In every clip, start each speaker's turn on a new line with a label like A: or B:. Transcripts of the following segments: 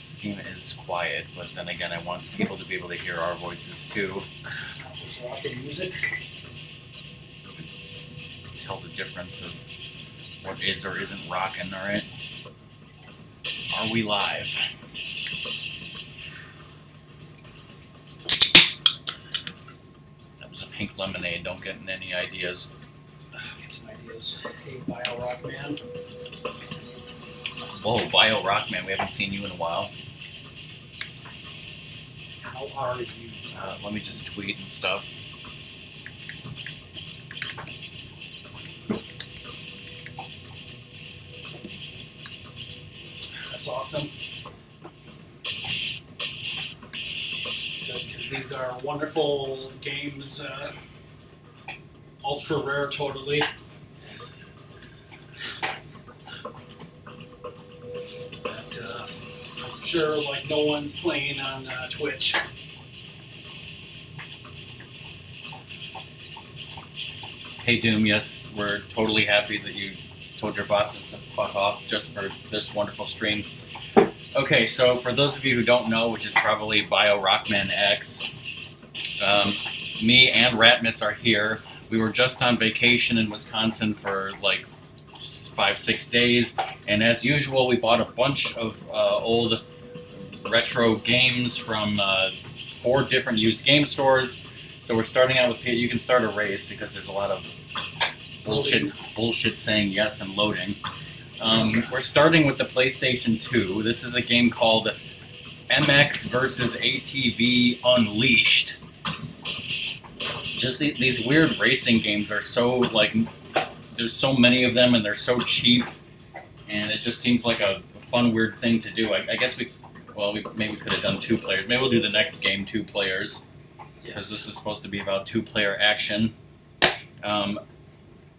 A: this game is quiet, but then again, I want people to be able to hear our voices too.
B: This rockin' music.
A: Tell the difference of what is or isn't rockin', alright? Are we live? That was a pink lemonade, don't get any ideas.
B: Get some ideas. Hey, Bio RockMan.
A: Whoa, Bio RockMan, we haven't seen you in a while.
B: How are you?
A: Let me just tweet and stuff.
B: That's awesome. Because these are wonderful games, ultra rare, totally. But I'm sure, like, no one's playing on Twitch.
A: Hey Doom, yes, we're totally happy that you told your bosses to fuck off just for this wonderful stream. Okay, so for those of you who don't know, which is probably Bio RockMan X, me and Ratmus are here. We were just on vacation in Wisconsin for like 5-6 days, and as usual, we bought a bunch of old retro games from 4 different used game stores. So we're starting out with, you can start a race because there's a lot of bullshit saying yes and loading. We're starting with the PlayStation 2. This is a game called MX vs. ATV Unleashed. Just these weird racing games are so, like, there's so many of them and they're so cheap, and it just seems like a fun, weird thing to do. I guess we maybe could have done 2 players. Maybe we'll do the next game 2 players. Because this is supposed to be about 2-player action.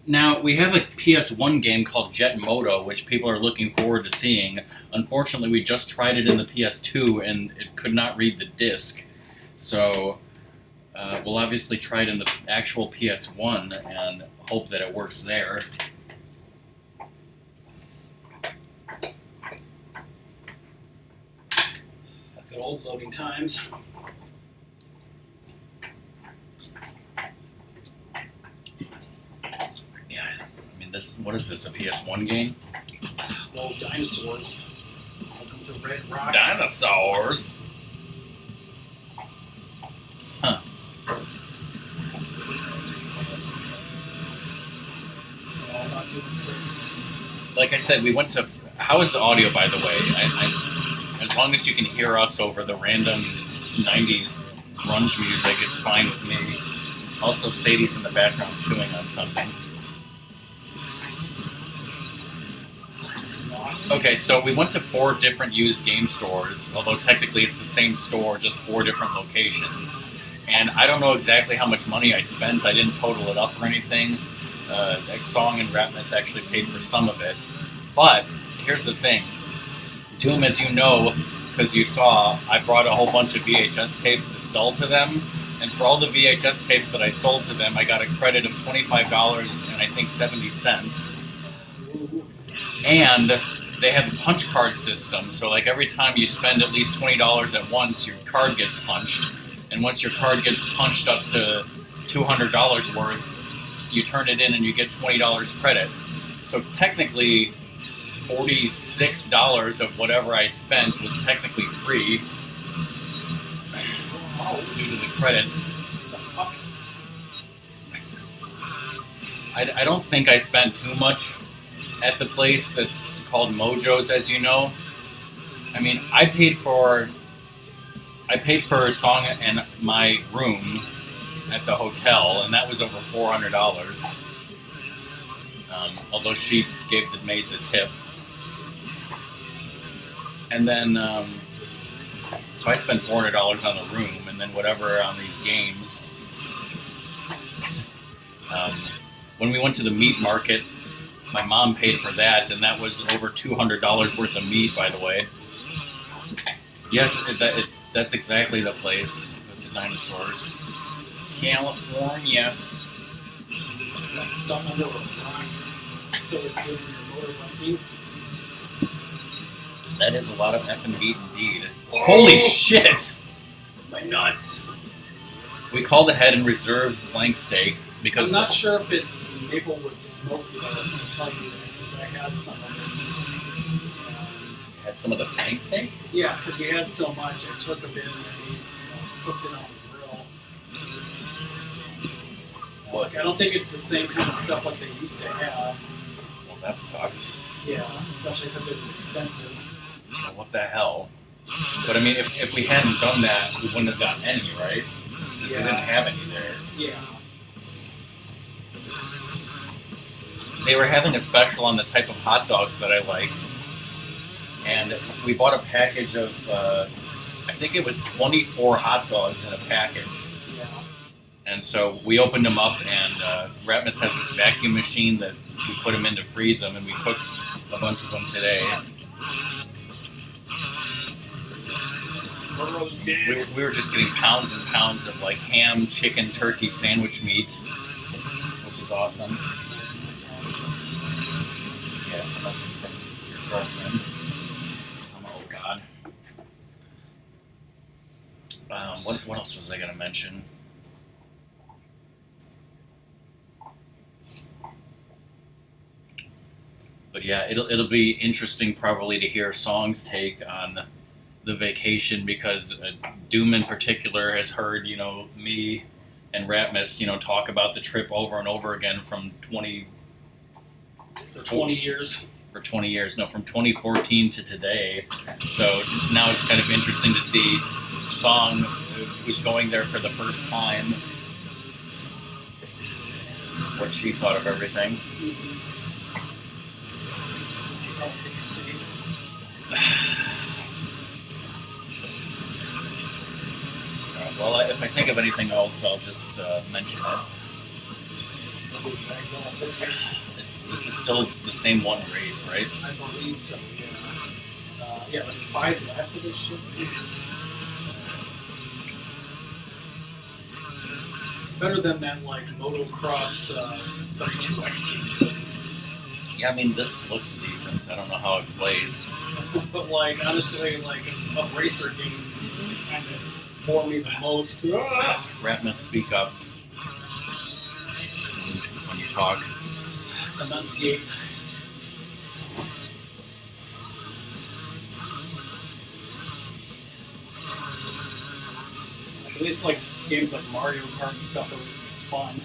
A: Now, we have a PS1 game called Jet Moto, which people are looking forward to seeing. Unfortunately, we just tried it in the PS2, and it could not read the disc. So, we'll obviously try it in the actual PS1 and hope that it works there.
B: Good old loading times.
A: What is this, a PS1 game?
B: No, dinosaurs. Welcome to Red Rock.
A: Dinosaurs? Huh. Like I said, we went to... How is the audio, by the way? As long as you can hear us over the random 90s grunge music, it's fine with me. Also, Sadie's in the background chewing on something. Okay, so we went to 4 different used game stores, although technically it's the same store, just 4 different locations. And I don't know exactly how much money I spent. I didn't total it up or anything. Song and Ratmus actually paid for some of it. But here's the thing. Doom, as you know, because you saw, I brought a whole bunch of VHS tapes to sell to them. And for all the VHS tapes that I sold to them, I got a credit of $25 and I think 70 cents. And they have a punch card system, so like every time you spend at least $20 at once, your card gets punched. And once your card gets punched up to $200 worth, you turn it in and you get $20 credit. So technically, $46 of whatever I spent was technically free due to the credits. I don't think I spent too much at the place that's called Mojo's, as you know. I mean, I paid for a song in my room at the hotel, and that was over $400. Although she gave the maids a tip. And then, so I spent $400 on the room, and then whatever on these games. When we went to the meat market, my mom paid for that, and that was over $200 worth of meat, by the way. Yes, that's exactly the place with the dinosaurs. California.
B: That's stuck under a rock. So it's good when you're motor biking.
A: That is a lot of effing meat indeed. Oh. Holy shit!
B: My nuts.
A: We called ahead and reserved flank steak because
B: I'm not sure if it's Maplewood smoked it. I'll tell you that I had some of it.
A: Had some of the flank steak?
B: Yeah, because we had so much, I took a bit and cooked it on the grill.
A: What?
B: I don't think it's the same kind of stuff like they used to have.
A: Well, that sucks.
B: Yeah, especially because it was expensive.
A: Well, what the hell? But I mean, if we hadn't done that, we wouldn't have gotten any, right? Because they didn't have any there.
B: Yeah.
A: They were having a special on the type of hot dogs that I like. And we bought a package of, I think it was 24 hot dogs in a package.
B: Yeah.
A: And so we opened them up, and Ratmus has this vacuum machine that we put them in to freeze them, and we cooked a bunch of them today. We were just getting pounds and pounds of like ham, chicken, turkey, sandwich meat, which is awesome. Yeah, it's a message from your girlfriend. Oh God. What else was I gonna mention? But yeah, it'll be interesting probably to hear Song's take on the vacation, because Doom in particular has heard, me and Ratmus, talk about the trip over and over again from 20
B: years.
A: For 20 years, no, from 2014 to today. So now it's kind of interesting to see Song, who's going there for the first time, what she thought of everything. Well, if I think of anything else, I'll just mention it. This is still the same one race, right?
B: I believe so, yeah. There's 5 laps of this shit. It's better than that, motocross 32X.
A: Yeah, I mean, this looks decent. I don't know how it plays.
B: But, honestly, a racer game kind of bore me the most.
A: Ratmus, speak up when you talk.
B: Enunciate. At least, games like Mario Kart and stuff are fun.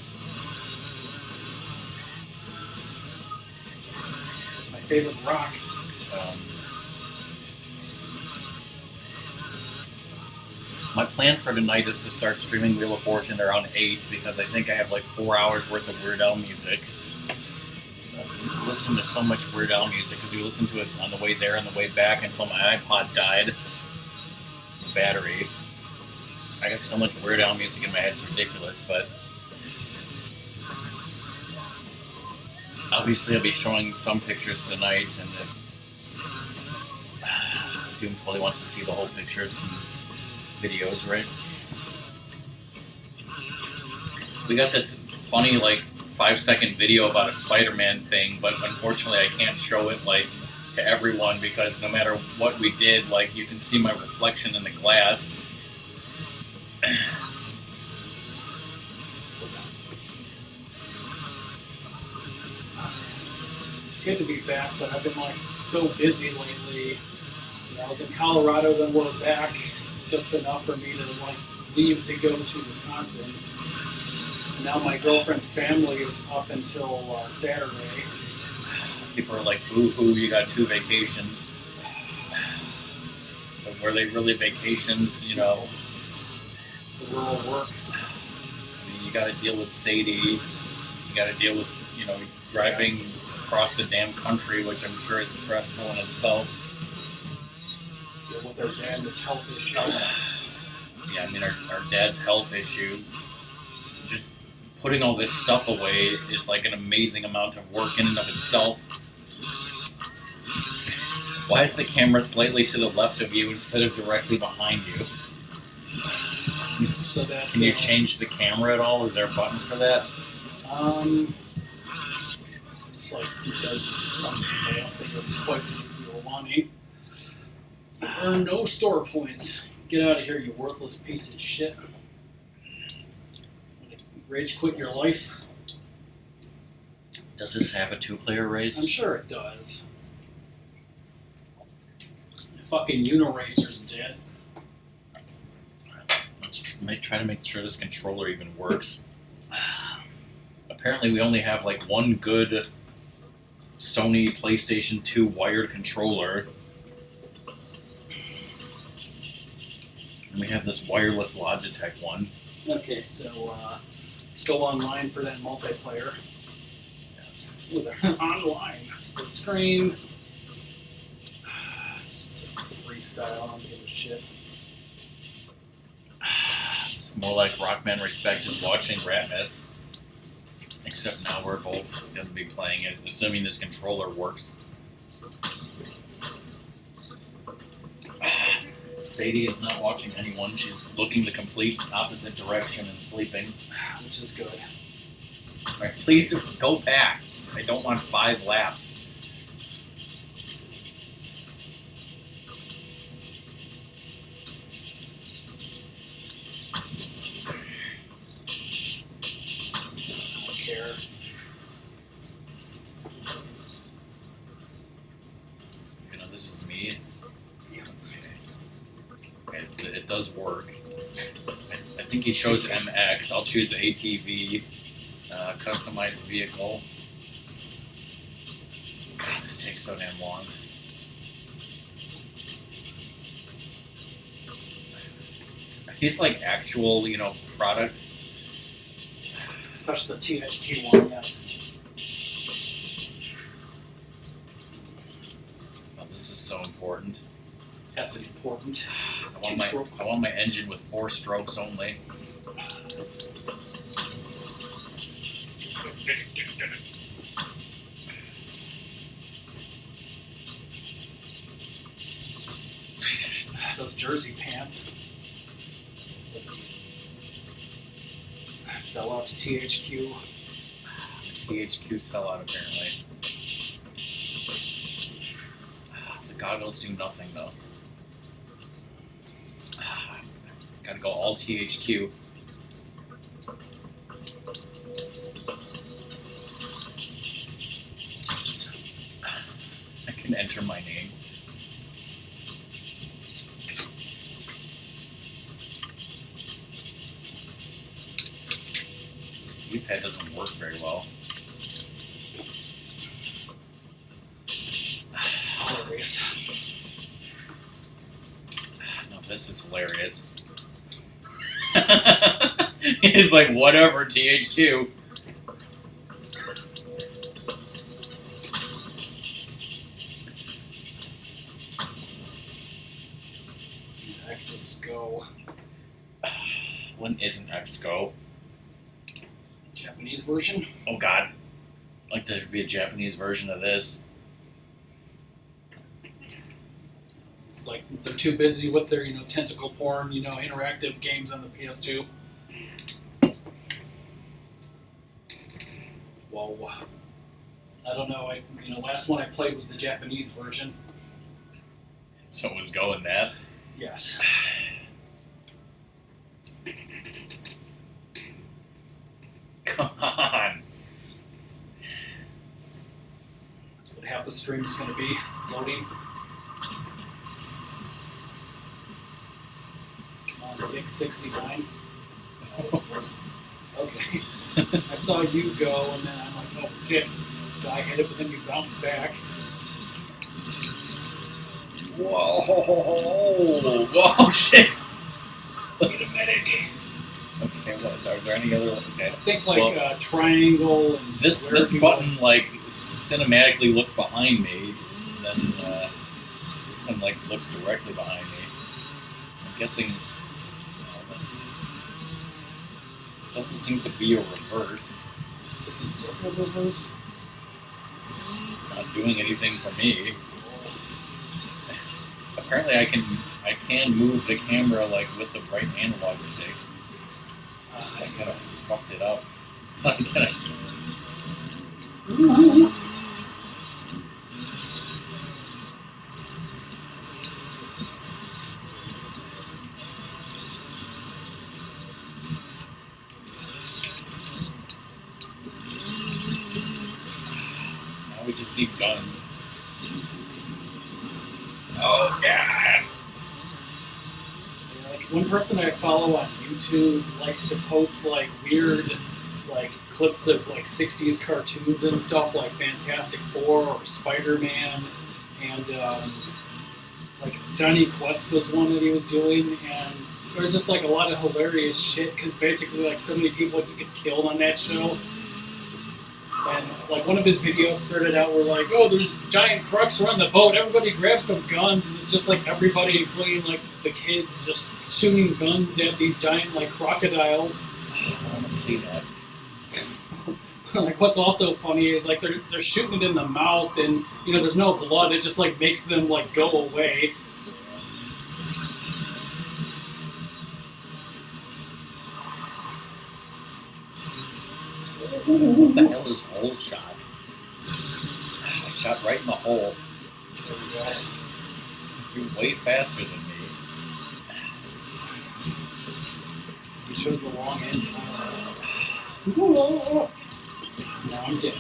B: My favorite rock.
A: My plan for tonight is to start streaming Wheel of Fortune around 8, because I think I have 4 hours worth of Weird Al music. I listen to so much Weird Al music because we listened to it on the way there and the way back until my iPod died. The battery. I got so much Weird Al music in my head, it's ridiculous, but obviously I'll be showing some pictures tonight, and Doom probably wants to see the whole pictures and videos, right? We got this funny 5-second video about a Spider-Man thing, but unfortunately I can't show it to everyone, because no matter what we did, you can see my reflection in the glass.
B: It's good to be back, but I've been so busy lately. I was in Colorado, then we're back just enough for me to leave to go to Wisconsin. And now my girlfriend's family is up until Saturday.
A: People are like, boo-hoo, you got 2 vacations. But were they really vacations,
B: The rural work.
A: I mean, you got to deal with Sadie. You got to deal with, driving across the damn country, which I'm sure is stressful in itself.
B: Deal with our dad's health issues.
A: Yeah, I mean, our dad's health issues. It's just putting all this stuff away is an amazing amount of work in and of itself. Why is the camera slightly to the left of you instead of directly behind you?
B: So that,
A: Can you change the camera at all? Is there a button for that?
B: It's it does something. I don't think it's quite what you're wanting. Earn no store points. Get out of here, you worthless piece of shit. Rage quit your life?
A: Does this have a 2-player race?
B: I'm sure it does. Fucking Uniracers did.
A: Let's try to make sure this controller even works. Apparently we only have like one good Sony PlayStation 2 wired controller. And we have this wireless Logitech one.
B: Okay, so go online for that multiplayer.
A: Yes.
B: Ooh, they're online. Split screen. It's just freestyle. I don't give a shit.
A: It's more like RockMan Respect is watching Ratmus. Except now we're both going to be playing it, assuming this controller works. Sadie is not watching anyone. She's looking the complete opposite direction and sleeping.
B: Which is good.
A: Alright, please go back. I don't want 5 laps.
B: I don't care.
A: You know, this is me. It does work. I think he chose MX. I'll choose ATV. Customized vehicle. God, this takes so damn long. Are these like actual, products?
B: Especially the THQ one, yes.
A: Oh, this is so important.
B: Effing important.
A: I want my engine with 4 strokes only.
B: Those jersey pants. Sell out to THQ.
A: THQ sellout apparently. The goggles do nothing though. Gotta go all THQ. I can enter my name. This D-pad doesn't work very well.
B: Hilarious.
A: No, this is hilarious. He's like, whatever, THQ.
B: X's Go.
A: When isn't X Go?
B: Japanese version?
A: Oh god. I'd like there to be a Japanese version of this.
B: It's like they're too busy with their, tentacle porn, interactive games on the PS2. Whoa. I don't know. Last one I played was the Japanese version.
A: So it was going that.
B: Yes.
A: Come on.
B: That's what half the stream is going to be, loading. Come on, Dick 69. Okay. I saw you go, and then I'm like, oh shit. I hit it, but then you bounce back.
A: Whoa, whoa, shit.
B: Wait a minute.
A: Okay, what? Are there any other? Okay.
B: I think triangle and
A: This button cinematically looked behind me, and then this one looks directly behind me. I'm guessing that's doesn't seem to be a reverse.
B: Isn't circle reverse?
A: It's not doing anything for me. Apparently, I can move the camera with the right analog stick. I kind of fucked it up. Now we just need guns. Oh, God!
B: Like, one person I follow on YouTube likes to post like weird like clips of like 60s cartoons and stuff like Fantastic Four or Spider-Man, and like Johnny Quest was one that he was doing, and there's just like a lot of hilarious shit because basically like so many people just get killed on that show. And like one of his videos started out where like, oh, there's giant crooks around the boat, everybody grab some guns, and it's just like everybody, including like the kids, just shooting guns at these giant like crocodiles.
A: I want to see that.
B: Like what's also funny is like they're shooting it in the mouth, and you know there's no blood. It just like makes them like go away.
A: What the hell is hole shot? I shot right in the hole.
B: There we go.
A: You're way faster than me.
B: He shows the long end. Now I'm dead.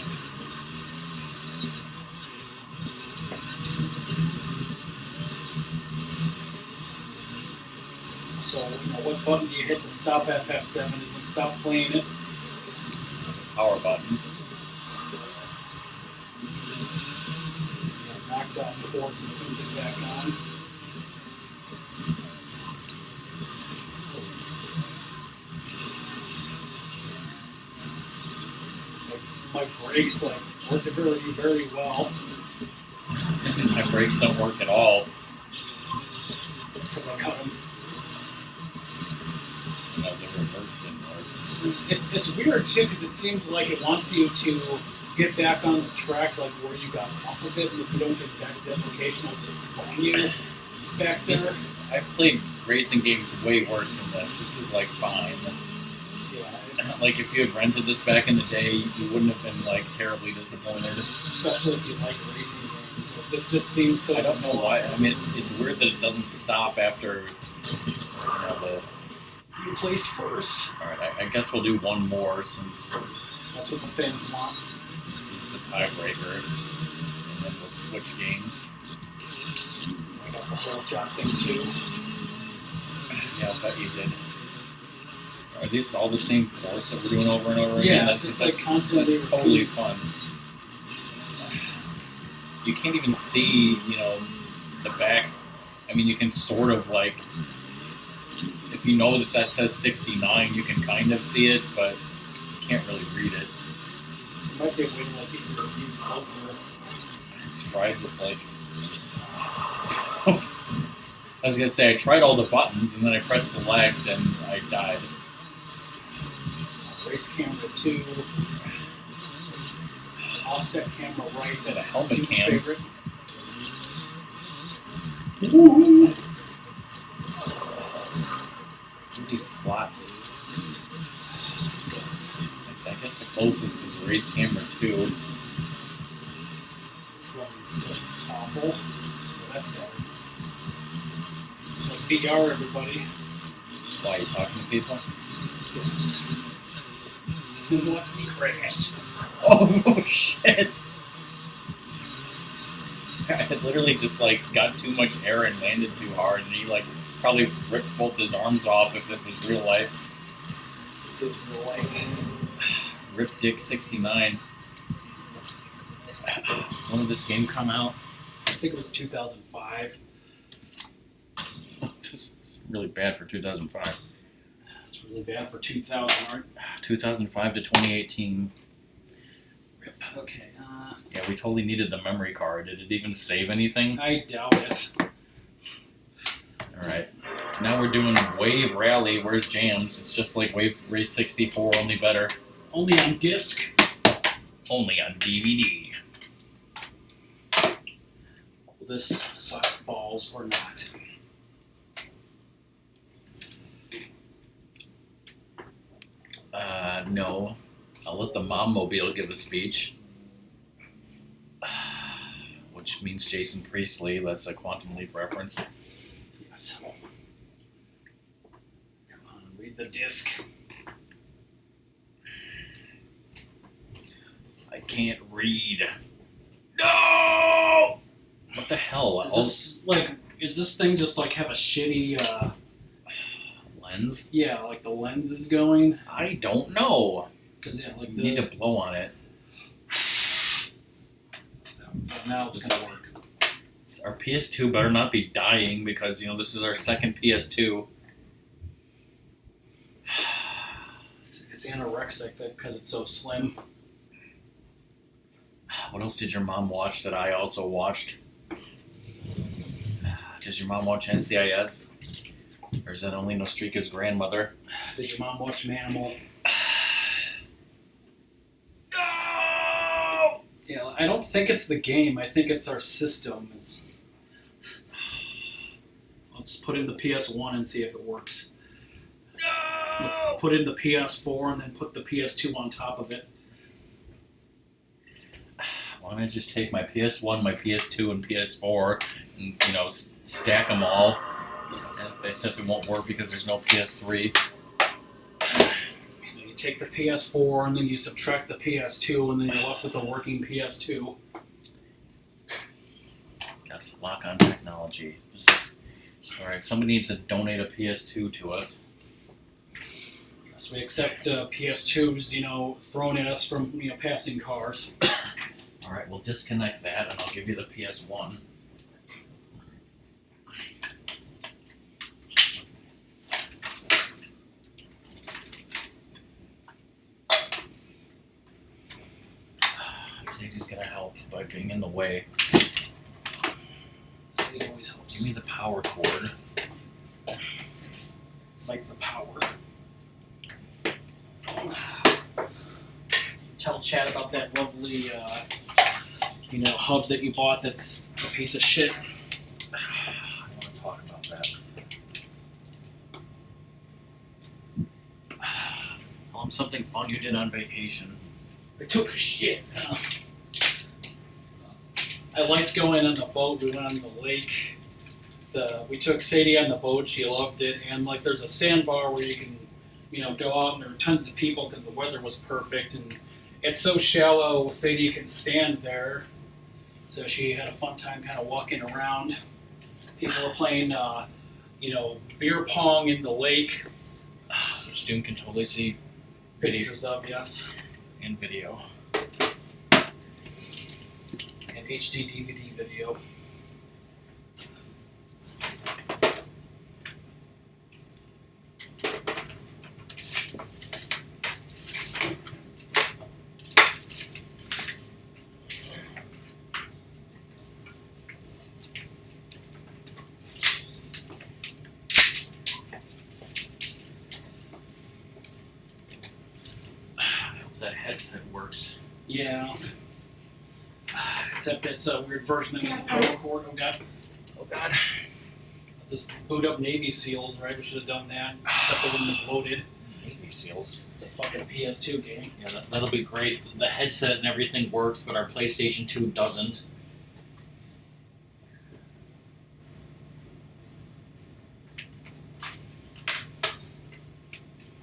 B: So, you know, what button do you hit to stop FF7? Is it stop playing it?
A: Power button.
B: Knocked off the horse and couldn't get back on. My brakes like work very, very well.
A: My brakes don't work at all.
B: Because I cut them.
A: No, the reverse didn't work.
B: It's weird too because it seems like it wants you to get back on the track like where you got off of it, and if you don't get back to that location, it'll just spawn you back there.
A: I've played racing games way worse than this. This is like fine.
B: Yeah,
A: Like if you had rented this back in the day, you wouldn't have been like terribly disappointed.
B: especially if you like racing games. Like, this just seems so.
A: I don't know why. I mean, it's weird that it doesn't stop after the.
B: You placed first.
A: All right, I guess we'll do one more since
B: That's what the fans want.
A: this is the tiebreaker, and then we'll switch games.
B: I got the whole shot thing too.
A: Yeah, I'll bet you did. Are these all the same course that we're doing over and over
B: Yeah,
A: again?
B: it's just like constantly.
A: That's totally fun. You can't even see, the back. I mean, you can sort of like, if you know that says 69, you can kind of see it, but you can't really read it.
B: It might be a way to like get your review closer.
A: It's tried with like. I was gonna say I tried all the buttons and then I pressed select and I died.
B: Race camera 2. Offset camera right.
A: And a
B: That's
A: helmet
B: Duke's
A: cam.
B: favorite.
A: Ooh. These slots. I guess the closest is race camera 2.
B: This one's awful. So that's better. It's like VR, everybody.
A: Why are you talking to people?
B: Yes. And watch me crash.
A: Oh shit! I had literally just like got too much air and landed too hard, and he like probably ripped both his arms off if this was real life.
B: This is real life.
A: Rip Dick 69. When did this game come out?
B: I think it was 2005.
A: This is really bad for 2005.
B: It's really bad for 2000, aren't
A: 2005 to 2018.
B: Rip. Okay.
A: Yeah, we totally needed the memory card. Did it even save anything?
B: I doubt it.
A: Alright. Now we're doing Wave Rally. Where's Jams? It's just like Wave Race 64, only better.
B: Only on disc.
A: Only on DVD.
B: Will this suck balls or not?
A: No. I'll let the Mom Mobile give a speech. Which means Jason Priestley. That's a Quantum Leap reference.
B: Yes. Come on, read the disc.
A: I can't read. the hell?
B: Is this thing just like have a shitty
A: lens?
B: Yeah, like the lens is going.
A: I don't know.
B: Cause yeah, like
A: you need to blow on it.
B: Now it's gonna work.
A: Our PS2 better not be dying because this is our second PS2.
B: It's anorexic because it's so slim.
A: What else did your mom watch that I also watched? Does your mom watch NCIS? Or is that only Nostrika's grandmother?
B: Did your mom watch Manimal?
A: No!
B: Yeah, I don't think it's the game. I think it's our system. Let's put in the PS1 and see if it works.
A: No!
B: Put in the PS4 and then put the PS2 on top of it.
A: Why don't I just take my PS1, my PS2, and PS4 and, stack them all? Except it won't work because there's no PS3.
B: You take the PS4 and then you subtract the PS2 and then you're left with a working PS2.
A: Yes, lock on technology. Alright, somebody needs to donate a PS2 to us.
B: So we accept PS2s, thrown at us from, passing cars.
A: Alright, we'll disconnect that and I'll give you the PS1. Sadie's gonna help by being in the way.
B: Sadie always helps.
A: Give me the power cord.
B: Fight for power. Tell Chad about that lovely, hub that you bought that's a piece of shit.
A: I don't want to talk about that. Tell him something fun you did on vacation.
B: I took a shit. I liked going on the boat. We went on the lake. We took Sadie on the boat. She loved it. And there's a sandbar where you can, go out, and there were tons of people because the weather was perfect. And it's so shallow, Sadie can stand there. So she had a fun time kind of walking around. People were playing, beer pong in the lake.
A: Which Dune can totally see
B: Pictures of, yes.
A: and video.
B: And HD DVD video.
A: That headset works.
B: Yeah. Except it's a weird version that needs a power cord. Oh god.
A: Oh god.
B: Just boot up Navy SEALs, right? We should have done that. Except they wouldn't have loaded.
A: Navy SEALs.
B: It's a fucking PS2 game.
A: Yeah, that'll be great. The headset and everything works, but our PlayStation 2 doesn't.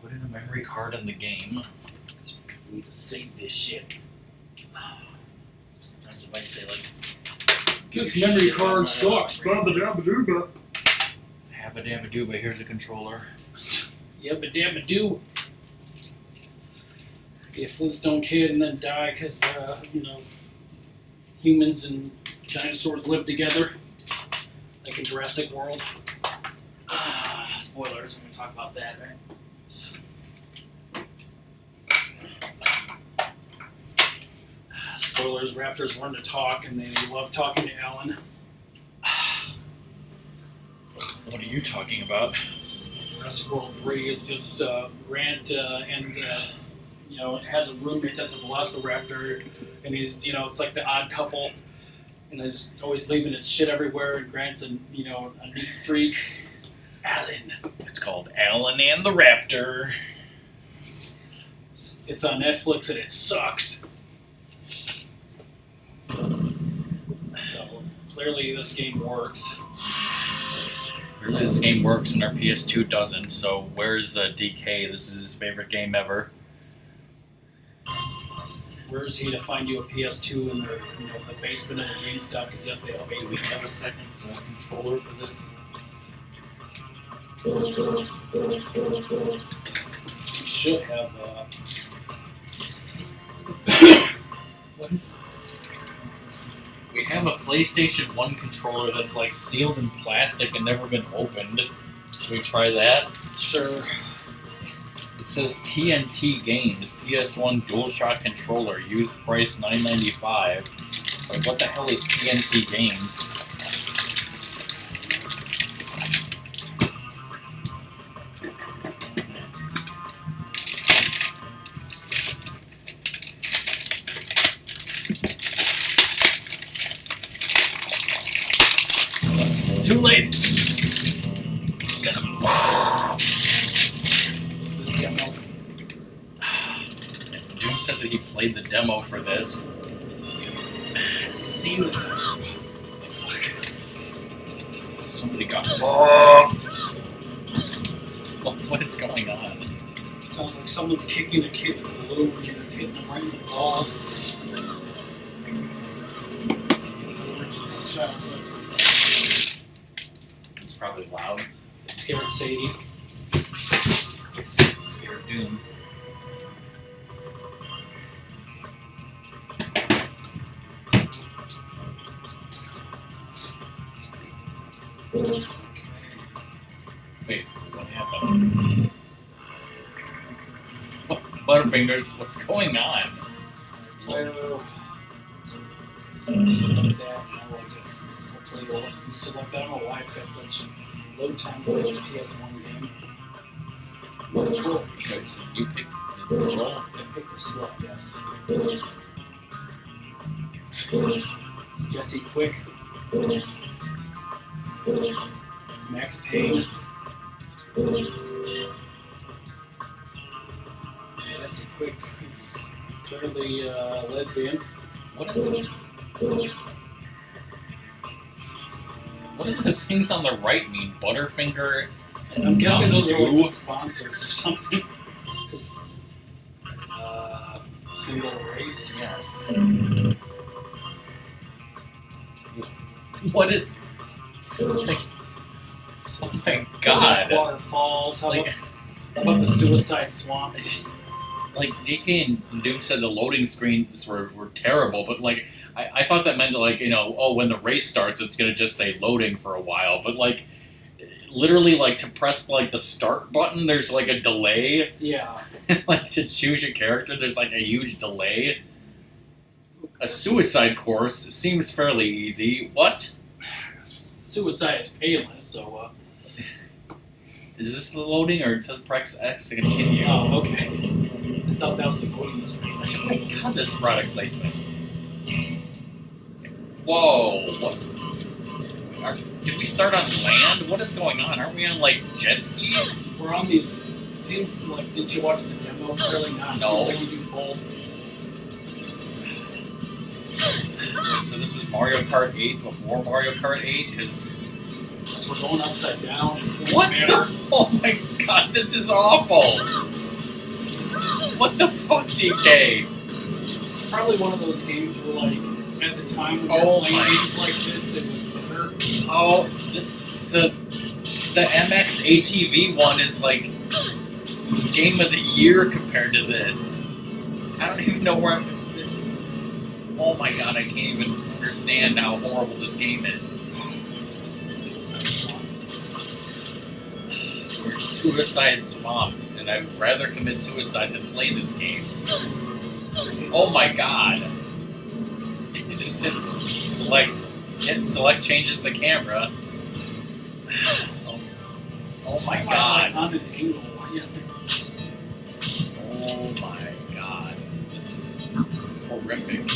A: Put in a memory card in the game.
B: We need to save this shit.
A: Sometimes it might say
B: This memory card sucks. Babba-dabba-dooba.
A: Habba-dabba-dooba, here's a controller.
B: Yabba-dabba-doo. Be a Flintstone kid and then die because, humans and dinosaurs live together. Like in Jurassic World.
C: Spoilers, we're going to talk about that, right?
B: Spoilers, raptors learn to talk and they love talking to Alan.
A: What are you talking about?
B: Jurassic World 3 is just Grant and it has a roommate that's a velociraptor, and he's, it's like the odd couple, and he's always leaving its shit everywhere, and Grant's a neat freak.
A: Alan. It's called Alan and the Raptor.
B: It's on Netflix and it sucks. So clearly this game works.
A: Clearly this game works and our PS2 doesn't, so where's DK? This is his favorite game ever.
B: where is he to find you a PS2 in the basement of the GameStop? Because yes, they have a
A: Do we
B: basement.
A: have a second controller for this?
B: You should have.
A: What is? We have a PlayStation 1 controller that's like sealed in plastic and never been opened. Should we try that?
B: Sure.
A: It says TNT Games, PS1 DualShock controller, used price $9.95. So what the hell is TNT Games?
B: Too late.
A: Jim said that he played the demo for this. Somebody got what is going on?
B: Sounds like someone's kicking a kid's balloon and it's hitting them right in the balls.
A: It's probably loud.
B: It scared Sadie.
A: It's scared Doom. Wait, what happened? What, Butterfingers, what's going on?
B: Player. Select that. Now I guess hopefully it'll let you select. I don't know why it's got such load time for the PS1 game. But cool.
A: Okay, so you picked the girl.
B: I picked a slut, yes. It's Jesse Quick. It's Max Payne. Jesse Quick is clearly lesbian.
A: What is it? What do the things on the right mean? Butterfinger?
B: And I'm guessing those are like
A: Mountain
B: the sponsors or something. Because single race.
A: Yes. What is? Like, oh my god!
B: Waterfalls. How
A: Like,
B: about the suicide swamp?
A: like DK and Doom said the loading screens were terrible, but like I thought that meant like when the race starts it's gonna just say loading for a while, but like literally like to press like the start button there's like a delay.
B: Yeah.
A: Like to choose your character there's like a huge delay. A suicide course seems fairly easy. What?
B: Suicide is painless, so.
A: Is this the loading or it says press X to continue?
B: Oh, okay. I thought that was the loading screen.
A: Oh my god, this product placement. Whoa, what? Did we start on land? What is going on? Aren't we on like jet skis?
B: We're on these. It seems like. Did you watch the demo? Clearly not. It
A: No.
B: seems like you do both.
A: Wait, so this was Mario Kart 8 before Mario Kart 8? Because.
B: So we're going upside down.
A: What the? Oh my god, this is awful! What the fuck, DK?
B: It's probably one of those games where, like, at the time when
A: Oh
B: you're playing
A: my.
B: games like this, it was better.
A: Oh, the MX ATV one is like game of the year compared to this. I don't even know where I'm. Oh my god, I can't even understand how horrible this game is. We're Suicide Swamp, and I'd rather commit suicide than play this game. Oh my god. It just hits select. Hit select changes the camera. Oh my god.
B: On an angle.
A: Oh my god. This is horrific.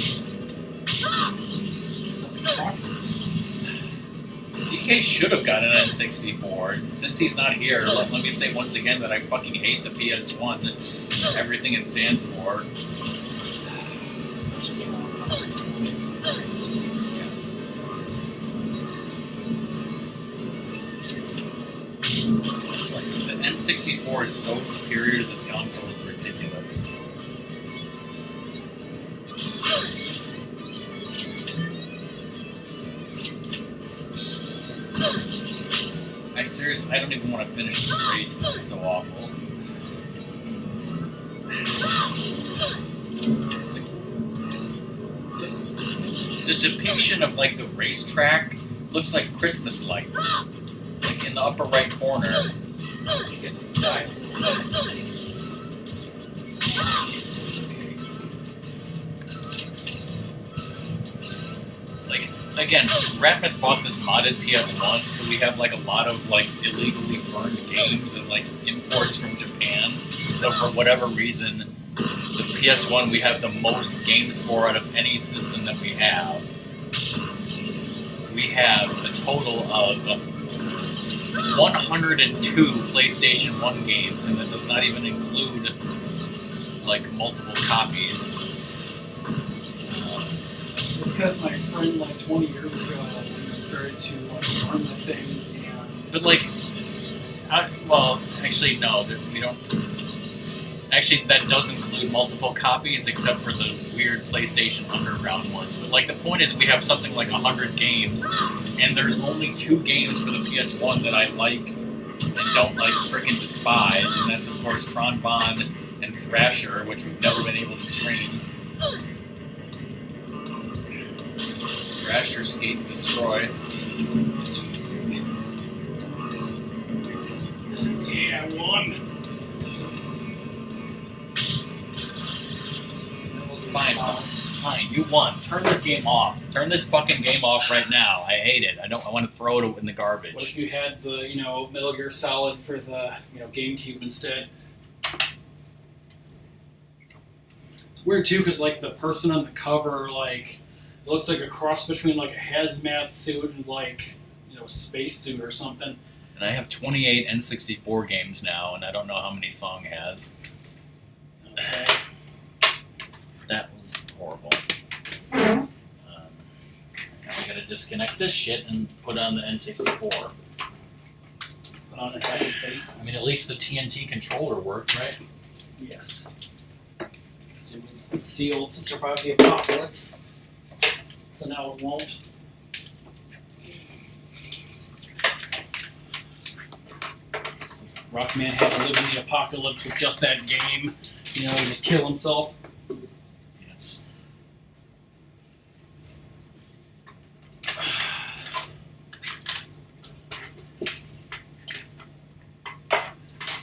A: DK should have gotten an N64. Since he's not here, let me say once again that I fucking hate the PS1. Everything it stands for. Yes. The N64 is so superior to this console, it's ridiculous. I don't even want to finish this race because it's so awful. The depiction of like the racetrack looks like Christmas lights, like in the upper right corner. Like again, Ratmus bought this modded PS1, so we have like a lot of like illegally burned games and like imports from Japan. So for whatever reason, the PS1 we have the most games for out of any system that we have. We have a total of 102 PlayStation 1 games, and that does not even include like multiple copies.
B: It's because my friend like 20 years ago started to burn the things and...
A: But like, well, actually no, we don't. Actually, that does include multiple copies, except for the weird PlayStation Underground ones. But like, the point is, we have something like 100 games, and there's only 2 games for the PS1 that I like and don't like freaking despise, and that's of course Tronbon and Thrasher, which we've never been able to stream. Thrasher, Skate, and Destroy.
B: Yeah, I won.
A: Fine, you won. Turn this game off. Turn this fucking game off right now. I hate it. I want to throw it in the garbage.
B: What if you had the, Metal Gear Solid for the, GameCube instead? It's weird too, because like the person on the cover, like, it looks like a cross between like a hazmat suit and like, a space suit or something.
A: And I have 28 N64 games now, and I don't know how many Song has.
B: Okay.
A: That was horrible. Now I gotta disconnect this shit and put on the N64.
B: Put on a happy face.
A: I mean, at least the TNT controller worked, right?
B: Yes. It was sealed to survive the apocalypse. So now it won't. So RockMan had to live in the apocalypse with just that game. Just kill himself.
A: Yes.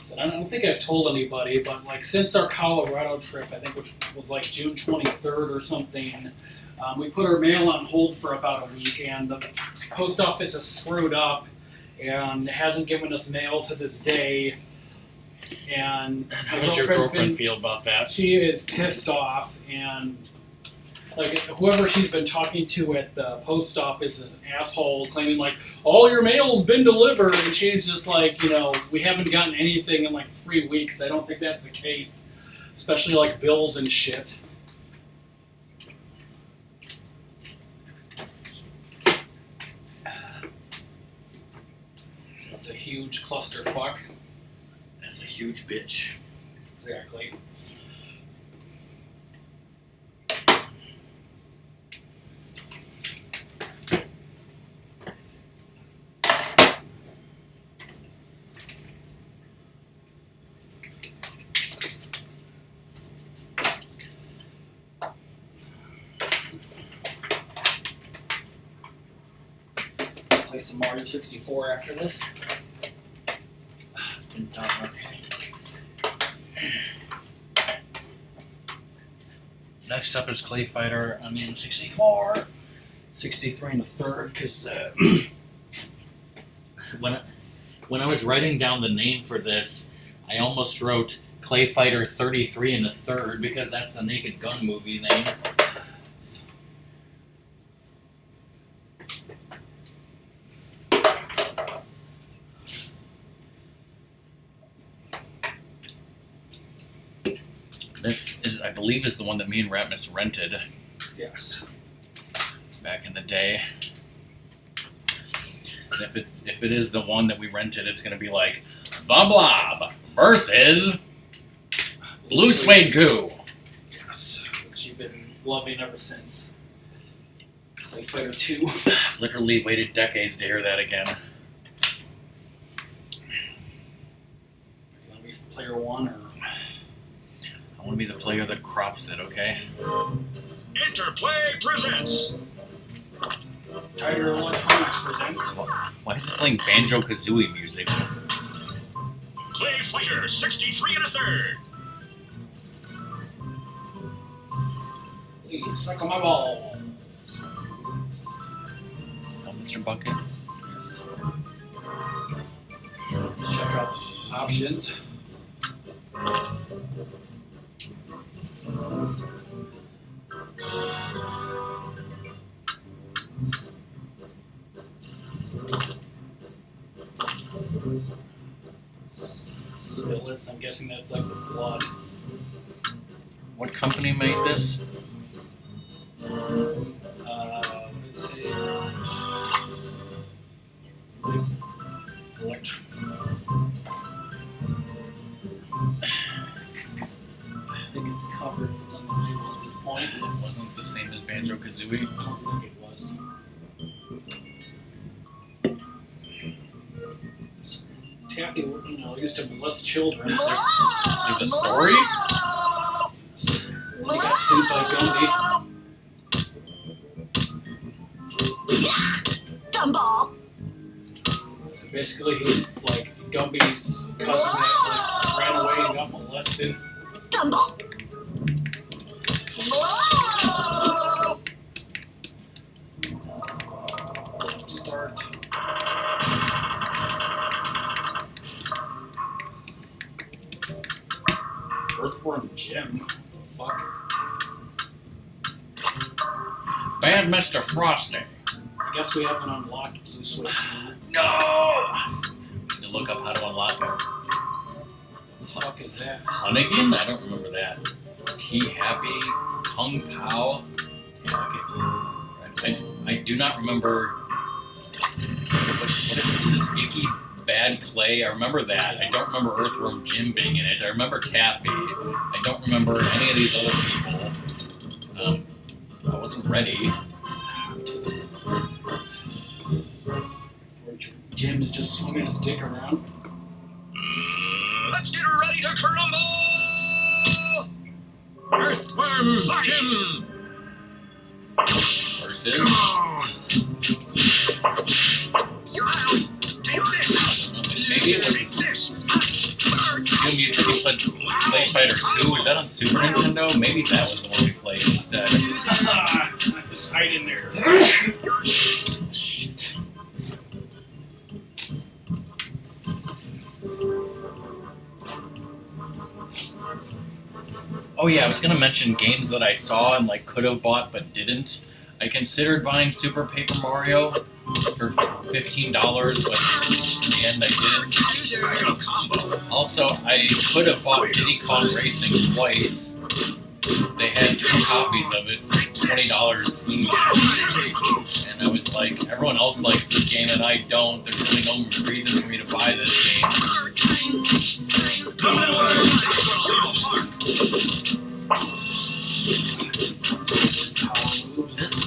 B: So I don't think I've told anybody, but like since our Colorado trip, I think which was like June 23rd or something, we put our mail on hold for about a week, and the post office is screwed up and hasn't given us mail to this day. And
A: How does your girlfriend feel about that?
B: She is pissed off, and like whoever she's been talking to at the post office is an asshole, claiming like all your mail's been delivered, and she's just like, we haven't gotten anything in like 3 weeks. I don't think that's the case, especially like bills and shit. It's a huge clusterfuck.
A: That's a huge bitch.
B: Exactly. Play some Mario 64 after this.
A: It's been done, okay. Next up is Clay Fighter on the N64. 63 in the third, because when I was writing down the name for this, I almost wrote Clay Fighter 33 in the third, because that's the Naked Gun movie name. This is, I believe, is the one that me and Ratmus rented.
B: Yes.
A: Back in the day. And if it is the one that we rented, it's gonna be like The Blob versus Blue Suede Goo.
B: Yes. Which you've been loving ever since. Clay Fighter 2.
A: Literally waited decades to hear that again.
B: player 1 or...
A: I want to be the player that crops it, okay?
C: Interplay presents.
B: Tiger Electronics presents...
A: Why is it playing Banjo-Kazooie music?
C: Play Fighter 63 1/3.
B: Please, suck on my ball.
A: Oh, Mr. Bucket.
B: Let's check out options. Spillets, I'm guessing that's like the blood.
A: What company made this?
B: Let's see. I think it's covered if it's on the label at this point.
A: It wasn't the same as Banjo-Kazooie.
B: I don't think it was. Taffy, used to molest children.
A: There's a story?
B: When he got sued by Gumby.
D: Gumball.
B: So basically, he's like Gumby's cousin that like, ran away and got molested.
D: Gumball.
B: Start. Earthworm Jim. Fuck.
A: Bad Mr. Frosty.
B: I guess we haven't unlocked Blue Switch.
A: No! Need to look up how to unlock it.
B: What the fuck is that?
A: Hunnigan? I don't remember that. T-Happy? Kung Pao? Yeah, okay. I do not remember... What is it? Is this Icky Bad Clay? I remember that. I don't remember Earthworm Jim being in it. I remember Taffy. I don't remember any of these other people. I wasn't ready.
B: Jim is just swinging his dick around.
C: Let's get ready to crumble! Earthworm Jim!
A: Versus... Maybe it was... Doom, you said you played Fighter 2. Was that on Super Nintendo? Maybe that was the one we played instead.
B: Just hide in there.
A: Shit. Oh yeah, I was gonna mention games that I saw and like could have bought but didn't. I considered buying Super Paper Mario for $15, but in the end I didn't. Also, I could have bought Diddy Kong Racing twice. They had 2 copies of it for $20 each. And I was like, everyone else likes this game and I don't. There's really no reason for me to buy this game.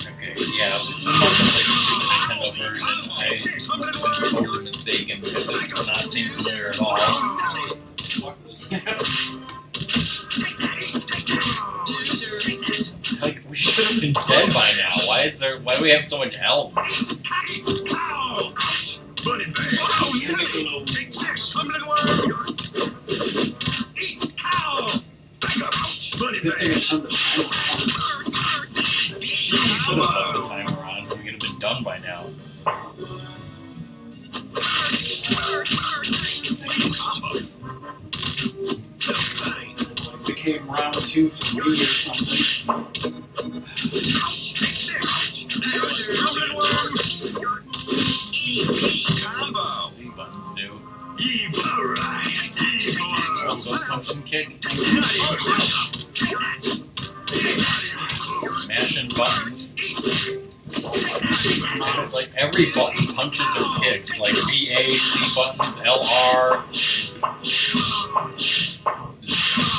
A: Okay, yeah, we must have played the Super Nintendo version. I must have been totally mistaken because this does not seem familiar at all.
B: What was that?
A: Like, we should have been dead by now. Why do we have so much health?
B: It's a good thing I turned the timer off.
A: Should have left the timer on so we could have been done by now.
B: It became round 2 for me or something.
A: C buttons do. Also punch and kick. Smashing buttons. Like every button punches or kicks, like B, A, C buttons, LR.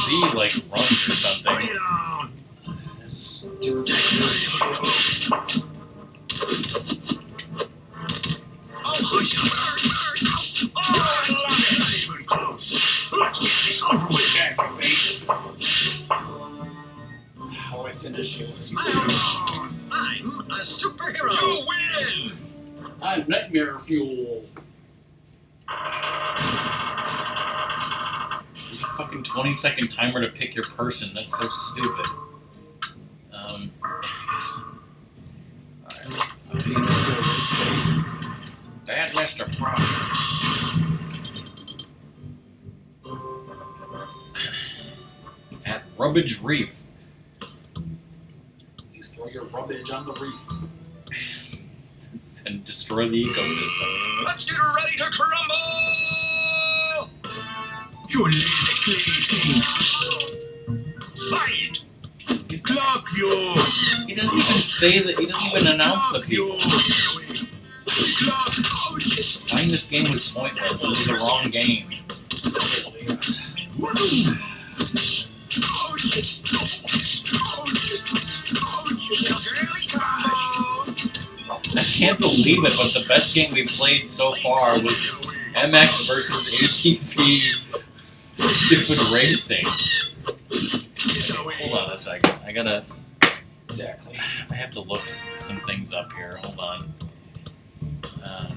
A: Z like runs or something.
C: win!
B: I'm nightmare fuel.
A: There's a fucking 20-second timer to pick your person. That's so stupid. Alright.
B: I'm being Mr. Face.
A: Bad Mr. Frost. At Rubbage Reef.
B: Please throw your rubbish on the reef.
A: And destroy the ecosystem.
C: Let's get ready to crumble! You little thing! Fight! Clock you!
A: He doesn't even say that. He doesn't even announce the people. Playing this game was pointless. This is the wrong game. I can't believe it, but the best game we played so far was MX versus ATV stupid racing. Hold on a second. I gotta.
B: Exactly.
A: I have to look some things up here. Hold on. I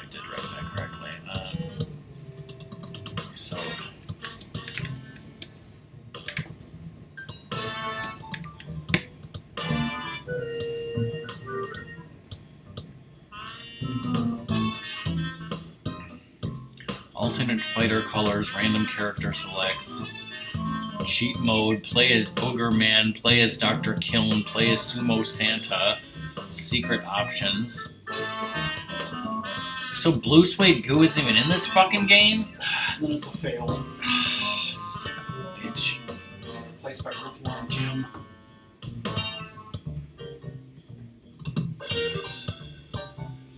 A: did write that correctly. So. Alternate fighter colors, random character selects, cheat mode, play as Booger Man, play as Dr. Kiln, play as Sumo Santa, secret options. So Blue Suede Goo isn't even in this fucking game?
B: Then it's a fail.
A: Son of a bitch.
B: Replaced by Earthworm Jim.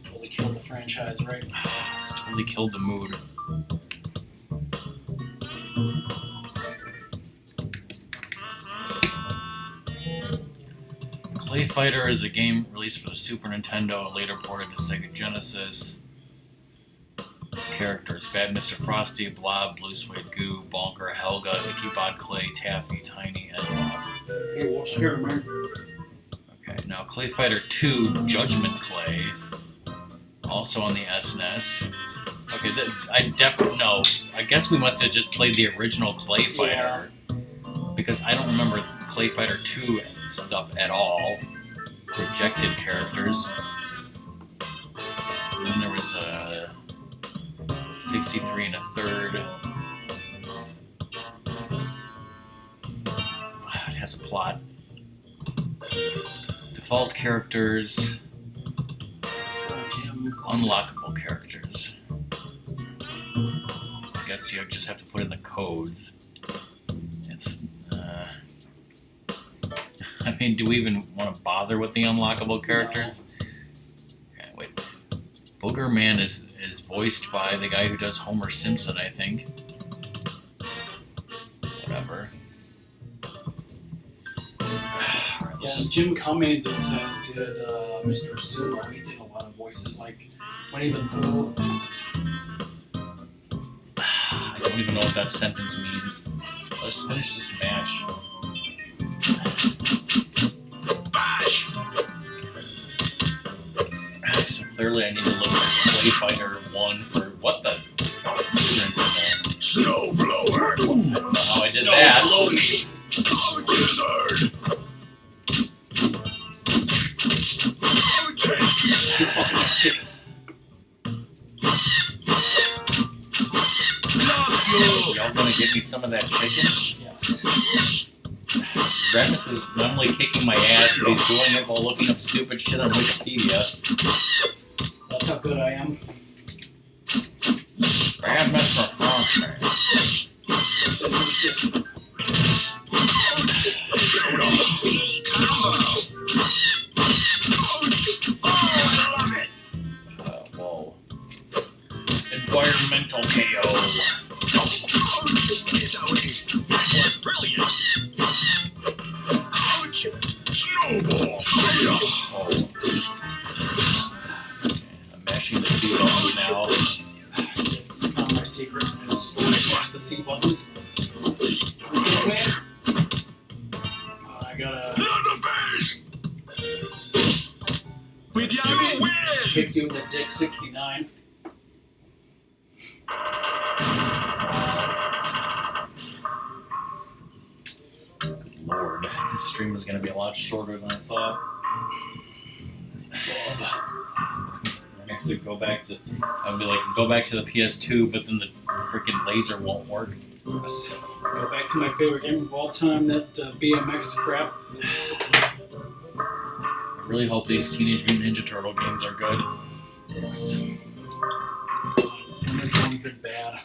B: Totally killed the franchise, right?
A: It's totally killed the mood. Clay Fighter is a game released for the Super Nintendo and later ported to Sega Genesis. Characters: Bad Mr. Frosty, Blob, Blue Suede Goo, Bonker, Helga, Mickey Bod Clay, Taffy, Tiny, and Boss.
B: Hey, what's here, man?
A: Okay, now Clay Fighter 2, Judgment Clay, also on the SNES. Okay, I definitely know. I guess we must have just played the original Clay Fighter because I don't remember Clay Fighter 2 stuff at all. Rejected characters. And then there was a 63 and a third. It has a plot. Default characters. Unlockable characters. I guess you just have to put in the codes. It's, I mean, do we even want to bother with the unlockable characters? Okay, wait. Booger Man is voiced by the guy who does Homer Simpson, I think. Whatever. Alright,
B: Yeah, Jim Cummings did Mr. Sumo. He did a lot of voices, like Winnie the Pooh.
A: I don't even know what that sentence means. Let's finish this match. So clearly I need to look for Clay Fighter 1 for what the Super Nintendo.
C: Snowblower!
A: I don't know how I did that.
B: You fucking chicken.
A: Y'all gonna give me some of that chicken?
B: Yes.
A: Ratmus is not only kicking my ass, but he's doing it while looking up stupid shit on Wikipedia.
B: That's how good I am.
A: Bad Mr. Frostman.
B: Says your sister.
A: Whoa. Environmental KO.
C: Brilliant! Snowball!
A: I'm mashing pushing the C buttons now.
B: I found my secret. I just push the C buttons. Who's gonna win? I gotta
C: We gotta win!
B: kick you in the dick 69.
A: Lord, this stream is going to be a lot shorter than I thought. I have to go back to. I'd be like, go back to the PS2, but then the freaking laser won't work.
B: Yes. Go back to my favorite game of all time, that BMX crap.
A: I really hope these Teenage Mutant Ninja Turtle games are good.
B: Yes. And this one's been bad.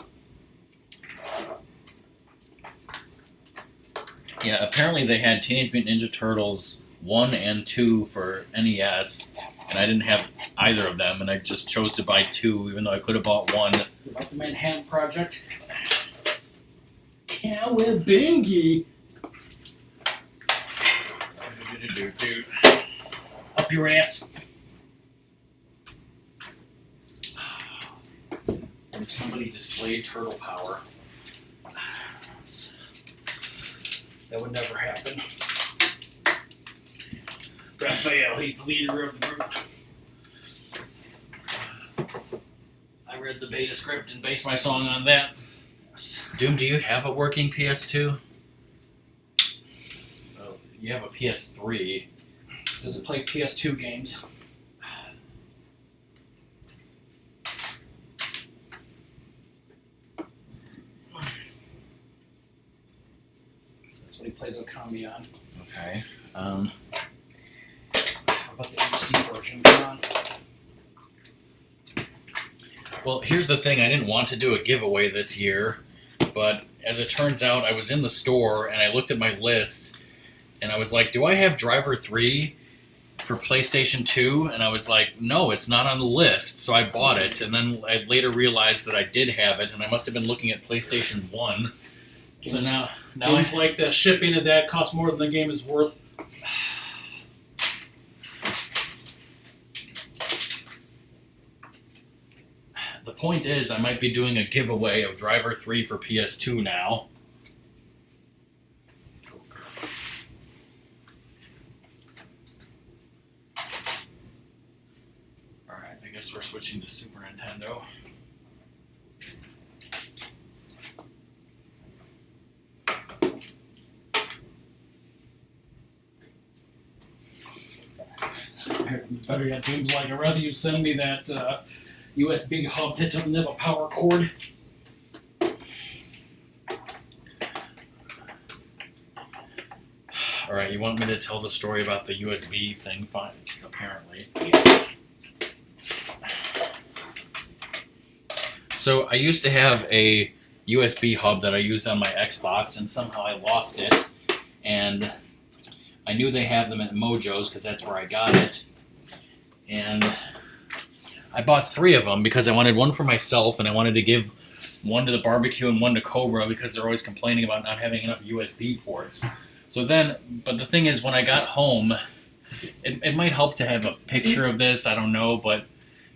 A: Yeah, apparently they had Teenage Mutant Ninja Turtles 1 and 2 for NES, and I didn't have either of them, and I just chose to buy 2, even though I could have bought 1.
B: About the Manhattan Project. Cowabunga! Up your ass.
A: If somebody displayed turtle power.
B: That would never happen. Raphael, he's the leader of the group. I read the beta script and based my song on that.
A: Doom, do you have a working PS2? Oh, you have a PS3.
B: Does it play PS2 games? That's what he plays Okami on.
A: Okay.
B: How about the HD version? Come on.
A: Well, here's the thing. I didn't want to do a giveaway this year, but as it turns out, I was in the store and I looked at my list and I was like, do I have Driver 3 for PlayStation 2? And I was like, no, it's not on the list. So I bought it, and then I later realized that I did have it, and I must have been looking at PlayStation 1. So now
B: Games like the shipping of that costs more than the game is worth.
A: The point is, I might be doing a giveaway of Driver 3 for PS2 now. Alright, I guess we're switching to Super Nintendo.
B: Better yet, games like, I'd rather you send me that USB hub that doesn't have a power cord.
A: Alright, you want me to tell the story about the USB thing? Fine, apparently.
B: Yes.
A: So I used to have a USB hub that I used on my Xbox, and somehow I lost it. And I knew they have them at Mojo's because that's where I got it. And I bought 3 of them because I wanted one for myself, and I wanted to give one to the barbecue and one to Cobra because they're always complaining about not having enough USB ports. So then, but the thing is, when I got home, it might help to have a picture of this, I don't know, but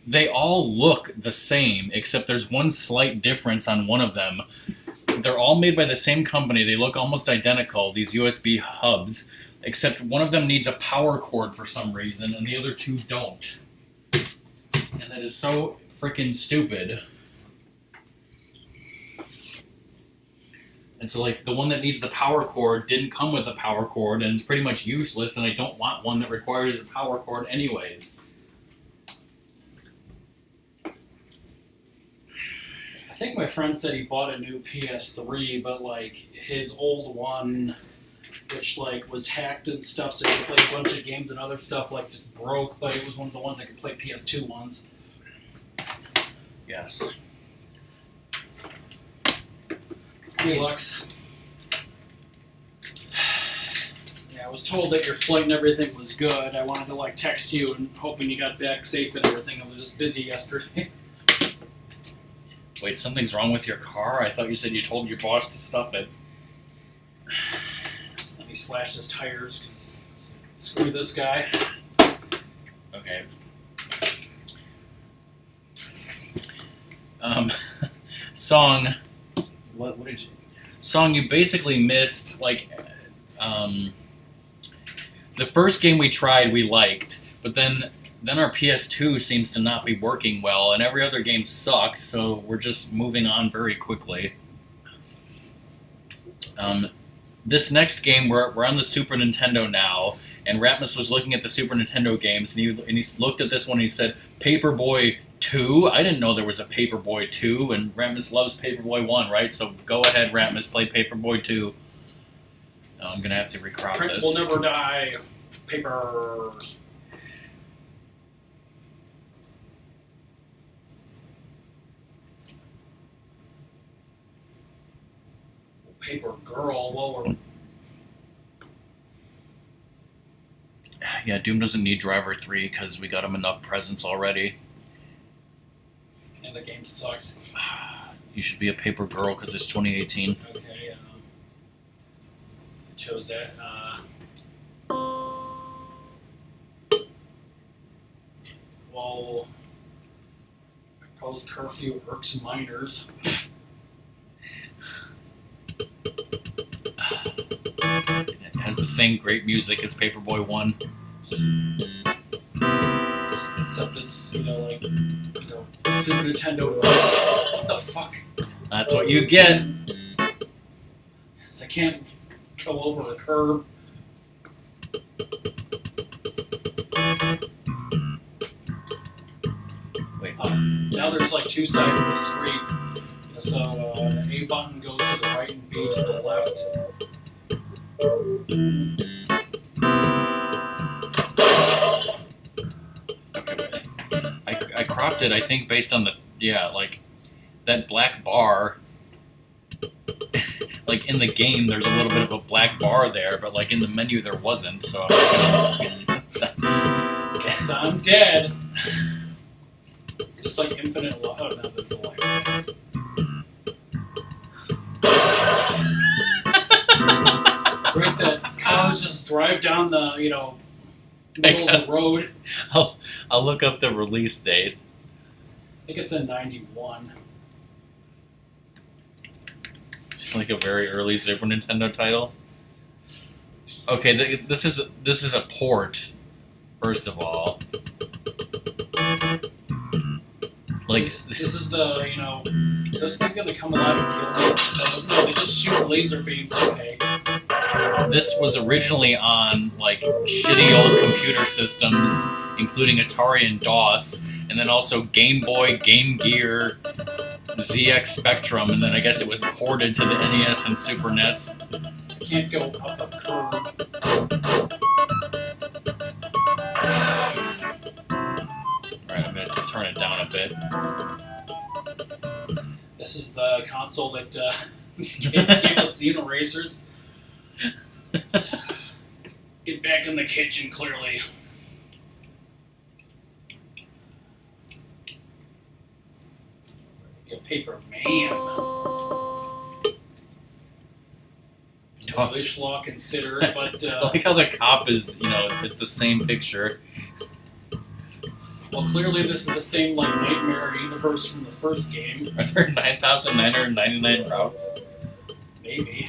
A: they all look the same, except there's one slight difference on one of them. They're all made by the same company. They look almost identical, these USB hubs, except one of them needs a power cord for some reason, and the other 2 don't. And that is so freaking stupid. And so, like, the one that needs the power cord didn't come with a power cord, and it's pretty much useless, and I don't want one that requires a power cord anyways.
B: I think my friend said he bought a new PS3, but like his old one, which like was hacked and stuff, so he could play a bunch of games and other stuff, like just broke. But it was one of the ones that could play PS2 ones.
A: Yes.
B: Deluxe. Yeah, I was told that your flight and everything was good. I wanted to like text you and hoping you got back safe and everything. I was just busy yesterday.
A: Wait, something's wrong with your car? I thought you said you told your boss to stuff it.
B: And he slashed his tires. Screw this guy.
A: Okay. Song. What did you? Song you basically missed, like, the first game we tried we liked, but then our PS2 seems to not be working well, and every other game sucked, so we're just moving on very quickly. This next game, we're on the Super Nintendo now, and Ratmus was looking at the Super Nintendo games, and he looked at this one and he said, Paperboy 2? I didn't know there was a Paperboy 2, and Ratmus loves Paperboy 1, right? So go ahead, Ratmus, play Paperboy 2. Oh, I'm going to have to recrop
B: Print
A: this.
B: will never die. Papers. Paper Girl. Well, we're...
A: Yeah, Doom doesn't need Driver 3 because we got him enough presents already.
B: And the game sucks.
A: You should be a Paper Girl because it's 2018.
B: Okay, chose that. Well, proposed curfew irks minors.
A: It has the same great music as Paperboy 1.
B: Except it's, like, Super Nintendo. What the fuck?
A: That's what you get.
B: I can't go over a curb.
A: Wait.
B: Now there's like two sides of the street. So the A button goes to the right and B to the left.
A: I cropped it, I think, based on that black bar. Like, in the game, there's a little bit of a black bar there, but, like, in the menu, there wasn't, so I was gonna...
B: Guess I'm dead. Just like infinite life. Oh, no, there's a life. Great that cars just drive down the, middle of the road.
A: I'll look up the release date.
B: I think it's in 91.
A: Like a very early Super Nintendo title. Okay, this is a port. First of all, like
B: this is the those things gonna come alive and kill me. No, they just shoot laser beams. Okay.
A: This was originally on like shitty old computer systems, including Atari and DOS, and then also Game Boy, Game Gear, ZX Spectrum, and then I guess it was ported to the NES and Super NES.
B: I can't go up a curve.
A: Alright, I'm going to turn it down a bit.
B: This is the console that gave us Xeno Racers. Get back in the kitchen, clearly. A paper man. English law considered, but
A: I like how the cop is, it's the same picture.
B: Well, clearly this is the same like nightmare universe from the first game.
A: Are there 9,999 routes?
B: Maybe.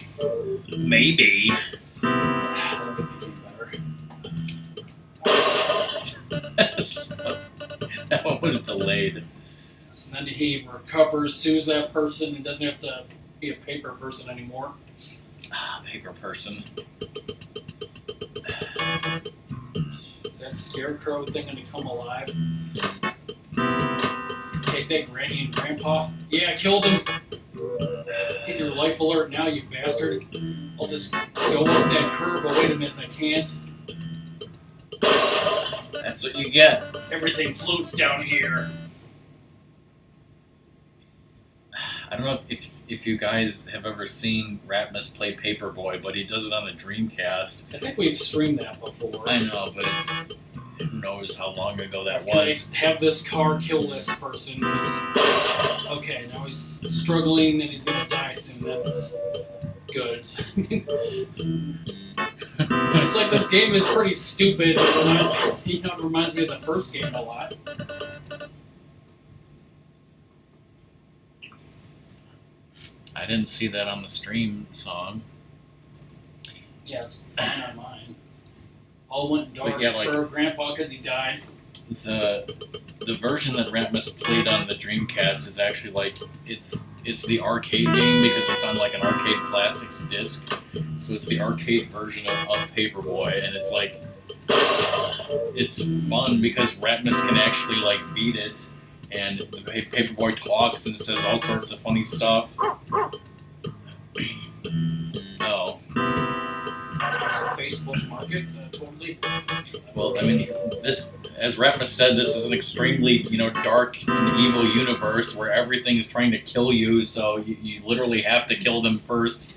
A: Maybe.
B: That'll make the game better.
A: That one was delayed.
B: And then he recovers, sues that person, and doesn't have to be a paper person anymore.
A: Ah, paper person.
B: Is that scarecrow thing going to come alive? Take that, Granny and Grandpa. Yeah, I killed him. Hit your life alert now, you bastard. I'll just go up that curb. Oh, wait a minute, I can't.
A: That's what you get.
B: Everything floats down here.
A: I don't know if you guys have ever seen Ratmus play Paperboy, but he does it on the Dreamcast.
B: I think we've streamed that before.
A: I know, but who knows how long ago that
B: Okay,
A: was.
B: have this car kill this person. Okay, now he's struggling and he's going to die soon. That's good. It's like this game is pretty stupid. It reminds me of the first game a lot.
A: I didn't see that on the stream song.
B: Yeah, it's fine on mine. All went dark
A: yeah, like-
B: for Grandpa because he died.
A: The version that Ratmus played on the Dreamcast is actually like it's the arcade game because it's on like an arcade classics disc. So it's the arcade version of Paperboy, and it's like it's fun because Ratmus can actually like beat it, and the Paperboy talks and says all sorts of funny stuff. Oh.
B: Facebook market, totally.
A: Well, I mean, this, as Ratmus said, this is an extremely, dark and evil universe where everything is trying to kill you, so you literally have to kill them first.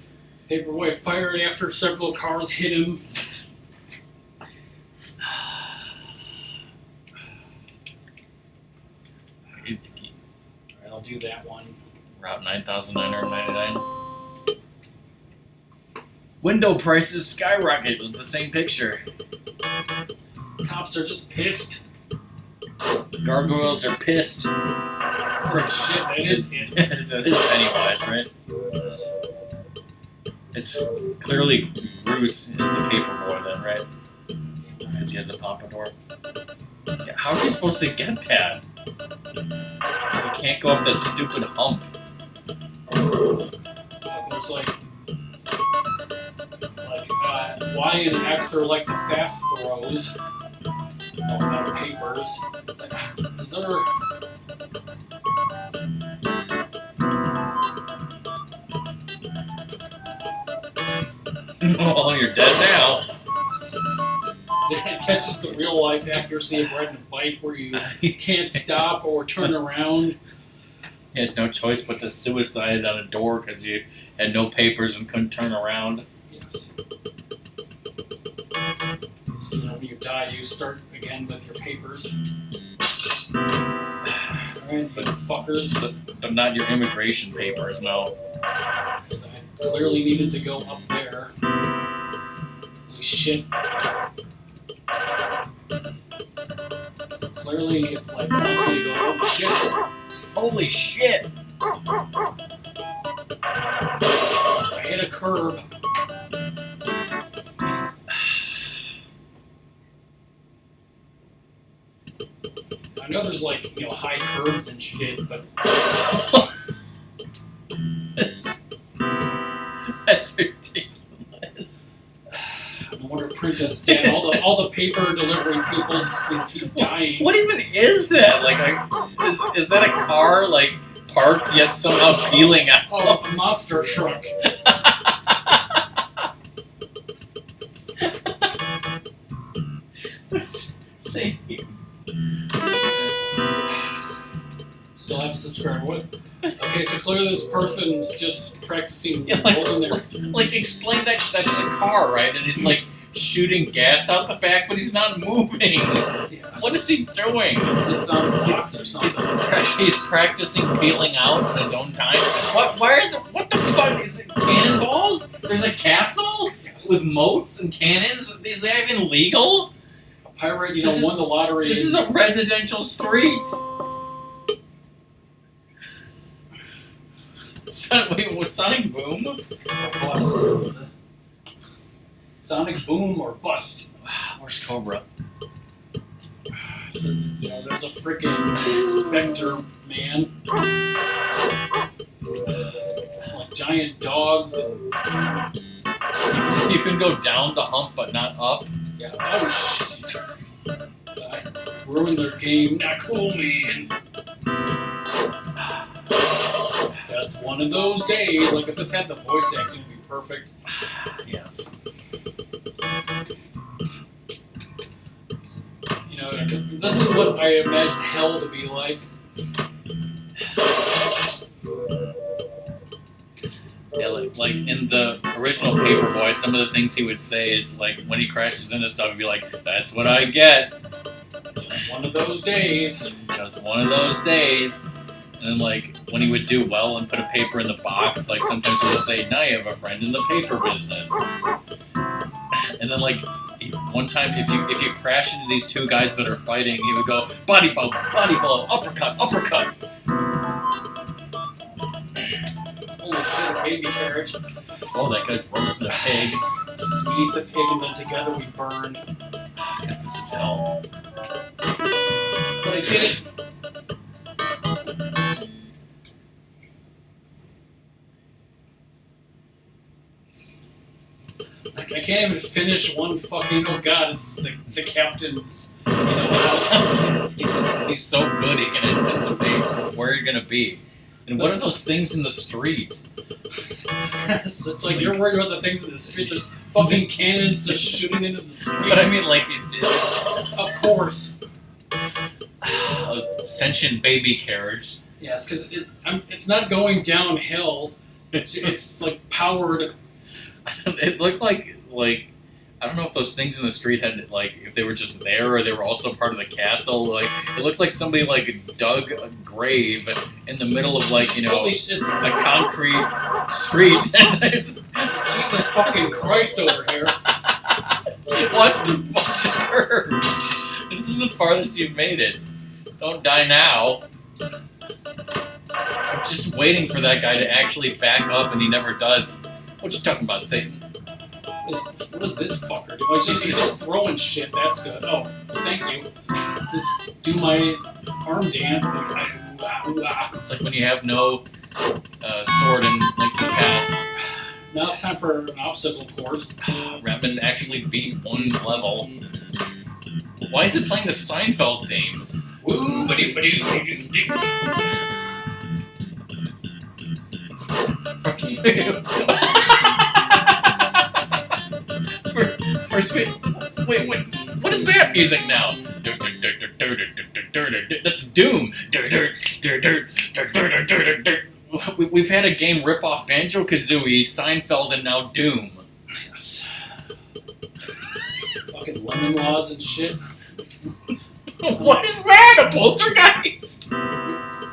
B: Paperboy fired after several cars hit him. Alright, I'll do that one.
A: Route 9,999. Window prices skyrocket with the same picture.
B: Cops are just pissed.
A: Gargoyles are pissed.
B: Oh shit, that is it.
A: That is Pennywise, right? It's clearly Bruce is the Paperboy then, right? Because he has a pompadour. Yeah, how are you supposed to get that? You can't go up that stupid hump.
B: Looks like Y and X are like the fast throws. Oh, not papers. Is there...
A: Oh, you're dead now.
B: That's just the real life accuracy of riding a bike where you can't stop or turn around.
A: You had no choice but to suicide on a door because you had no papers and couldn't turn around.
B: Yes. So, when you die, you start again with your papers. Alright, but fuckers.
A: But not your immigration papers, no.
B: Because I clearly needed to go up there. Holy shit. Clearly, it wants me to go, oh shit.
A: Holy shit!
B: I hit a curb. I know there's high curbs and shit, but
A: That's ridiculous.
B: no wonder Princess dead. All the paper delivery people just gonna keep dying.
A: What even is that? Is that a car parked yet somehow peeling out?
B: Oh, a monster truck.
A: See.
B: Still haven't subscribed. What? Okay, so clearly this person's just practicing
A: Yeah,
B: holding their...
A: Explain that's a car, right? And he's shooting gas out the back, but he's not moving.
B: Yes.
A: What is he doing?
B: It's on blocks or something.
A: He's practicing peeling out on his own time. What the fuck? Is it cannonballs? There's a castle with moats and cannons? Is that even legal?
B: A pirate, won the lottery.
A: This is a residential street. Wait, was Sonic Boom?
B: Or bust. Sonic Boom or bust.
A: Where's Cobra?
B: There's a freaking Spectre man. Giant dogs and...
A: You can go down the hump, but not up.
B: Yeah, oh shit. I ruined their game. Not cool, man. Just one of those days. If this had the voice acting, it'd be perfect.
A: Yes.
B: This is what I imagine hell to be like.
A: Yeah, like in the original Paperboy, some of the things he would say is when he crashes into stuff, he'd be like, "That's what I get."
B: Just one of those days.
A: Just one of those days. And then when he would do well and put a paper in the box, sometimes he would say, "Now you have a friend in the paper business." And then one time, if you crash into these two guys that are fighting, he would go, body blow, uppercut, uppercut.
B: Holy shit, carriage.
A: Oh, that guy's roasting a pig.
B: So we eat the pig and then together we burn.
A: I guess this is hell.
B: But I did it. Like, I can't even finish one fucking. Oh god, it's the captain's. You know, house.
A: He's so good he can anticipate where you're gonna be. And what are those things in the street?
B: It's like you're worried about the things in the street. There's fucking cannons just shooting into the street.
A: But I mean, like,
B: Of course.
A: a sentient baby carriage.
B: Yes, because it's not going downhill. It's like powered.
A: It looked like I don't know if those things in the street had like if they were just there or they were also part of the castle. Like it looked like somebody like dug a grave in the middle of like
B: Holy shit.
A: a concrete street. And there's
B: Jesus fucking Christ over here.
A: watch the curve. This is the farthest you've made it. Don't die now. I'm just waiting for that guy to actually back up, and he never does. What you talking about, Satan?
B: What is this fucker doing? He's just throwing shit. That's good. Oh, thank you. Just do my arm dance.
A: It's like when you have no sword in Link's to the Past.
B: Now it's time for an obstacle course.
A: Ratmus actually beat one level. Why is it playing the Seinfeld theme? Woo, First, wait, what is that music now? That's Doom. We've had a game rip off Banjo-Kazooie, Seinfeld, and now Doom.
B: Yes. Fucking lemon laws and shit.
A: What is that? A poltergeist?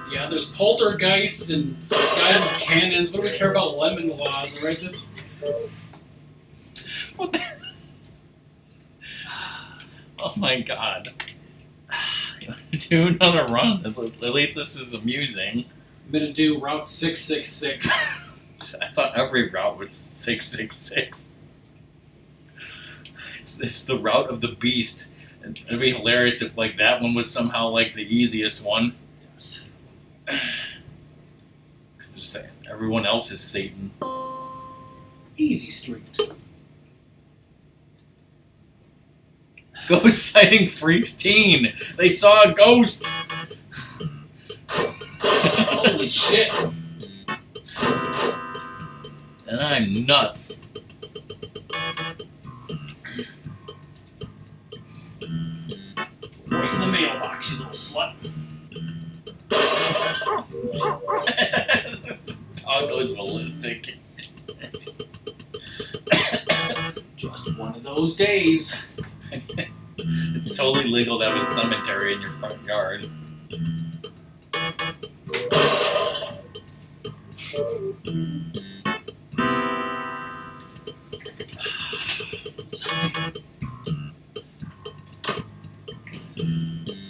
B: Yeah, there's poltergeists and guys with cannons. What do we care about lemon laws, right? This.
A: What the? Oh my god. Do another run. At least this is amusing.
B: I'm gonna do Route 666.
A: I thought every route was 666. It's the route of the beast. It'd be hilarious if like that one was somehow like the easiest one.
B: Yes.
A: Because everyone else is Satan.
B: Easy Street.
A: Ghost sighting freaks teen. They saw a ghost.
B: Holy shit.
A: And I'm nuts.
B: Right in the mailbox, you little slut.
A: Dog goes ballistic.
B: Just one of those days.
A: It's totally legal to have a cemetery in your front yard.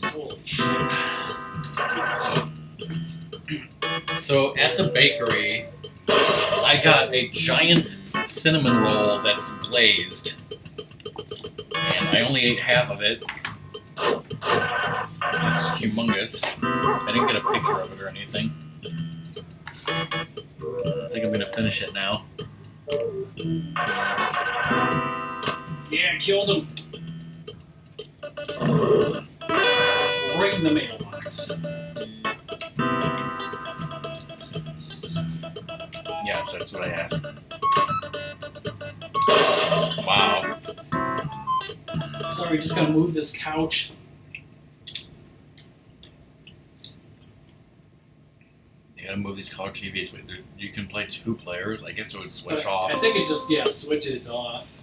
B: Holy shit.
A: So at the bakery, I got a giant cinnamon roll that's glazed. And I only ate half of it. 'Cause it's humongous. I didn't get a picture of it or anything. I think I'm gonna finish it now.
B: Yeah, killed him. Right in the mailbox.
A: Yes, that's what I asked. Wow.
B: Sorry, just gotta move this couch.
A: You gotta move these color TVs. You can play 2 players. I guess it would switch off.
B: I think it just, switches off.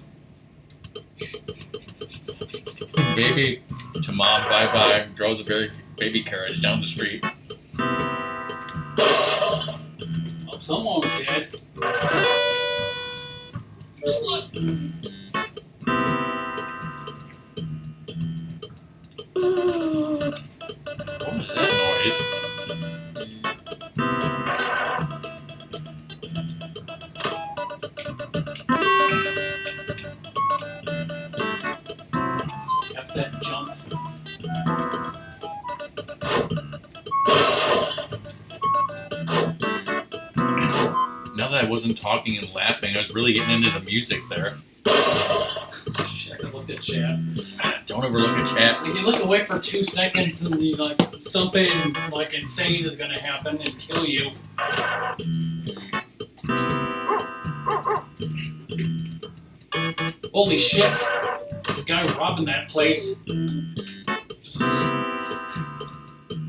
A: Baby to mom, bye-bye. Drove the baby carriage down the street.
B: Oh, someone was dead. You slut.
A: What was that noise? I wasn't talking and laughing. I was really getting into the music there.
B: Shit, I looked at chat.
A: Don't overlook a chat.
B: Like, you look away for 2 seconds and you like something like insane is gonna happen and kill you. Holy shit! There's a guy robbing that place.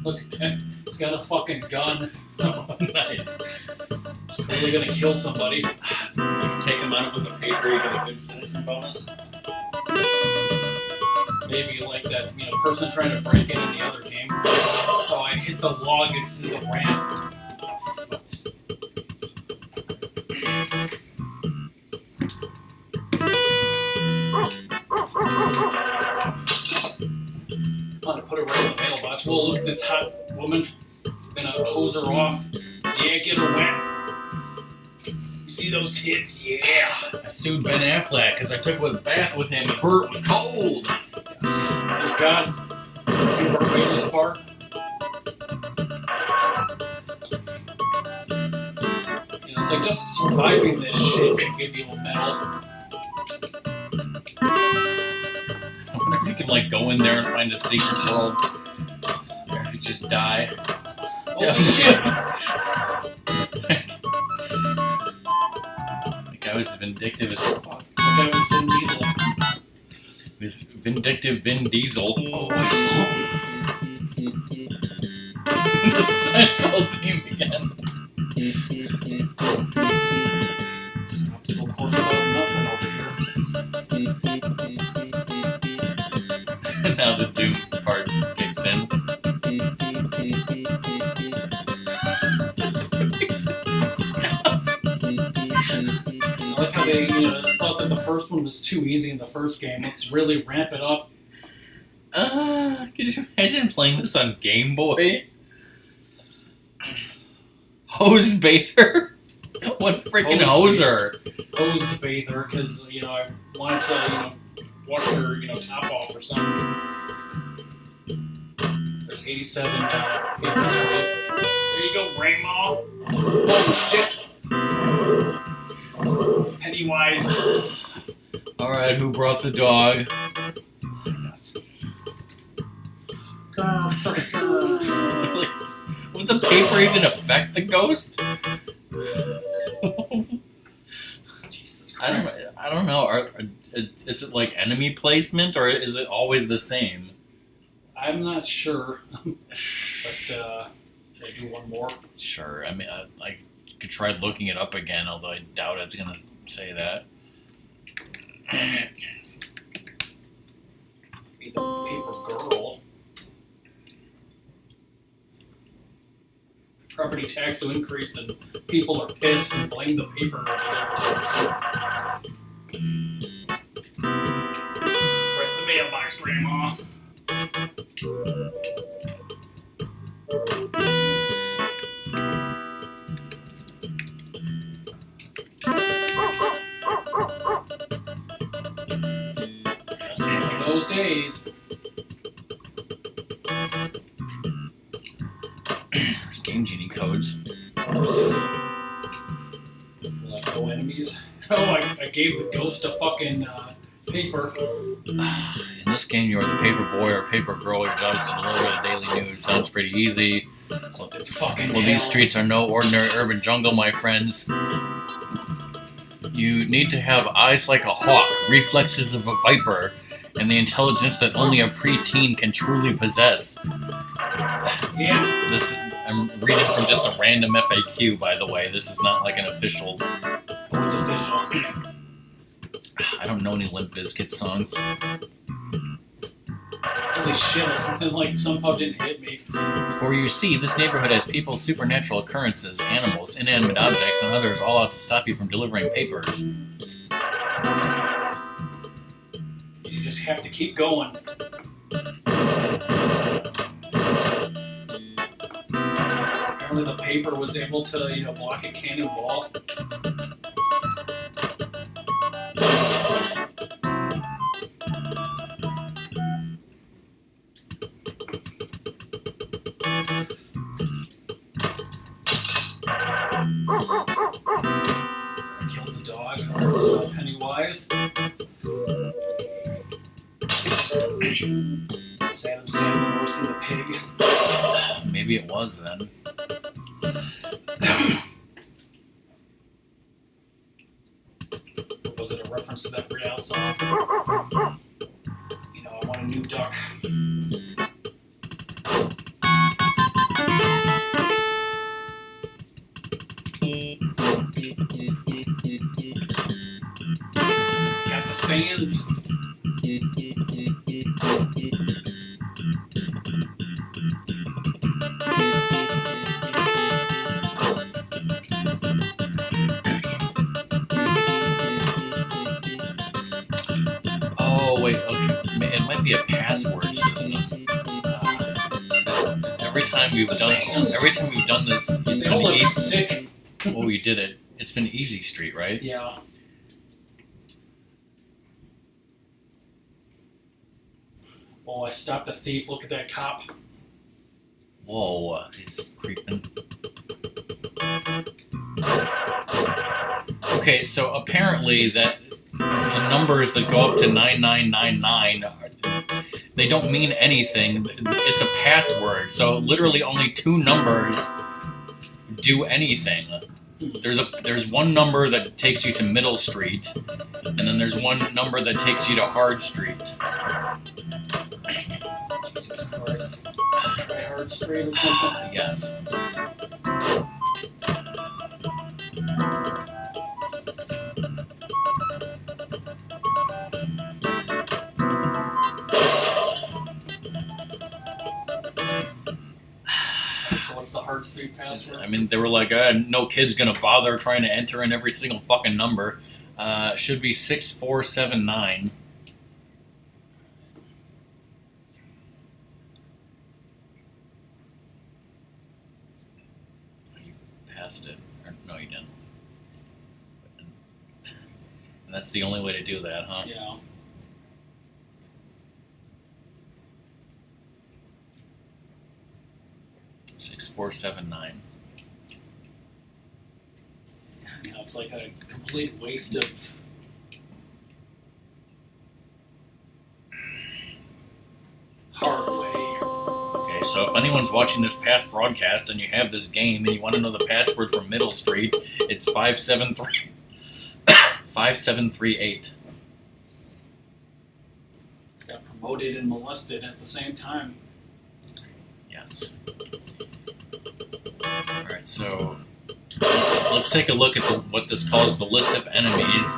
B: Look at that. He's got a fucking gun.
A: Nice.
B: He's really gonna kill somebody.
A: Take him out with the paper, you get a good citizen bonus.
B: Maybe like that, person trying to break in the other game. Oh, I hit the log, it's a ramp. I'm gonna put it right in the mailbox. Well, look at this hot woman. Gonna hose her off. Yeah, get her wet. You see those tits? Yeah.
A: I sued Ben Affleck because I took a bath with him and Bert was cold.
B: Oh God, you were way this far. It's like just surviving this shit can give you a medal.
A: I wonder if you can like go in there and find a secret world. Or if you just die.
B: Holy shit!
A: The guy was vindictive as fuck.
B: That guy was Vin Diesel.
A: He was vindictive Vin Diesel.
B: Oh, I saw
A: The Seinfeld theme again.
B: so close about nothing over here.
A: Now the Doom part kicks in.
B: I like how they thought that the first one was too easy in the first game. Let's really ramp it up.
A: Can you imagine playing this on Game Boy? Hosed Bather? What freaking hoser?
B: Hosed bather, because I wanted to wash her top off or something. There's 87 papers for you. There you go, Grandma. Oh shit. Pennywise.
A: Alright, who brought the dog?
B: Yes.
A: Would the paper even affect the ghost?
B: Jesus Christ.
A: I don't know. Is it like enemy placement or is it always the same?
B: I'm not sure. But should I do one more?
A: Sure. I mean, I could try looking it up again, although I doubt it's gonna say that.
B: Be the paper girl. Property tax to increase and people are pissed and blame the paper deliverers. Right in the mailbox, Grandma. Just like those days.
A: There's Game Genie codes.
B: Like no enemies. Oh, I gave the ghost a fucking paper.
A: In this game, you are the paper boy or paper girl. Your job is to deliver the daily news. Sounds pretty easy.
B: So it's fucking
A: Well,
B: hell.
A: these streets are no ordinary urban jungle, my friends. You need to have eyes like a hawk, reflexes of a viper, and the intelligence that only a preteen can truly possess.
B: Yeah.
A: I'm reading from just a random FAQ, by the way. This is not like an official.
B: Oh, it's official.
A: I don't know any Limp Bizkit songs.
B: Holy shit, something like somehow didn't hit me.
A: For you see, this neighborhood has people, supernatural occurrences, animals, inanimate objects, and others all out to stop you from delivering papers.
B: You just have to keep going. Apparently the paper was able to, block a cannonball.
A: maybe it was then.
B: Was it a reference to that Real song? You know, I want a new duck. Got the fans.
A: Oh wait, okay. It might be a password system. Every time we've done this, it's
B: They all
A: been
B: look
A: easy.
B: sick.
A: Oh, we did it. It's been Easy Street, right?
B: Yeah. Oh, I stopped a thief. Look at that cop.
A: Whoa, he's creeping. Okay, so apparently that the numbers that go up to 9999, they don't mean anything. It's a password, so literally only 2 numbers do anything. There's one number that takes you to Middle Street, and then there's one number that takes you to Hard Street.
B: Jesus Christ. Try Hard Street or something.
A: Yes.
B: So what's the Hard Street password?
A: I mean, they were like, no kid's gonna bother trying to enter in every single fucking number. Should be 6479. You passed it. Or, no, you didn't. And that's the only way to do that, huh?
B: Yeah.
A: Six, 479.
B: You know, it's like a complete waste of. Hard way.
A: Okay, so if anyone's watching this past broadcast and you have this game and you want to know the password for Middle Street, it's 573 5738.
B: Got promoted and molested at the same time.
A: Yes. Alright, so let's take a look at what this calls the list of enemies.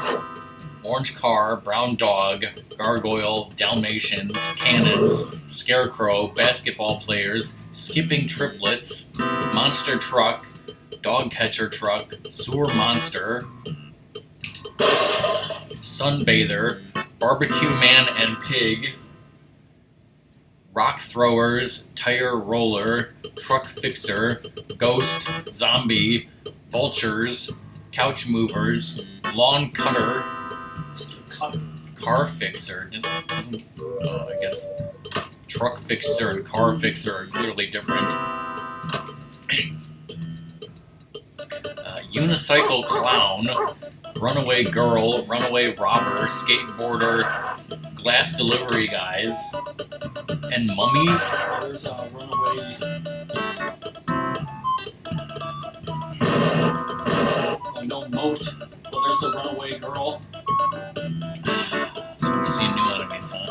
A: Orange car, brown dog, gargoyle, Dalmatians, cannons, scarecrow, basketball players, skipping triplets, monster truck, dog catcher truck, sewer monster, sunbather, barbecue man and pig, rock throwers, tire roller, truck fixer, ghost, zombie, vultures, couch movers, lawn cutter, car fixer. I guess truck fixer and car fixer are clearly different. Unicycle clown, runaway girl, runaway robber, skateboarder, glass delivery guys, and mummies.
B: There's a runaway. Oh, no moat. Well, there's a runaway girl.
A: So we're seeing new enemies, huh?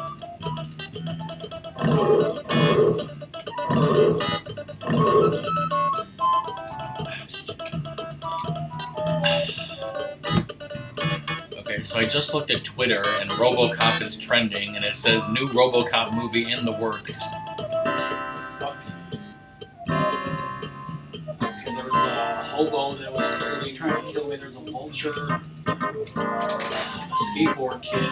A: Okay, so I just looked at Twitter and RoboCop is trending and it says new RoboCop movie in the works.
B: Fuck. Okay, there was a hobo that was clearly trying to kill me. There's a vulture. A skateboard kid.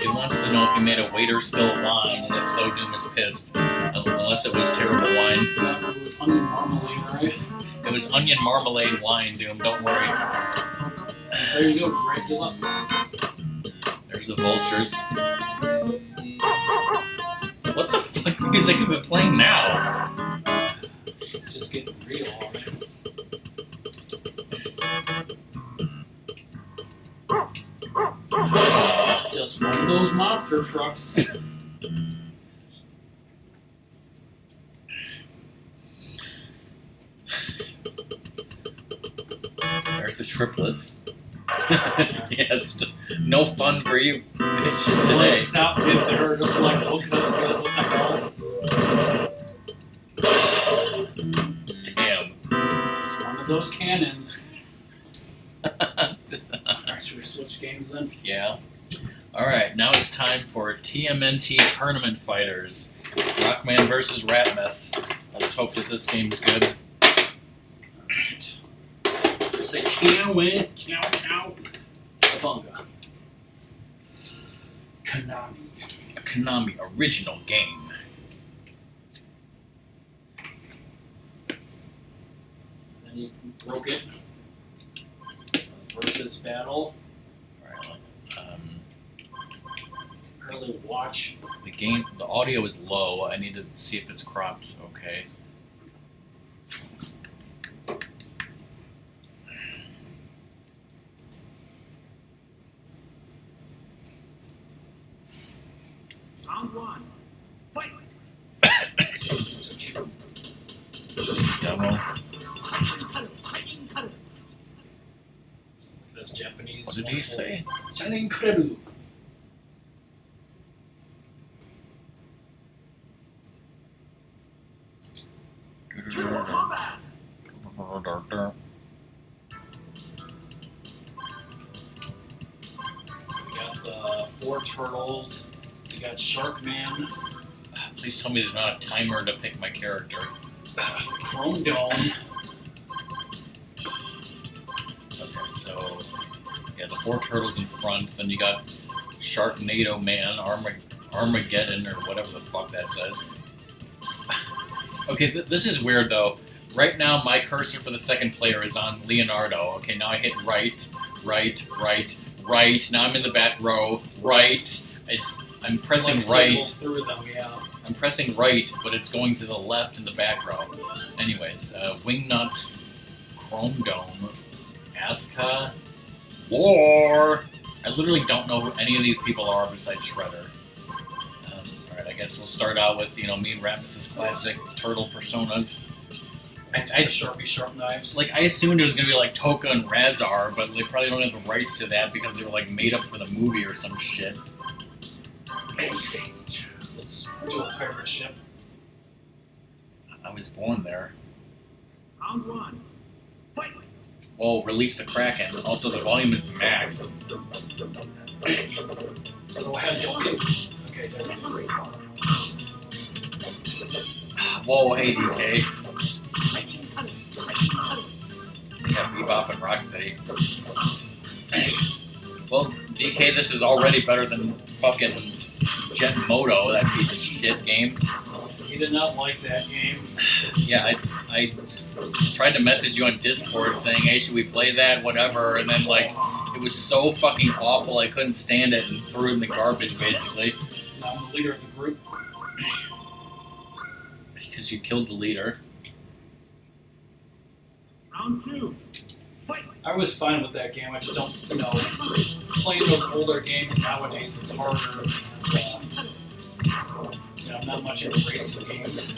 A: Dude wants to know if he made a waiter spill wine, and if so, Doom is pissed. Unless it was terrible wine.
B: It was onion marmalade, right?
A: It was onion marmalade wine, Doom, don't worry.
B: There you go, Dracula.
A: There's the vultures. What the fuck music is it playing now?
B: It's just getting real on it. Just one of those monster trucks.
A: There's the triplets. Yes, no fun for you bitches
B: Like,
A: today.
B: stop mid there, just like look at us, what the hell?
A: Damn.
B: It's one of those cannons. Alright, should we switch games then?
A: Yeah. Alright, now it's time for TMNT Tournament Fighters. RockMan versus Ratmus. Let's hope that this game's good.
B: Alright. Say can win, count. Bunga. Konami.
A: A Konami original game.
B: Then you broke it. Versus battle.
A: Alright,
B: Early watch.
A: the audio is low. I need to see if it's cropped okay.
B: Round one. Fight.
A: Just a demo.
B: That's Japanese.
A: What did he say?
B: Shining Kredu. We got the 4 turtles. We got Sharkman.
A: Please tell me there's not a timer to pick my character.
B: Chrome Dome.
A: Okay, so yeah, the 4 turtles in front. Then you got Sharknado Man, Armageddon, or whatever the fuck that says. Okay, this is weird though. Right now, my cursor for the second player is on Leonardo. Okay, now I hit right. Now I'm in the back row. Right. I'm pressing
B: Like
A: right.
B: cycles through them, yeah.
A: I'm pressing right, but it's going to the left in the back row. Anyways, Wingnut, Chrome Dome, Aska, War. I literally don't know who any of these people are besides Shredder. Alright, I guess we'll start out with, me and Ratmus' classic turtle personas.
B: The Sharpie sharp knives.
A: I assumed it was going to be like Toka and Razar, but they probably don't have the rights to that because they were made up for the movie or some shit.
B: Stage. Let's do a pirate ship.
A: I was born there.
B: Round one. Fight.
A: Whoa, release the Kraken. Also, the volume is maxed.
B: Go ahead, Duncan. Okay, there we go.
A: Whoa, hey DK. Yeah, Bebop and Rocksteady. Well, DK, this is already better than fucking Jet Moto, that piece of shit game.
B: He did not like that game.
A: Yeah, I tried to message you on Discord saying, hey, should we play that, whatever, and then, it was so fucking awful I couldn't stand it and threw it in the garbage, basically.
B: I'm the leader of the group.
A: Because you killed the leader.
B: Round two. Fight. I was fine with that game. I just don't, playing those older games nowadays is harder. And, I'm not much into racing games.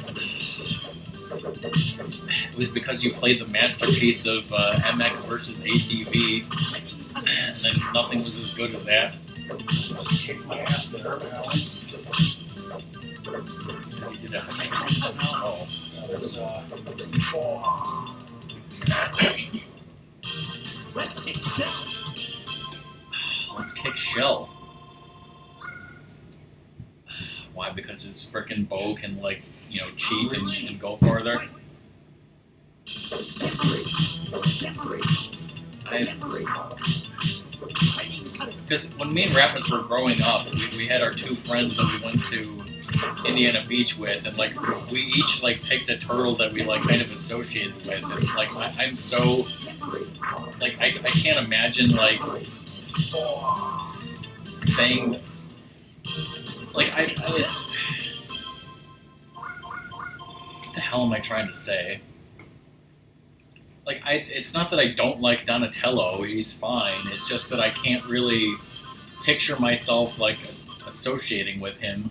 A: It was because you played the masterpiece of MX versus ATV, and then nothing was as good as that.
B: Just kicked my ass there, apparently.
A: So you did everything somehow. Oh.
B: There's,
A: Let's kick Shell. Why? Because his frickin' bow can, cheat and go farther? Because when me and Ratmus were growing up, we had our 2 friends that we went to Indiana Beach with, and we each picked a turtle that we kind of associated with, and I'm so I can't imagine saying what the hell am I trying to say? It's not that I don't like Donatello, he's fine, it's just that I can't really picture myself, associating with him.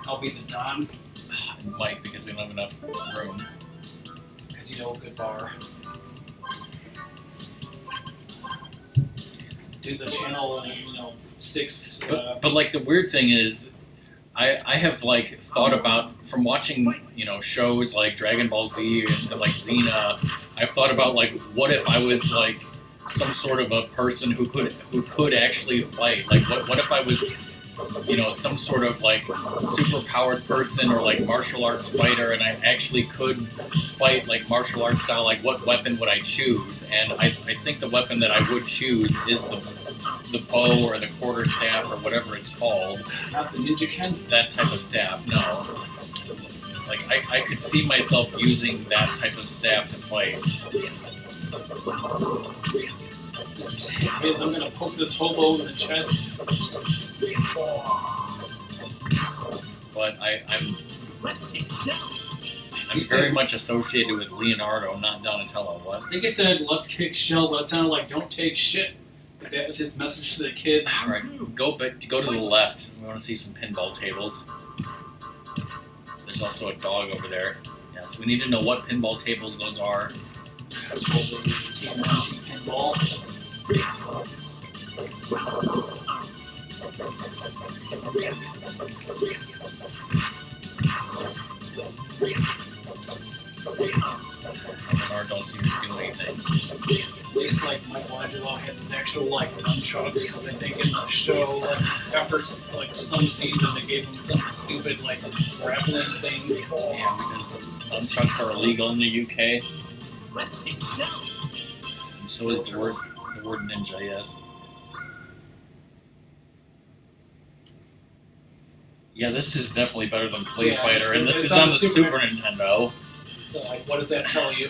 B: I'll be the Don.
A: Mike, because we don't have enough room.
B: because you know a good bar. Do the channel, 6.
A: But like the weird thing is, I have like thought about from watching shows like Dragon Ball Z and like Xena. I've thought about like what if I was like some sort of a person who could actually fight. Like what if I was some sort of like super powered person or like martial arts fighter, and I actually could fight like martial arts style. Like what weapon would I choose? And I think the weapon that I would choose is the bow or the quarter staff or whatever it's called.
B: Not the ninja ken?
A: That type of staff, no. Like I could see myself using that type of staff to fight.
B: I'm gonna poke this hobo in the chest.
A: But I'm very much associated with Leonardo, not Donatello. What?
B: I think he said, "Let's kick shell," but it sounded like "Don't take shit." Like that was his message to the kids.
A: All right, go to the left. We want to see some pinball tables. There's also a dog over there. Yeah, so we need to know what pinball tables those are.
B: TMNT pinball.
A: Or don't seem to do anything.
B: At least like Michelangelo has his actual like nunchucks, because I think in the show after like some season they gave him some stupid like grappling thing.
A: Yeah, because nunchucks are illegal in the UK. And so is the word ninja, yes. Yeah, this is definitely better than Clay Fighter, and this is on the Super Nintendo.
B: So, like, what does that tell you?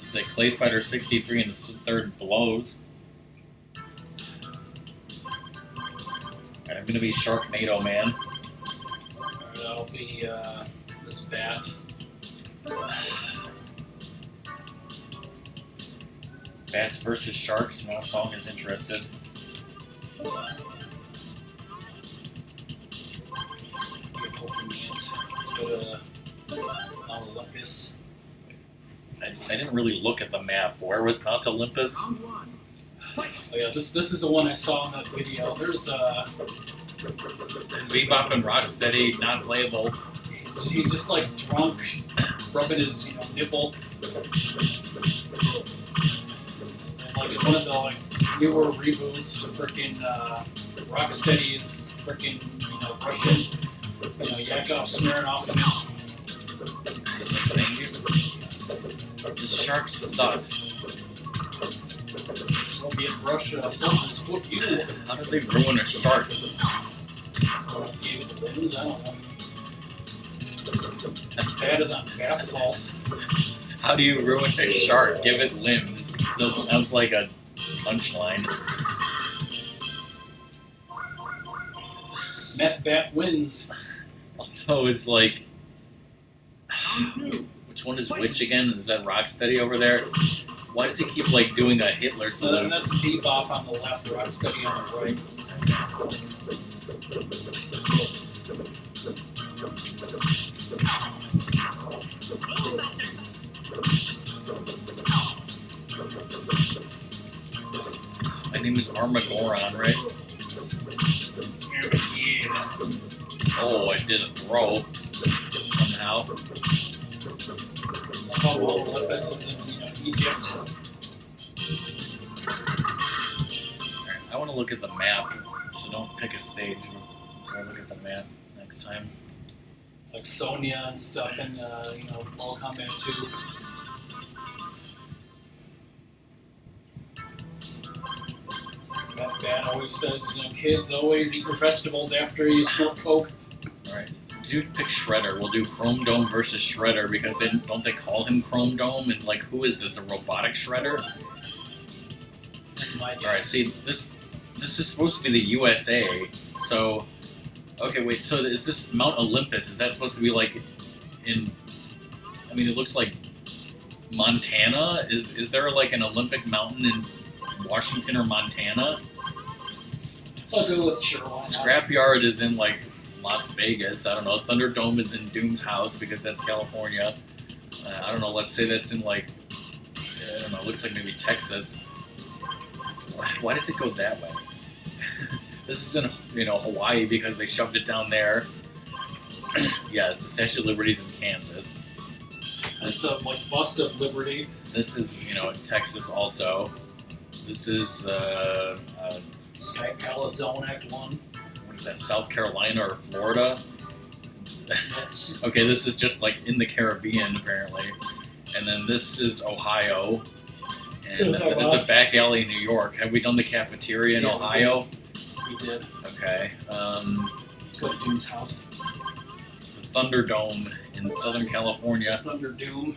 A: It's like Clay Fighter 63 and the third blows. Alright, I'm gonna be Sharknado Man.
B: Alright, that'll be this bat.
A: Bats versus Sharks, no song is interested.
B: Let's go to Mount Olympus.
A: I didn't really look at the map. Where was Mount Olympus?
B: Oh yeah, this is the one I saw in that video. There's
A: Bebop and Rocksteady, not playable.
B: he's just like drunk, rubbing his nipple. And like in one of the like newer reboots, freaking Rocksteady is freaking Russian. Yakov smearing off him.
A: Just like saying you. This shark sucks.
B: Soviet Russia filmed his foot you.
A: How did they ruin a shark?
B: Gave it the limbs, I don't know. As bad as on bath salts.
A: How do you ruin a shark? Give it limbs. That sounds like a punchline.
B: Meth bat wins.
A: Also, it's like... Which one is which again? Is that Rocksteady over there? Why does he keep like doing a Hitler salute?
B: That's Bebop on the left, Rocksteady on the right.
A: My name is Armagoron, right? Oh, I did a throw somehow.
B: Olympus is in Egypt.
A: Alright, I want to look at the map, so don't pick a stage before I look at the map next time.
B: Like Sonya and stuff in Mortal Kombat 2. Meth Bat always says, kids always eat your vegetables after you smoke coke.
A: Alright, dude, pick Shredder. We'll do Chrome Dome versus Shredder because don't they call him Chrome Dome? And like, who is this? A robotic Shredder?
B: That's my guess.
A: Alright, see, this is supposed to be the USA. So, okay, wait. So is this Mount Olympus? Is that supposed to be like in? I mean, it looks like Montana. Is there like an Olympic mountain in Washington or Montana?
B: I'll go with sure.
A: Scrapyard is in like Las Vegas. I don't know. Thunderdome is in Doom's house because that's California. I don't know, let's say that's in like, I don't know, it looks like maybe Texas. Why does it go that way? This is in, Hawaii because they shoved it down there. Yes, the Statue of Liberty's in Kansas.
B: That's the bust of Liberty.
A: This is, Texas also. This is,
B: Sky Palace Zone Act 1.
A: What is that, South Carolina or Florida?
B: That's
A: Okay, this is just like in the Caribbean, apparently. And then this is Ohio. And that's a back alley in New York. Have we done the cafeteria in Ohio?
B: we did.
A: Okay.
B: Let's go to Doom's house.
A: The Thunderdome in Southern California.
B: Thunder Doom.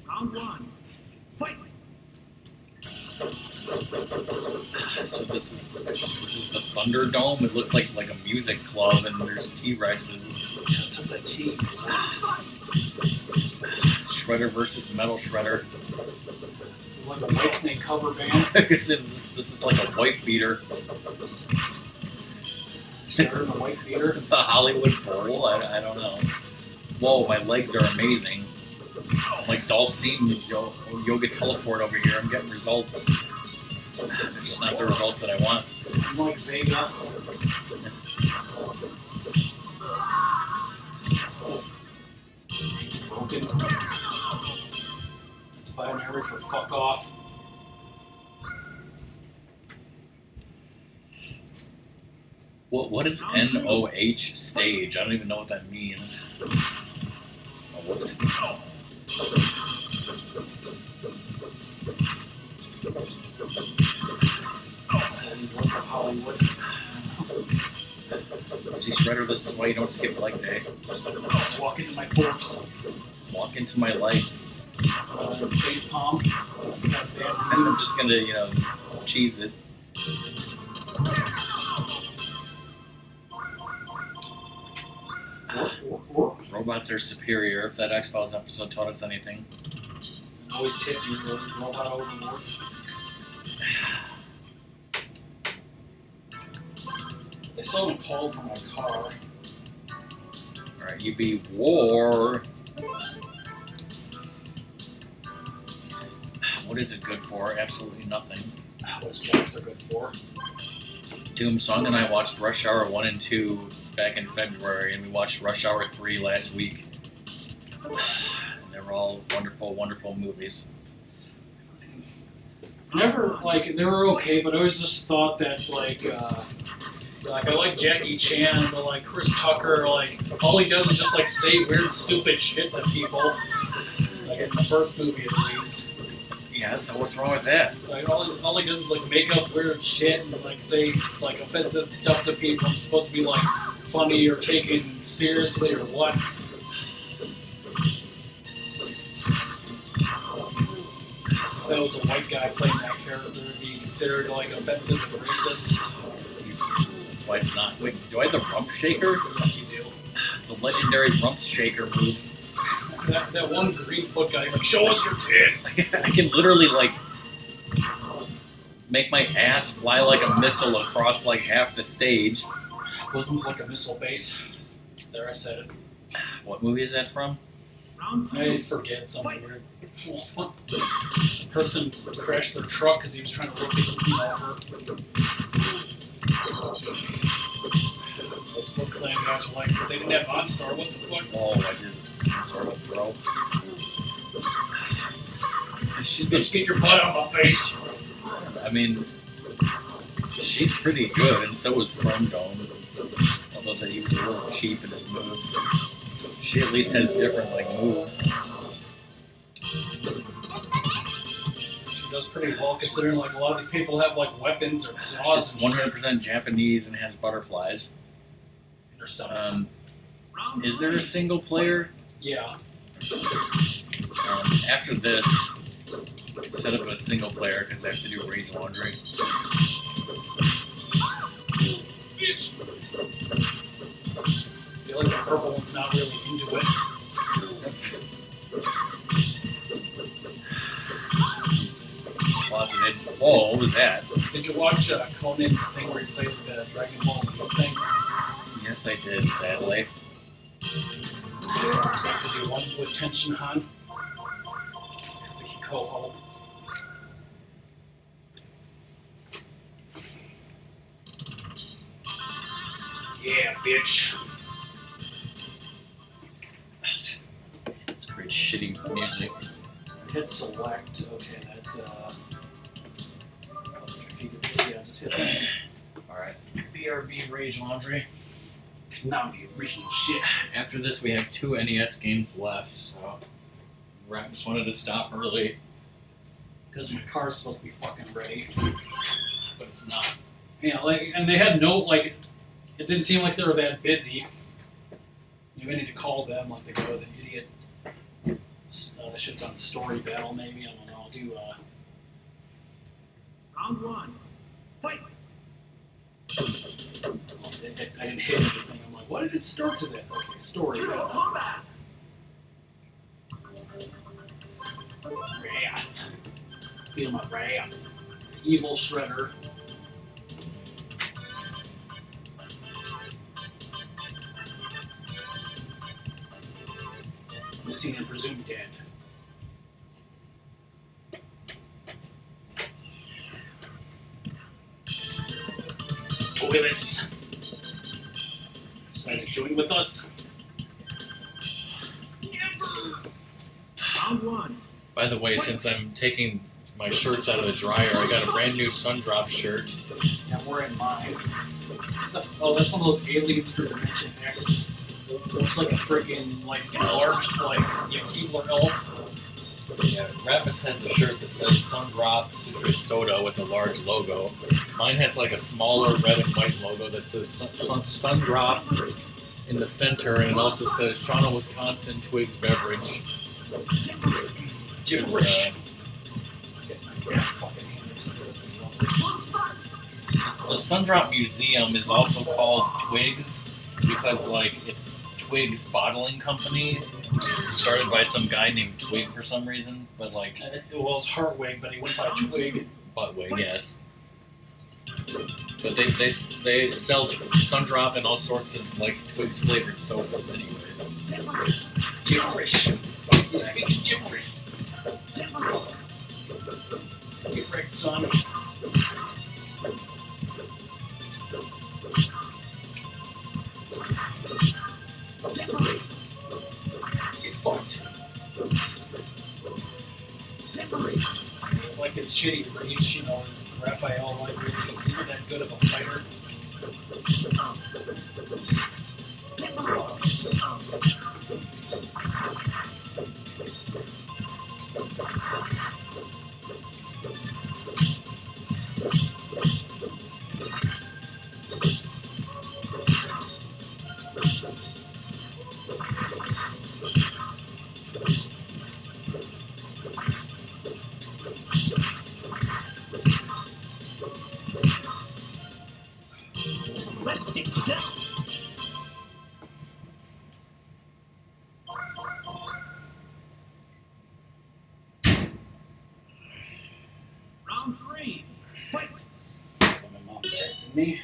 C: Round 1. Fight!
A: So this is the Thunderdome. It looks like a music club, and there's T-Rexes.
B: Took the T.
A: Shredder versus Metal Shredder.
B: This is like a Whitesnake cover band.
A: this is like a wife beater.
B: Shredder, the wife beater.
A: The Hollywood Bowl. I don't know. Whoa, my legs are amazing. I'm like Dalsim's yoga teleport over here. I'm getting results. It's just not the results that I want.
B: I'm like Vega. Broken. It's binary for fuck off.
A: What is NOH stage? I don't even know what that means. Oh, whoops.
B: North of Hollywood.
A: See, Shredder, this is why you don't skip leg day.
B: Let's walk into my forks.
A: Walk into my legs.
B: Face palm.
A: And I'm just gonna, cheese it. Robots are superior. If that X-Files episode taught us anything.
B: Always tip you, robot overlords. They still haven't called for my car.
A: Alright, you be war. What is it good for? Absolutely nothing.
B: What is Jax good for?
A: Doom Song and I watched Rush Hour 1 and 2 back in February, and we watched Rush Hour 3 last week. They were all wonderful, wonderful movies.
B: Never, they were okay, but I always just thought that, I like Jackie Chan, but, Chris Tucker, all he does is just, say weird, stupid shit to people. In the first movie, at least.
A: Yeah, so what's wrong with that?
B: All he does is, make up weird shit and, say, offensive stuff to people. It's supposed to be, funny or taken seriously or what. If that was a white guy playing that character, it would be considered, offensive and racist.
A: That's why it's not. Wait, do I have the rump shaker?
B: Yes, you do.
A: The legendary rump shaker move.
B: That one green foot guy's show us your tits!
A: I can literally, make my ass fly like a missile across, half the stage.
B: Bosoms like a missile base. There, I said it.
A: What movie is that from?
B: I forget something weird. Person crashed their truck because he was trying to look people over. Those Foot Clan guys were but they didn't have OnStar, what the fuck?
A: Oh, I did some sort of throw.
B: Just get your butt out of my face.
A: I mean, she's pretty good, and so was Chrome Dome. Although that he was a little cheap in his moves. She at least has different, moves.
B: She does pretty well considering, a lot of these people have, weapons or claws.
A: She's 100% Japanese and has butterflies. Is there a single player?
B: Yeah.
A: After this, set up a single player because I have to do Rage Laundry.
B: Bitch! I feel like the purple one's not really into it.
A: He's closeted. Whoa, what was that?
B: Did you watch Conan's thing where he played the Dragon Ball thing?
A: Yes, I did, sadly.
B: Because you won with Tension Han. Because the Hikoho. Yeah, bitch.
A: It's great shitty music.
B: Hit select. Okay, that. Configure this. Yeah, just hit this.
A: Alright.
B: BRB Rage Laundry. Cannot be original shit.
A: After this, we have 2 NES games left, so Ratmus wanted to stop early,
B: Because my car's supposed to be fucking ready.
A: but it's not.
B: Yeah, like, and they had no, like, it didn't seem like they were that busy. You may need to call them, like the guy was an idiot. I should have done story battle, maybe. I don't know. I'll do,
C: Round 1. Fight.
B: I didn't hit anything. I'm like, why did it start to that? Okay, story battle. Wrath. Feel my wrath. Evil Shredder. Missing and presumed dead. Toilets. Decided to join with us. Never.
C: Round 1.
A: By the way, since I'm taking my shirts out of the dryer, I got a brand new Sundrop shirt.
B: Yeah, I'm wearing mine. Oh, that's one of those aliens for Dimension X. It looks like a friggin' like enlarged like Keebler elf.
A: Yeah, Ratmus has a shirt that says Sundrop Citrus Soda with a large logo. Mine has like a smaller red and white logo that says Sundrop in the center, and it also says Shauna, Wisconsin Twigs Beverage.
B: Gibberish.
A: The Sundrop Museum is also called Twigs because, like, it's Twigs Bottling Company, started by some guy named Twig for some reason, but like,
B: Well, it's Hartwig, but he went by Twig.
A: Buttwig, yes. But they sell Sundrop and all sorts of like Twigs flavored sodas, anyways.
B: Gibberish. He's speaking gibberish. Get wrecked, son. Get fucked. Like it's shitty reach, you know, is Raphael like really even that good of a fighter?
C: Let's get down. Round 3. Fight.
B: My mom texted me.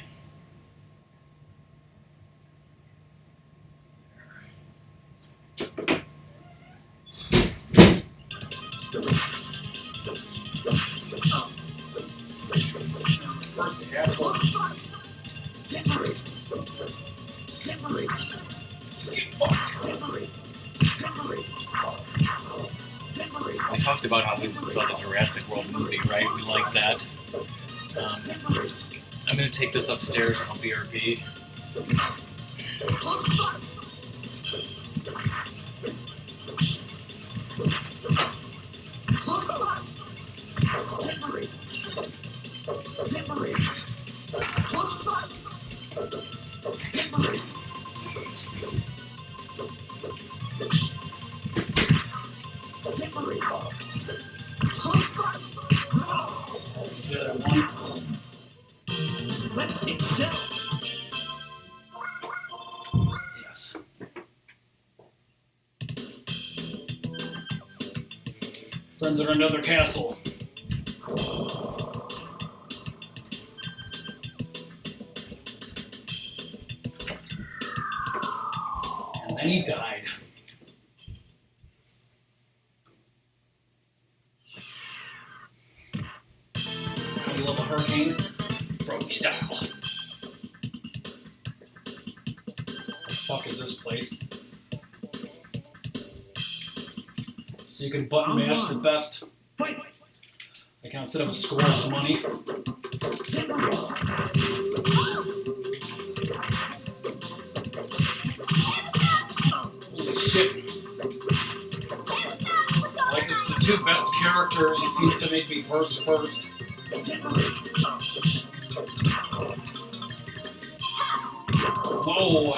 B: First asshole. Get fucked.
A: We talked about how we saw the Jurassic World movie, right? We like that. I'm gonna take this upstairs on BRB.
C: Let's get down.
B: Yes. Friends at another castle. And then he died. fuck is this place? So you can button mash the best. Like instead of a score, it's money. Holy shit. Like the two best characters, it seems to make me verse first. Whoa.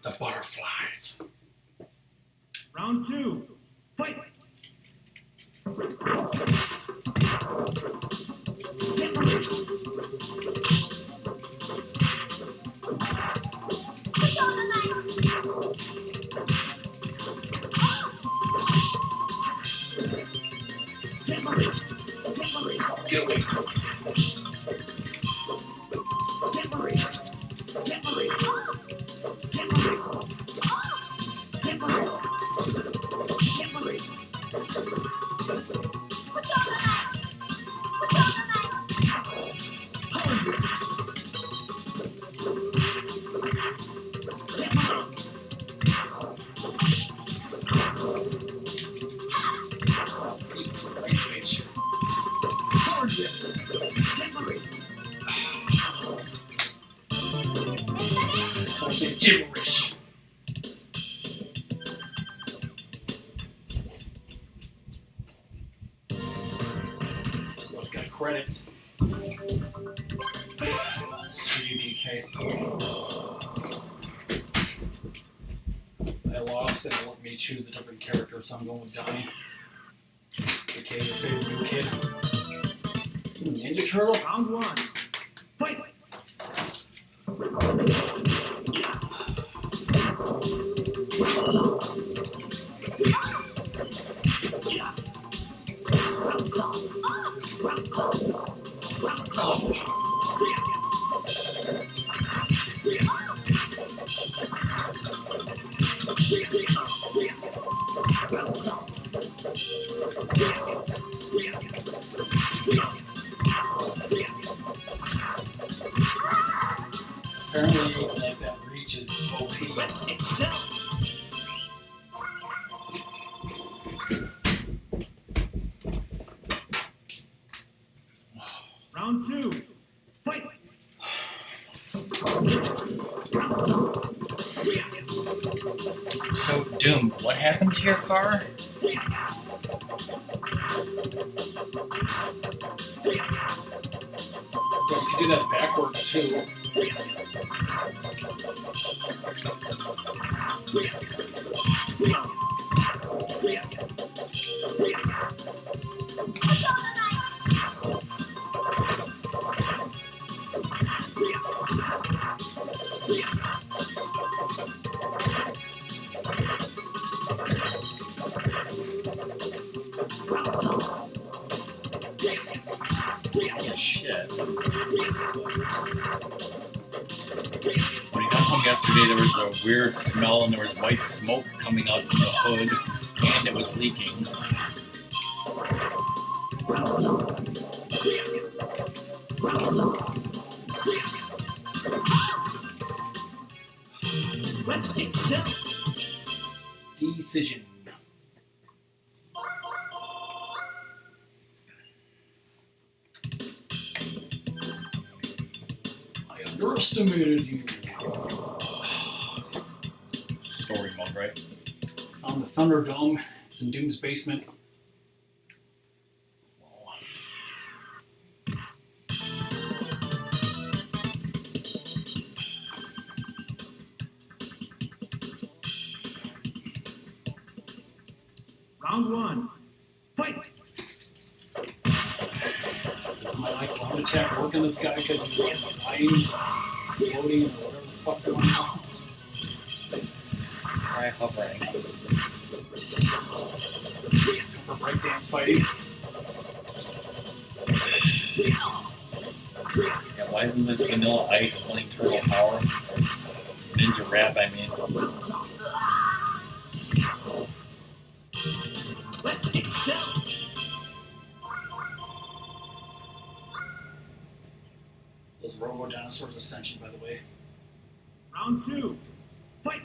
B: The butterflies.
D: Round 2. Fight.
B: Kill me. Gibberish. I've got credits. CDK. I lost and it let me choose a different character, so I'm going with Donnie. AKA your favorite new kid. Ninja Turtle?
D: Round 1. Fight.
B: Apparently, like that reach is OP.
D: Round 2. Fight.
A: So, Doom, what happened to your car?
B: Yeah, you can do that backwards too.
A: Shit. When I got home yesterday, there was a weird smell and there was white smoke coming out from the hood, and it was leaking.
B: Decision. I underestimated you.
A: Story mode, right?
B: Found the Thunderdome. It's in Doom's basement.
D: Round 1. Fight.
B: Does my cloud attack work on this guy because he's like flying, floating, or whatever the fuck going on?
A: Try hovering.
B: For breakdance fighting.
A: Yeah, why isn't this Vanilla Ice playing Turtle Power? Ninja Rap, I mean.
B: Those Robo Dinosaurs Ascension, by the way.
D: Round 2. Fight!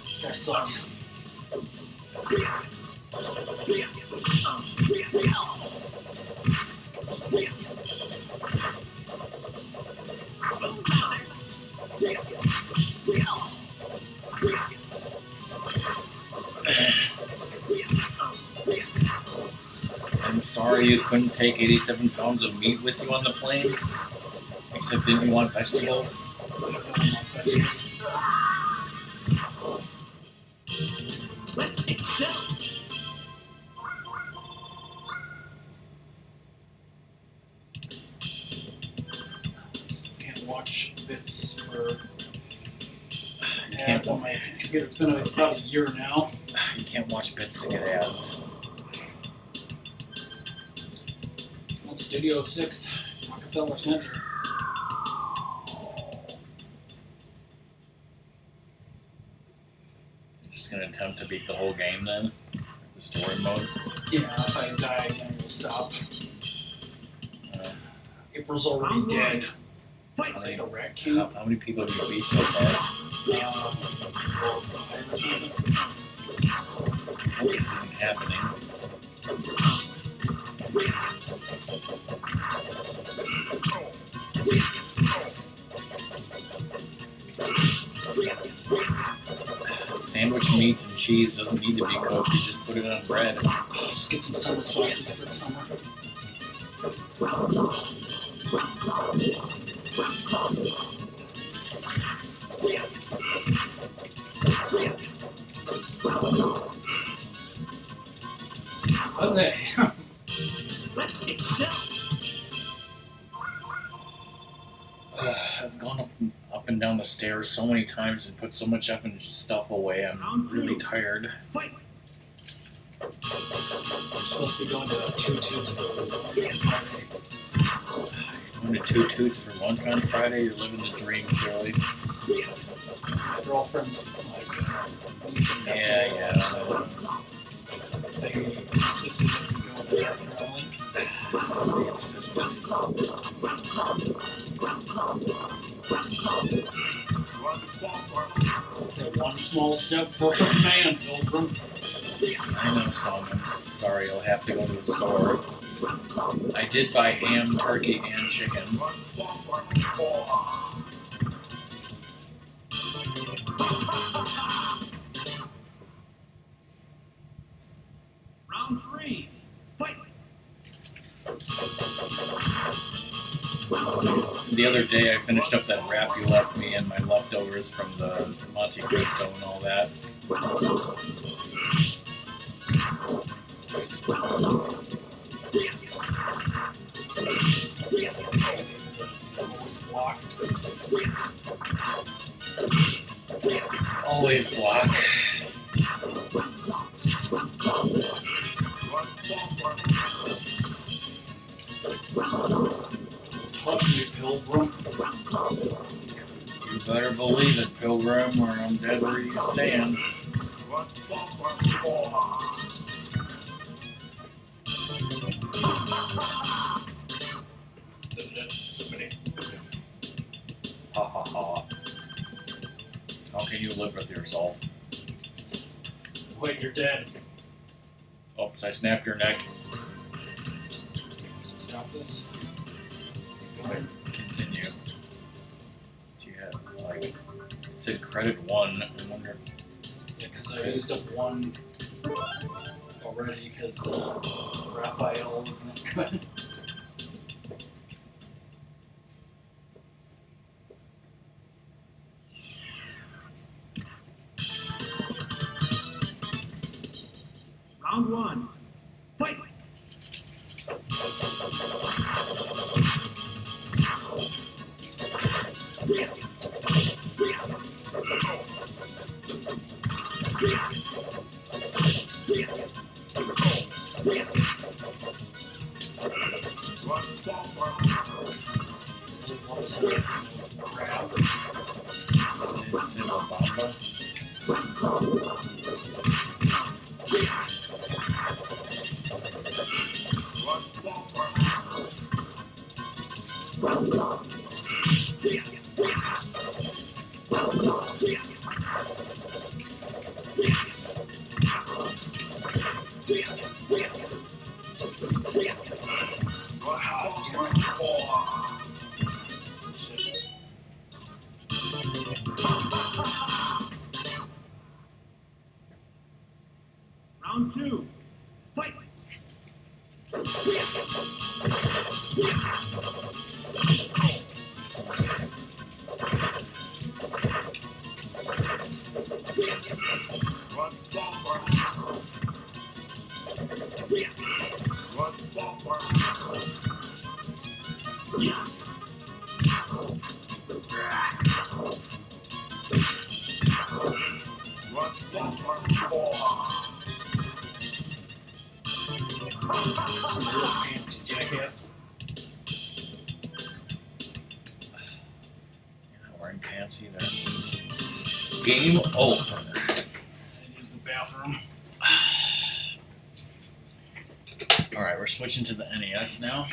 B: This guy sucks.
A: I'm sorry you couldn't take 87 pounds of meat with you on the plane. Except didn't you want vegetables?
B: Can't watch bits for
A: can't
B: ads on my computer. It's been about a year now.
A: You can't watch bits to get ads.
B: On Studio 6, Rockefeller Center.
A: You're just gonna attempt to beat the whole game then? The story mode?
B: Yeah, if I die again, we'll stop. April's already
D: Round one.
B: dead.
D: Fight!
B: It's like the Rat King.
A: How many people have you beat so far?
B: 4 or 5 or something.
A: What is even happening? Sandwich meat and cheese doesn't need to be cooked, you just put it on bread.
B: Just get some summer sausages for the summer. Okay.
A: I've gone up and down the stairs so many times and put so much effort and stuff away, I'm really tired.
D: Fight!
B: I'm supposed to be going to 2 Tubes for Friday.
A: Going to 2 Toots for lunch on Friday, you're living the dream, clearly.
B: My girlfriend's like, niece and nephew.
A: Yeah.
B: They insisted that we go there apparently.
A: They insisted.
B: It's one small step for a man, Pilgrim.
A: I know some. I'm sorry, I'll have to go to the store. I did buy ham, turkey, and chicken.
D: Round 3. Fight!
A: The other day I finished up that wrap you left me and my leftovers from the Monte Cristo and all that. Always block.
B: Touch me, Pilgrim.
A: You better believe it, Pilgrim, or I'm dead where you stand. Ha ha ha. How can you live with yourself?
B: Wait, you're dead.
A: Oops, I snapped your neck.
B: Stop this.
A: Go ahead, continue. You had, like, it said credit 1. I wonder if
B: Yeah, because I used up one already because Raphael wasn't that good.
D: Round one. Fight! Round two. Fight!
B: Fancy jackass.
A: You're not wearing pants either. Game over.
B: I use the bathroom.
A: Alright, we're switching to the NES now.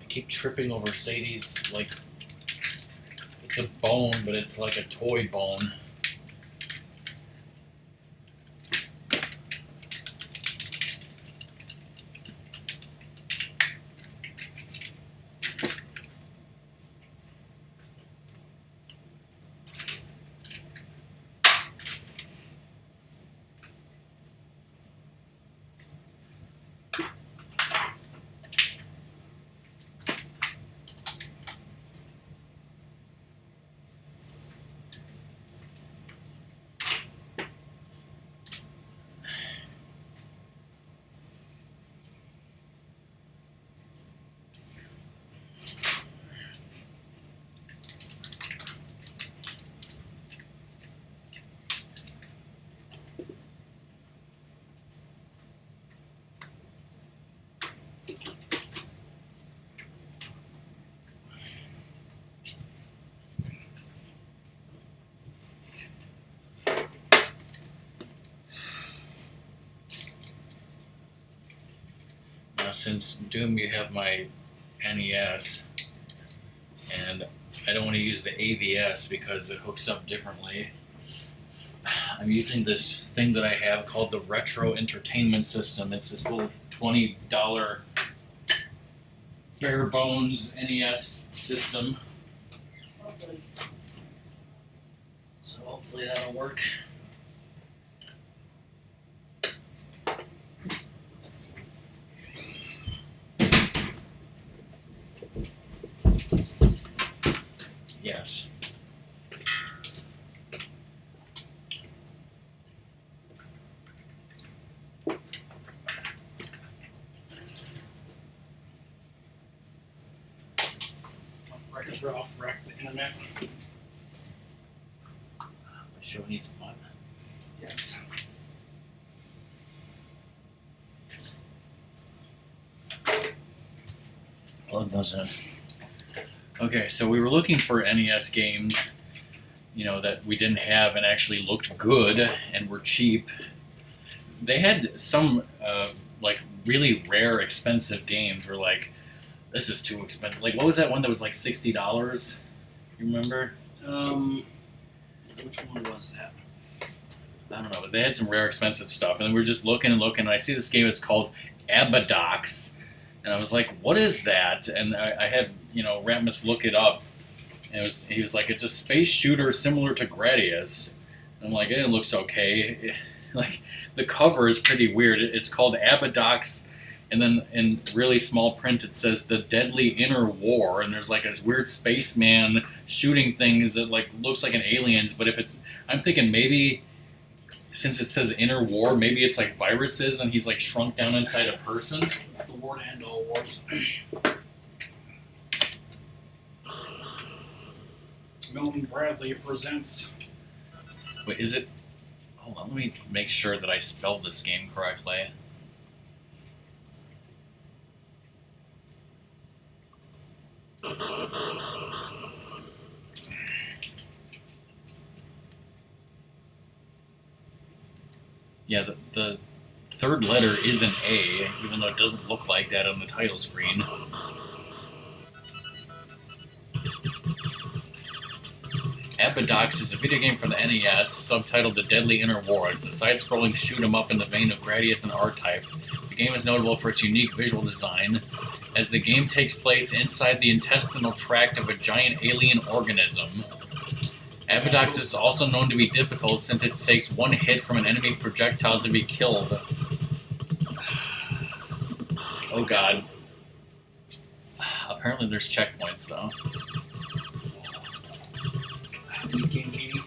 A: I keep tripping over Sadie's, like, it's a bone, but it's like a toy bone. Now, since Doom, you have my NES, and I don't want to use the AVS because it hooks up differently. I'm using this thing that I have called the Retro Entertainment System. It's this little $20 bare bones NES system. So hopefully that'll work. Yes.
B: Records are off wreck the internet.
A: My show needs a button.
B: Yes.
A: Plug those in. Okay, so we were looking for NES games, you know, that we didn't have and actually looked good and were cheap. They had some, like, really rare, expensive games where, like, this is too expensive. Like, what was that one that was, like, $60? You remember?
B: Which one was that?
A: I don't know, but they had some rare, expensive stuff. And we were just looking and looking, and I see this game, it's called Abadox. And I was like, what is that? And I had, you know, Ratmus look it up. And he was like, it's a space shooter similar to Gradius. And I'm like, it looks okay. like the cover is pretty weird. It's called Abadox, and then in really small print it says The Deadly Inner War, and there's like this weird spaceman shooting things that like looks like an aliens, but if it's, I'm thinking maybe since it says Inner War, maybe it's like viruses and he's like shrunk down inside a person.
B: It's the war to end all wars. Milton Bradley presents.
A: Wait, is it? Hold on, let me make sure that I spelled this game correctly. Yeah, the third letter is an A, even though it doesn't look like that on the title screen. Abadox is a video game for the NES, subtitled The Deadly Inner War. It's a side-scrolling shoot-'em-up in the vein of Gradius and R-Type. The game is notable for its unique visual design, as the game takes place inside the intestinal tract of a giant alien organism. Abadox is also known to be difficult since it takes one hit from an enemy projectile to be killed. Oh god. Apparently there's checkpoints, though.
B: Game meeting.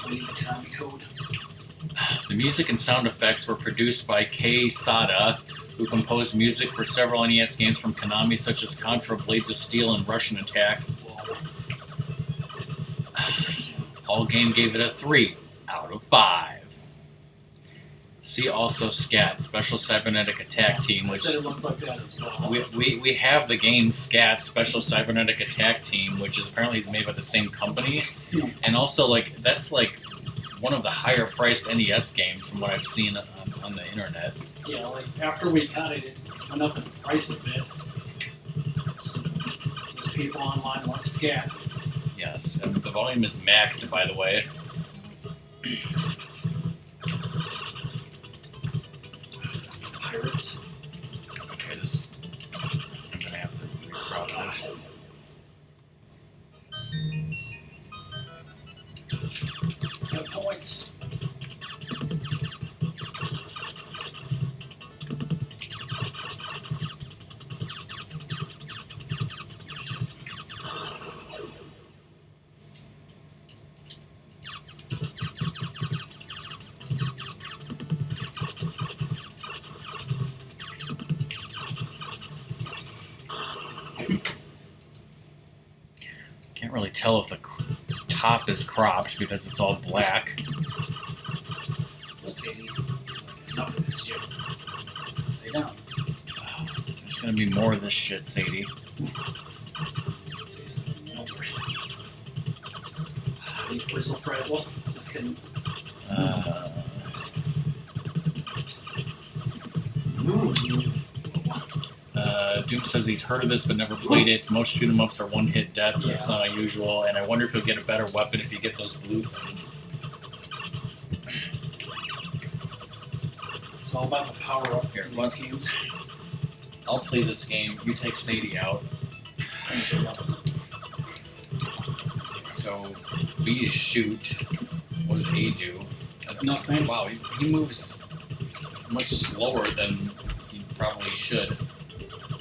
B: I need the Konami code.
A: The music and sound effects were produced by Kei Sada, who composed music for several NES games from Konami, such as Contra, Blades of Steel, and Russian Attack. All Game gave it a 3 out of 5. See also SCAT, Special Cybernetic Attack Team, which
B: Said it looked like that as well.
A: we have the game SCAT, Special Cybernetic Attack Team, which is apparently is made by the same company, and also like that's like one of the higher priced NES games from what I've seen on the internet.
B: Yeah, like after we cut it, it went up in price a bit. So, there's people online like SCAT.
A: Yes, and the volume is maxed, by the way.
B: Pirates.
A: Okay, this I'm gonna have to crop this.
B: No points.
A: Can't really tell if the top is cropped because it's all black.
B: Let's see. Enough of this shit. Lay down.
A: Wow, there's gonna be more of this shit, Sadie.
B: No worries. You frizzle frazzle. Can
A: Doom says he's heard of this but never played it. Most shoot 'em ups are one-hit deaths. It's not unusual, and I wonder if you'll get a better weapon if you get those blue things.
B: It's all about the power up
A: Here,
B: in
A: what?
B: these games.
A: I'll play this game. You take Sadie out. So B is shoot. What does A do?
B: Nothing.
A: Wow, he moves much slower than he probably should.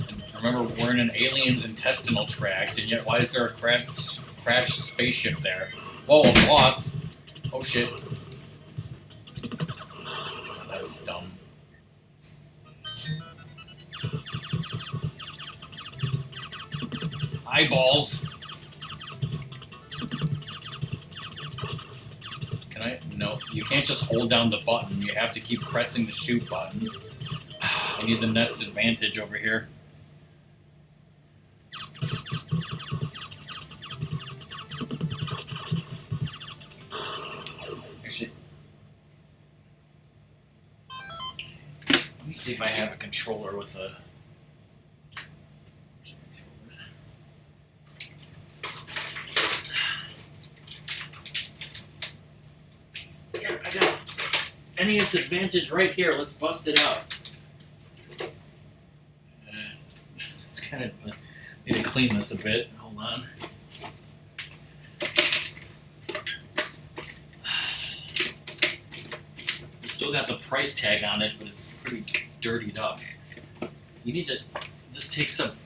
A: And remember, we're in an alien's intestinal tract, and yet why is there a crashed spaceship there? Whoa, a boss! Oh shit. That was dumb. Eyeballs! Can I? No, you can't just hold down the button. You have to keep pressing the shoot button. I need the NES Advantage over here. Actually, let me see if I have a controller with a. Yeah, I got NES Advantage right here. Let's bust it out. It's kind of need to clean this a bit. Hold on. Still got the price tag on it, but it's pretty dirtied up. You need to. This takes up.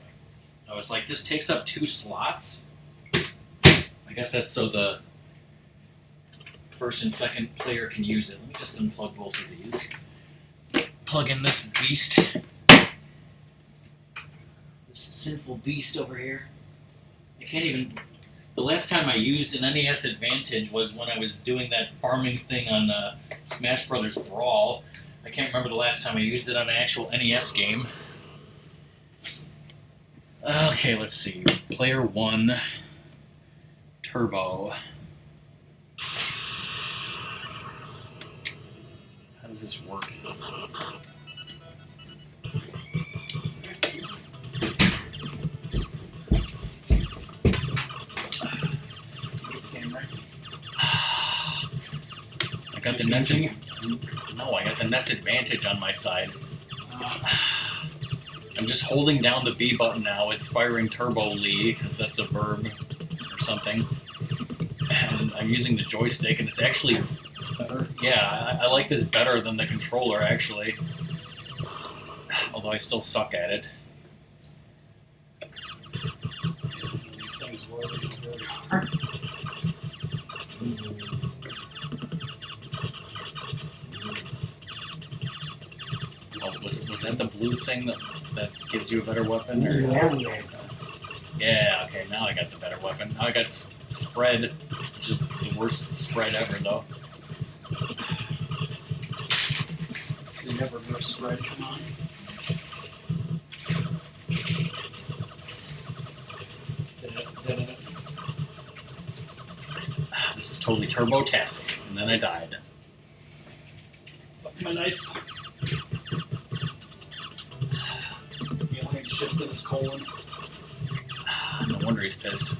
A: I was like, this takes up 2 slots. I guess that's so the first and second player can use it. Let me just unplug both of these. Plug in this beast. This sinful beast over here. I can't even. The last time I used an NES Advantage was when I was doing that farming thing on Smash Brothers Brawl. I can't remember the last time I used it on an actual NES game. Okay, let's see. Player 1, Turbo. How does this work? I got the NES. No, I got the NES Advantage on my side. I'm just holding down the B button now. It's firing Turbo Lee, because that's a verb or something. And I'm using the joystick, and it's actually better. Yeah, I like this better than the controller, actually. Although I still suck at it.
B: These things were really hard.
A: Oh, was that the blue thing that gives you a better weapon? Or? Yeah, okay, now I got the better weapon. Now I got spread, which is the worst spread ever, though.
B: You never nerf spread, come on.
A: This is totally turbo-tastic, and then I died.
B: Fuck my knife. The alien shits in his colon.
A: No wonder he's pissed.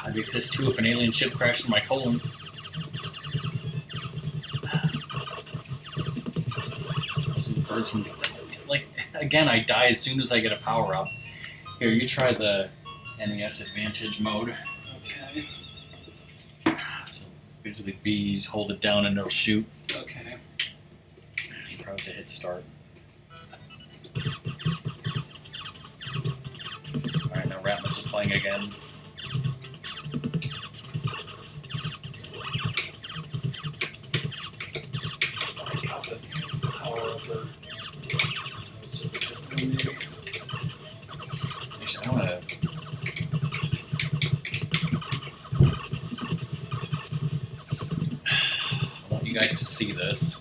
A: I'd be pissed too if an alien ship crashed in my colon. Those are the birds from... Like, again, I die as soon as I get a power-up. Here, you try the NES Advantage mode.
B: Okay.
A: So, basically, B's hold it down and it'll shoot.
B: Okay.
A: You probably have to hit start. Alright, now Ratmus is playing again.
B: I got the power up or it's just a different one, maybe.
A: Actually, I want to... I want you guys to see this.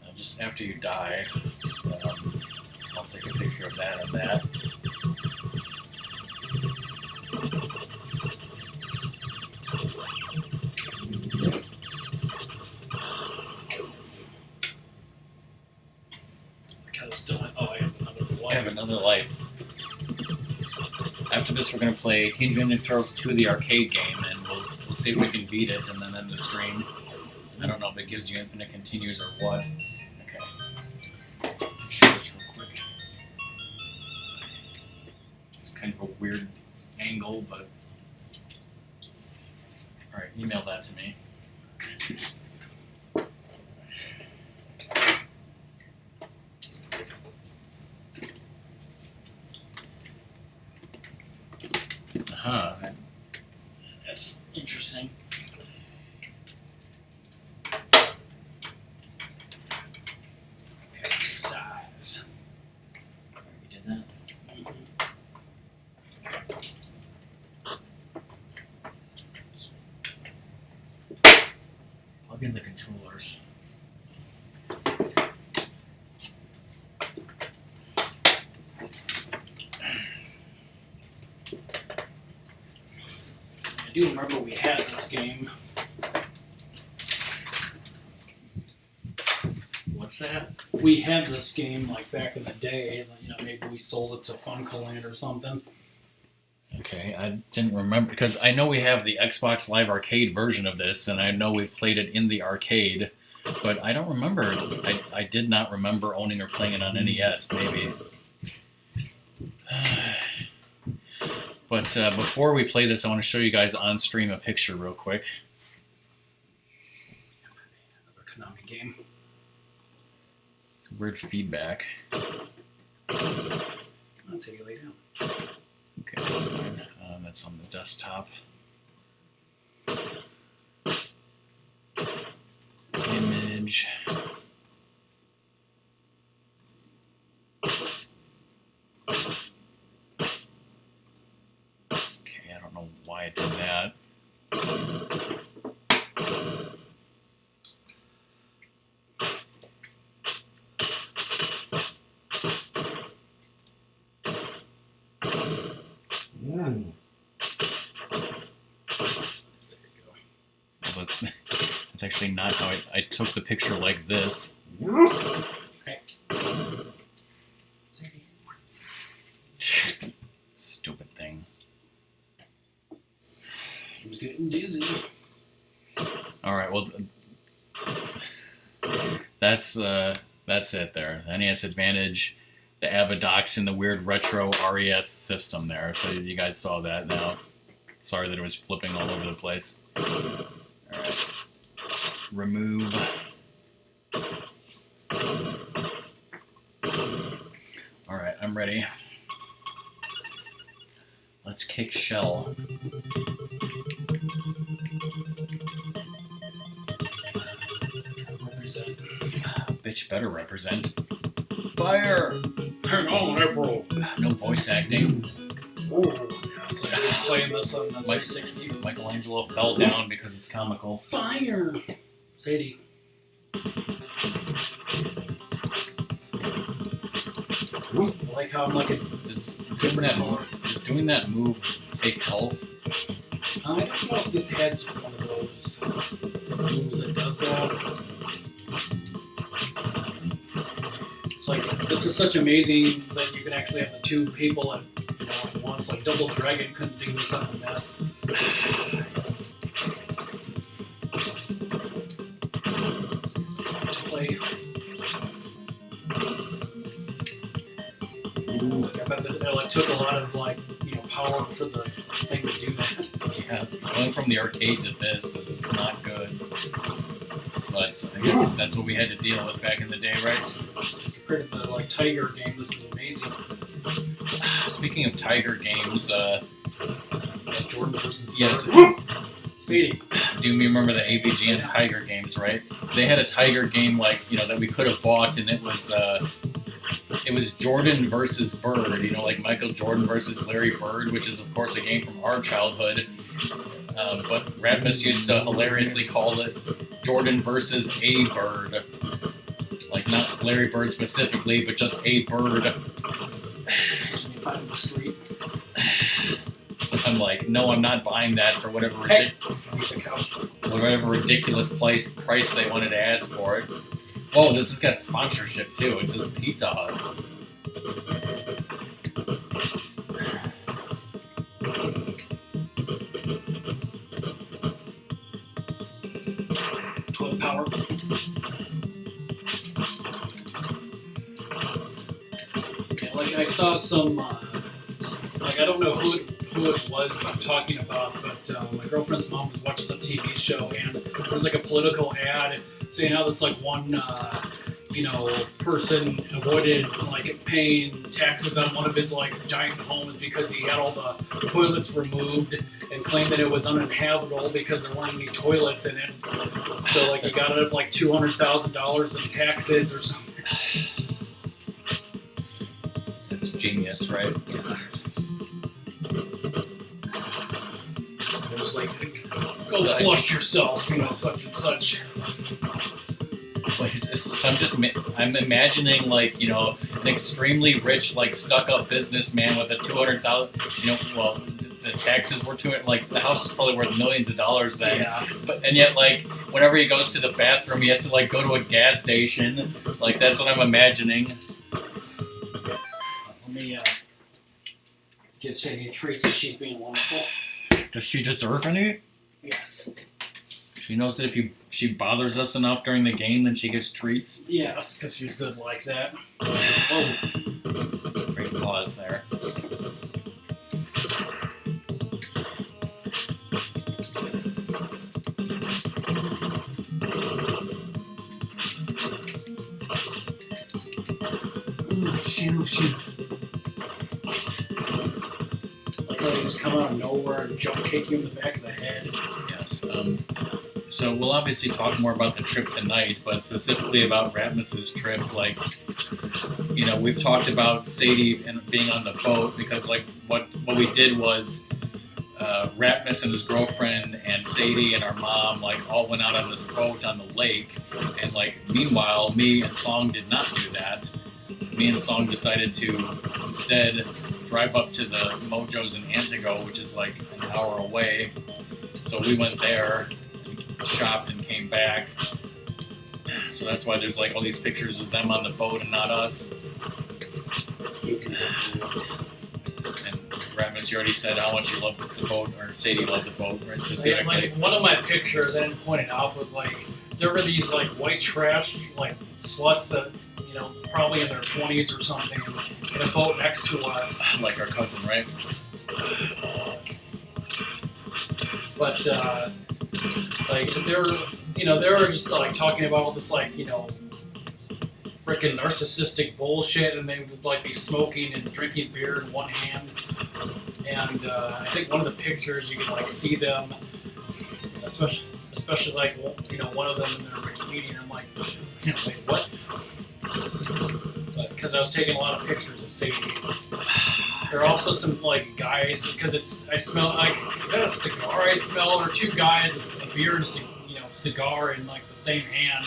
A: Now, just after you die, I'll take a picture of that and that.
B: I kind of still have, I have another one.
A: I have another life. After this, we're going to play Teenage Mutant Ninja Turtles 2, the arcade game, and we'll see if we can beat it and then end the stream. I don't know if it gives you infinite continues or what. Okay. Show this real quick. It's kind of a weird angle, but... Alright, email that to me. Uh-huh. That's interesting. Okay, size. We did that. Plug in the controllers.
B: I do remember we had this game.
A: What's that?
B: We had this game like back in the day. You know, maybe we sold it to Funcoland or something.
A: Okay. Okay, I didn't remember because I know we have the Xbox Live Arcade version of this, and I know we've played it in the arcade, but I don't remember. I did not remember owning or playing it on NES. Maybe. But before we play this, I want to show you guys on stream a picture real quick.
B: Another Konami game.
A: Weird feedback.
B: Let's see you lay down.
A: Okay, that's fine. That's on the desktop. Image. Okay, I don't know why it did that. That's actually not how I took the picture like this.
B: Okay.
A: Stupid thing.
B: I was getting dizzy.
A: All right, well, that's it there. The NES Advantage, the Abadox, and the weird retro RES system there. So you guys saw that now. Sorry that it was flipping all over the place. All right. Remove. All right, I'm ready. Let's kick shell.
B: Represent.
A: Bitch better represent. Fire!
B: Hang on, April.
A: No voice acting.
B: Oh, yeah. So you're playing this on the 360.
A: Michelangelo fell down because it's comical.
B: Fire! Sadie. I like how I'm like
A: Does doing that move take health?
B: I don't know if this has one of those moves that does that. It's like, this is such amazing that you can actually have the two people at, at once. Like Double Dragon couldn't do something this. Play. Like, I bet that it took a lot of power for the thing to do that.
A: Yeah, going from the arcade to this is not good. But I guess that's what we had to deal with back in the day, right?
B: Compared to the Tiger game, this is amazing.
A: Speaking of Tiger games,
B: Jordan versus
A: yes.
B: Sadie.
A: Do you remember the AVG and Tiger games, right? They had a Tiger game that we could have bought, and it was Jordan versus Bird, like Michael Jordan versus Larry Bird, which is of course a game from our childhood. But Ratmus used to hilariously call it Jordan versus a Bird. Like not Larry Bird specifically, but just a bird.
B: Can you find the street?
A: I'm like, no, I'm not buying that for whatever ridiculous price they wanted to ask for it. Oh, this has got sponsorship too. It says Pizza Hut.
B: Toilet power. Yeah, I saw some. I don't know who it was I'm talking about, but my girlfriend's mom was watching some TV show, and there was a political ad saying how this one person avoided paying taxes on one of his giant homes because he had all the toilets removed and claimed that it was uninhabitable because there weren't any toilets in it. So he got it of $200,000 in taxes or something.
A: It's genius, right?
B: Yeah. It was go flush yourself, such and such.
A: So I'm imagining an extremely rich stuck-up businessman with a $200,000. Well, the taxes were the house is probably worth millions of dollars then.
B: Yeah.
A: And yet whenever he goes to the bathroom, he has to go to a gas station. That's what I'm imagining.
B: Let me give Sadie treats and she's being wonderful.
A: Does she deserve any?
B: Yes.
A: She knows that if she bothers us enough during the game, then she gets treats.
B: Yeah, because she's good like that. Oh.
A: Great pause there.
B: Shoot. Like how they just come out of nowhere and jump kick you in the back of the head.
A: Yes. So we'll obviously talk more about the trip tonight, but specifically about Ratmus's trip. Like, you know, we've talked about Sadie and being on the boat because, like, what we did was Ratmus and his girlfriend and Sadie and our mom, like, all went out on this boat on the lake, and, like, meanwhile, me and Song did not do that. Me and Song decided to instead drive up to the Mojos in Antigo, which is like an hour away. So we went there, and shopped, and came back. So that's why there's like all these pictures of them on the boat and not us. And Ratmus, you already said how much you love the boat, or Sadie loved the boat, right? Specifically.
B: Like one of my pictures I didn't point it out, but like there were these like white trash like sluts that, you know, probably in their 20s or something, in a boat next to us.
A: Like our cousin, right?
B: But like they were just like talking about all this like, you know, freaking narcissistic bullshit, and they would like be smoking and drinking beer in one hand. And I think one of the pictures you can like see them, especially like, you know, one of them in their bikini, and I'm like, you know, wait, what? Because I was taking a lot of pictures of Sadie. There are also some like guys, because I smell like, is that a cigar I smell, or two guys with a beer and a, you know, cigar in like the same hand.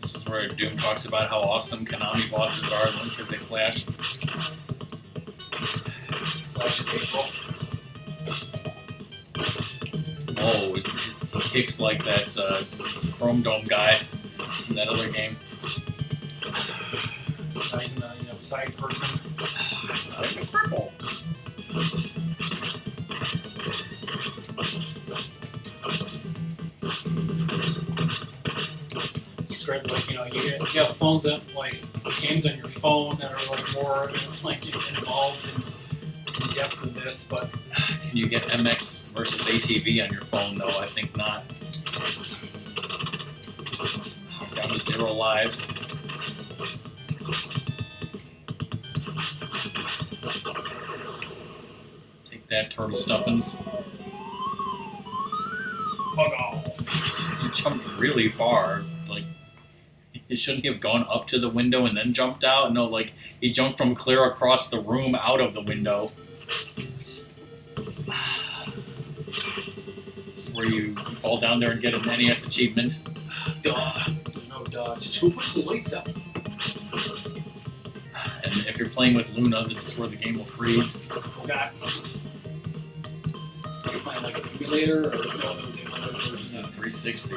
A: This is where Doom talks about how awesome Konami bosses are because they flash.
B: Flash is April.
A: Oh, it kicks like that Chrome Dome guy in that other game.
B: Side person.
A: It's not even purple.
B: Describe like, you know, you have phones that like games on your phone that are like more like involved in depth than this, but
A: Can you get MX versus ATV on your phone though? I think not. Down to 0 lives. Take that, turtle stuffins.
B: bug off.
A: He jumped really far. Like, shouldn't he have gone up to the window and then jumped out? No, like, he jumped from clear across the room out of the window. This is where you fall down there and get an NES achievement.
B: Duh. No duh. Just who puts the lights up?
A: And if you're playing with Luna, this is where the game will freeze.
B: Oh god. Are you playing like an emulator or no,
A: Versus a 360.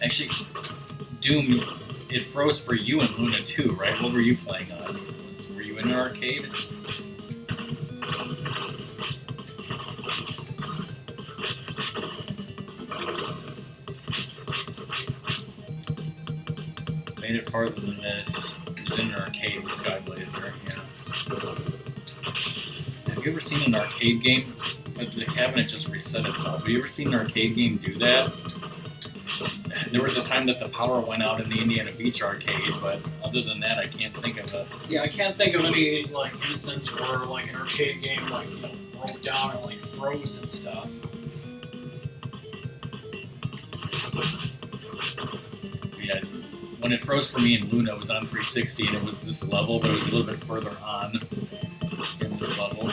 A: Actually, Doom, it froze for you and Luna too, right? What were you playing on? Were you in an arcade? Made it farther than this. It was in an arcade with Sky Blazer, yeah. Have you ever seen an arcade game? The cabinet just reset itself. Have you ever seen an arcade game do that? There was a time that the power went out in the Indiana Beach arcade, but other than that, I can't think of it.
B: Yeah, I can't think of any like instance where like an arcade game like, you know, broke down and like froze and stuff.
A: Yeah, when it froze for me in Luna, it was on 360 and it was this level, but it was a little bit further on in this level.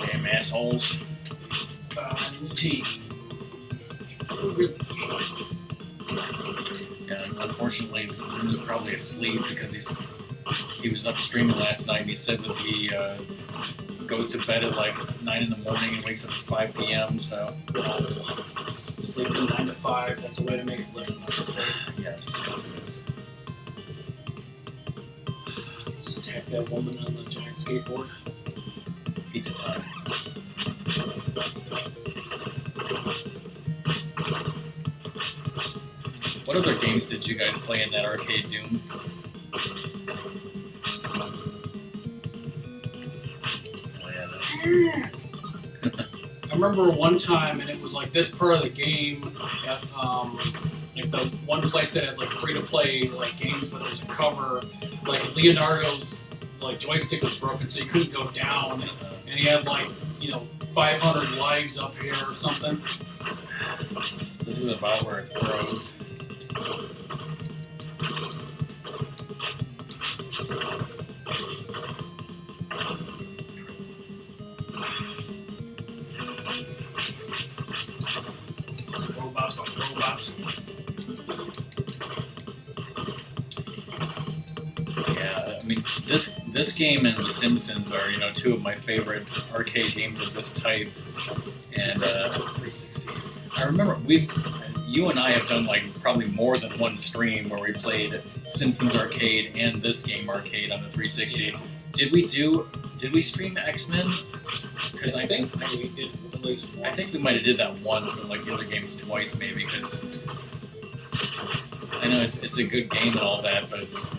A: Damn assholes. Yeah, unfortunately, Luna's probably asleep because he's he was up streaming last night, and he said that he goes to bed at like 9 in the morning and wakes up at 5 p.m. So
B: Sleep from 9 to 5. That's a way to make a living. Let's just say.
A: yes, it is.
B: Just attack that woman on the giant skateboard.
A: Pizza time. What other games did you guys play in that arcade, Doom? Oh yeah,
B: I remember one time, and it was like this part of the game, at, like the one place that has like free-to-play like games, but there's a cover. Like Leonardo's like joystick was broken, so you couldn't go down, and he had like 500 lives up here or something.
A: this is about where it throws.
B: Robots.
A: Yeah, I mean this game and The Simpsons are two of my favorite arcade games of this type, and
B: 360.
A: I remember you and I have done like probably more than one stream where we played Simpsons Arcade and this game Arcade on the 360.
B: Yeah.
A: Did we stream X-Men? Because I think
B: we did at least one.
A: I think we might have did that once, but like the other games twice maybe. Because I know it's a good game and all that, but it's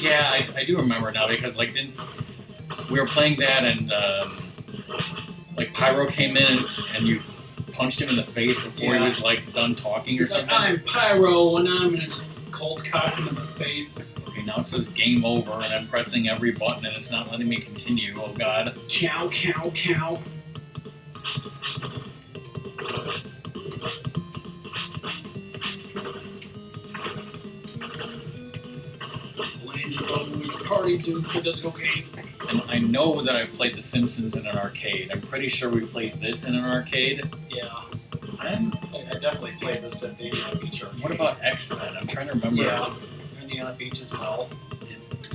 A: I do remember now because like we were playing that and like Pyro came in and you punched him in the face before he was like done talking or something.
B: Like, I'm Pyro, and I'm gonna just cold cock him in the face.
A: Okay, now it says game over, and I'm pressing every button, and it's not letting me continue. Oh god.
B: Cow, cow, cow. Always party dude for disco game.
A: And I know that I've played The Simpsons in an arcade. I'm pretty sure we played this in an arcade.
B: Yeah.
A: I
B: I definitely played this at the Indiana Beach arcade.
A: What about X-Men? I'm trying to remember.
B: Yeah, Indiana Beach as well.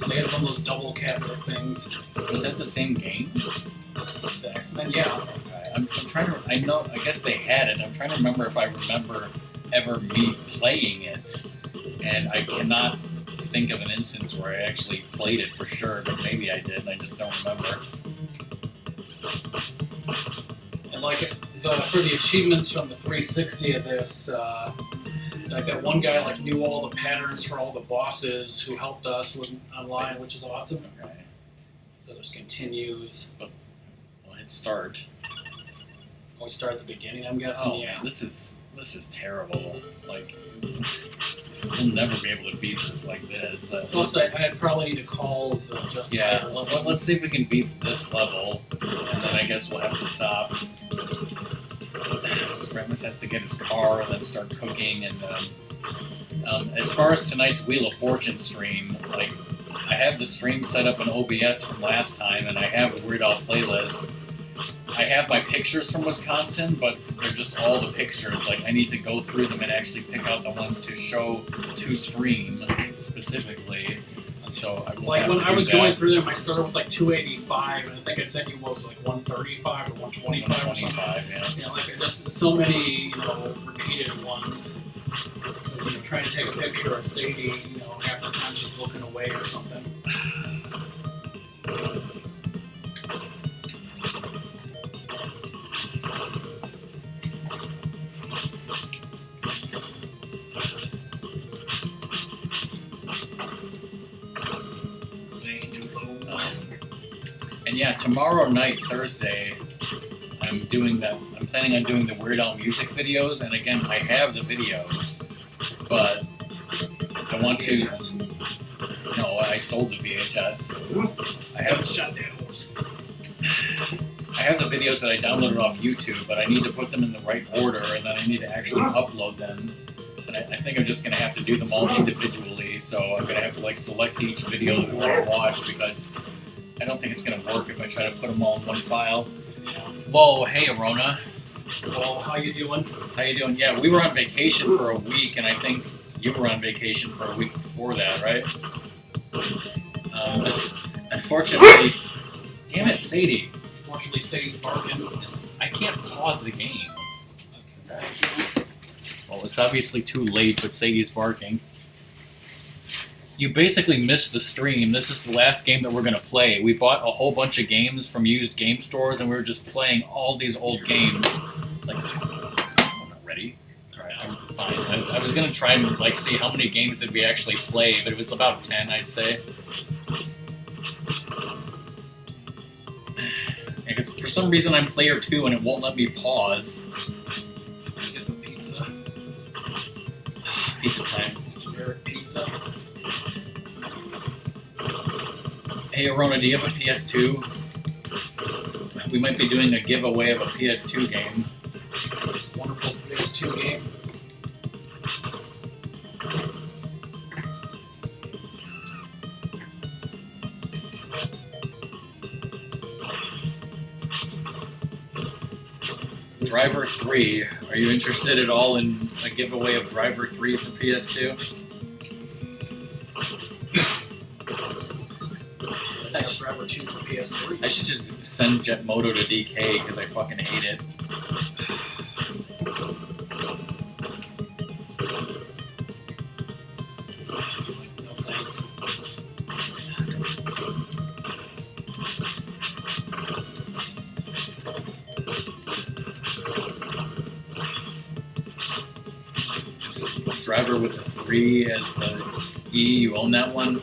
B: They had one of those double cabinet things.
A: Was that the same game?
B: The X-Men, yeah.
A: Okay, I'm trying to. I guess they had it. I'm trying to remember if I remember ever me playing it, and I cannot think of an instance where I actually played it for sure. But maybe I did, and I just don't remember.
B: And like for the achievements from the 360 of this, like that one guy like knew all the patterns for all the bosses who helped us online, which is awesome.
A: Okay.
B: So this continues.
A: Well, hit start.
B: We start at the beginning, I'm guessing.
A: Oh
B: Yeah.
A: man, this is terrible. Like, we'll never be able to beat this like this.
B: Plus, I'd probably need to call the just titles.
A: Let's see if we can beat this level, and then I guess we'll have to stop. Ratmus has to get his car and then start cooking. And as far as tonight's Wheel of Fortune stream, like I have the stream set up in OBS from last time, and I have a Weird Al playlist. I have my pictures from Wisconsin, but they're just all the pictures. Like I need to go through them and actually pick out the ones to show to stream specifically. So I will
B: Like
A: have
B: when
A: to
B: I
A: do
B: was
A: that.
B: going through them, I started with like 285, and I think I sent you what was it, like 135 or 125 or something.
A: 125, yeah.
B: You know, like just so many, repeated ones. Because trying to take a picture of Sadie, half the time she's looking away or something.
A: And yeah, tomorrow night, Thursday, I'm planning on doing the Weird Al music videos, and again, I have the videos, but I want to. No, I sold the VHS. I have
B: Shut that horse.
A: I have the videos that I downloaded off YouTube, but I need to put them in the right order, and then I need to actually upload them. And I think I'm just gonna have to do them all individually. So I'm gonna have to like select each video that we want to watch because I don't think it's gonna work if I try to put them all in one file. Whoa, hey Arona.
B: Well, how you doing?
A: How you doing? Yeah, we were on vacation for a week, and I think you were on vacation for a week before that, right? Unfortunately, damn it, Sadie.
B: Unfortunately, Sadie's barking.
A: I can't pause the game. Well, it's obviously too late, but Sadie's barking. You basically missed the stream. This is the last game that we're going to play. We bought a whole bunch of games from used game stores, and we were just playing all these old games. Like, I'm not ready. Alright, I'm fine. I was going to try and like see how many games did we actually play, but it was about 10, I'd say. Because for some reason I'm player 2 and it won't let me pause.
B: Get the pizza.
A: Pizza time.
B: Generic pizza.
A: Hey Arona, do you have a PS2? We might be doing a giveaway of a PS2 game.
B: This wonderful PS2 game.
A: Driver 3. Are you interested at all in a giveaway of Driver 3 for PS2?
B: Driver 2 for PS3.
A: I should just send Moto to DK because I fucking hate it.
B: No thanks.
A: Driver with a 3 as the E. You own that one?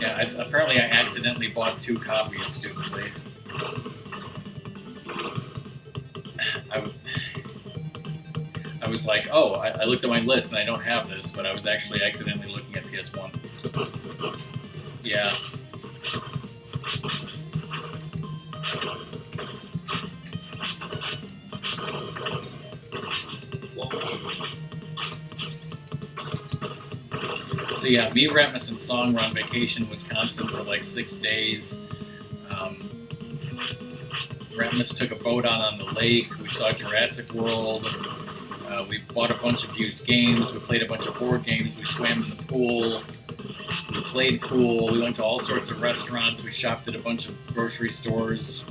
A: Yeah, apparently I accidentally bought 2 copies, stupidly. I was like, oh, I looked at my list and I don't have this, but I was actually accidentally looking at PS1. Yeah. So yeah, me, Ratmus, and Song were on vacation in Wisconsin for like 6 days. Ratmus took a boat out on the lake. We saw Jurassic World. We bought a bunch of used games. We played a bunch of board games. We swam in the pool. We played pool. We went to all sorts of restaurants. We shopped at a bunch of grocery stores.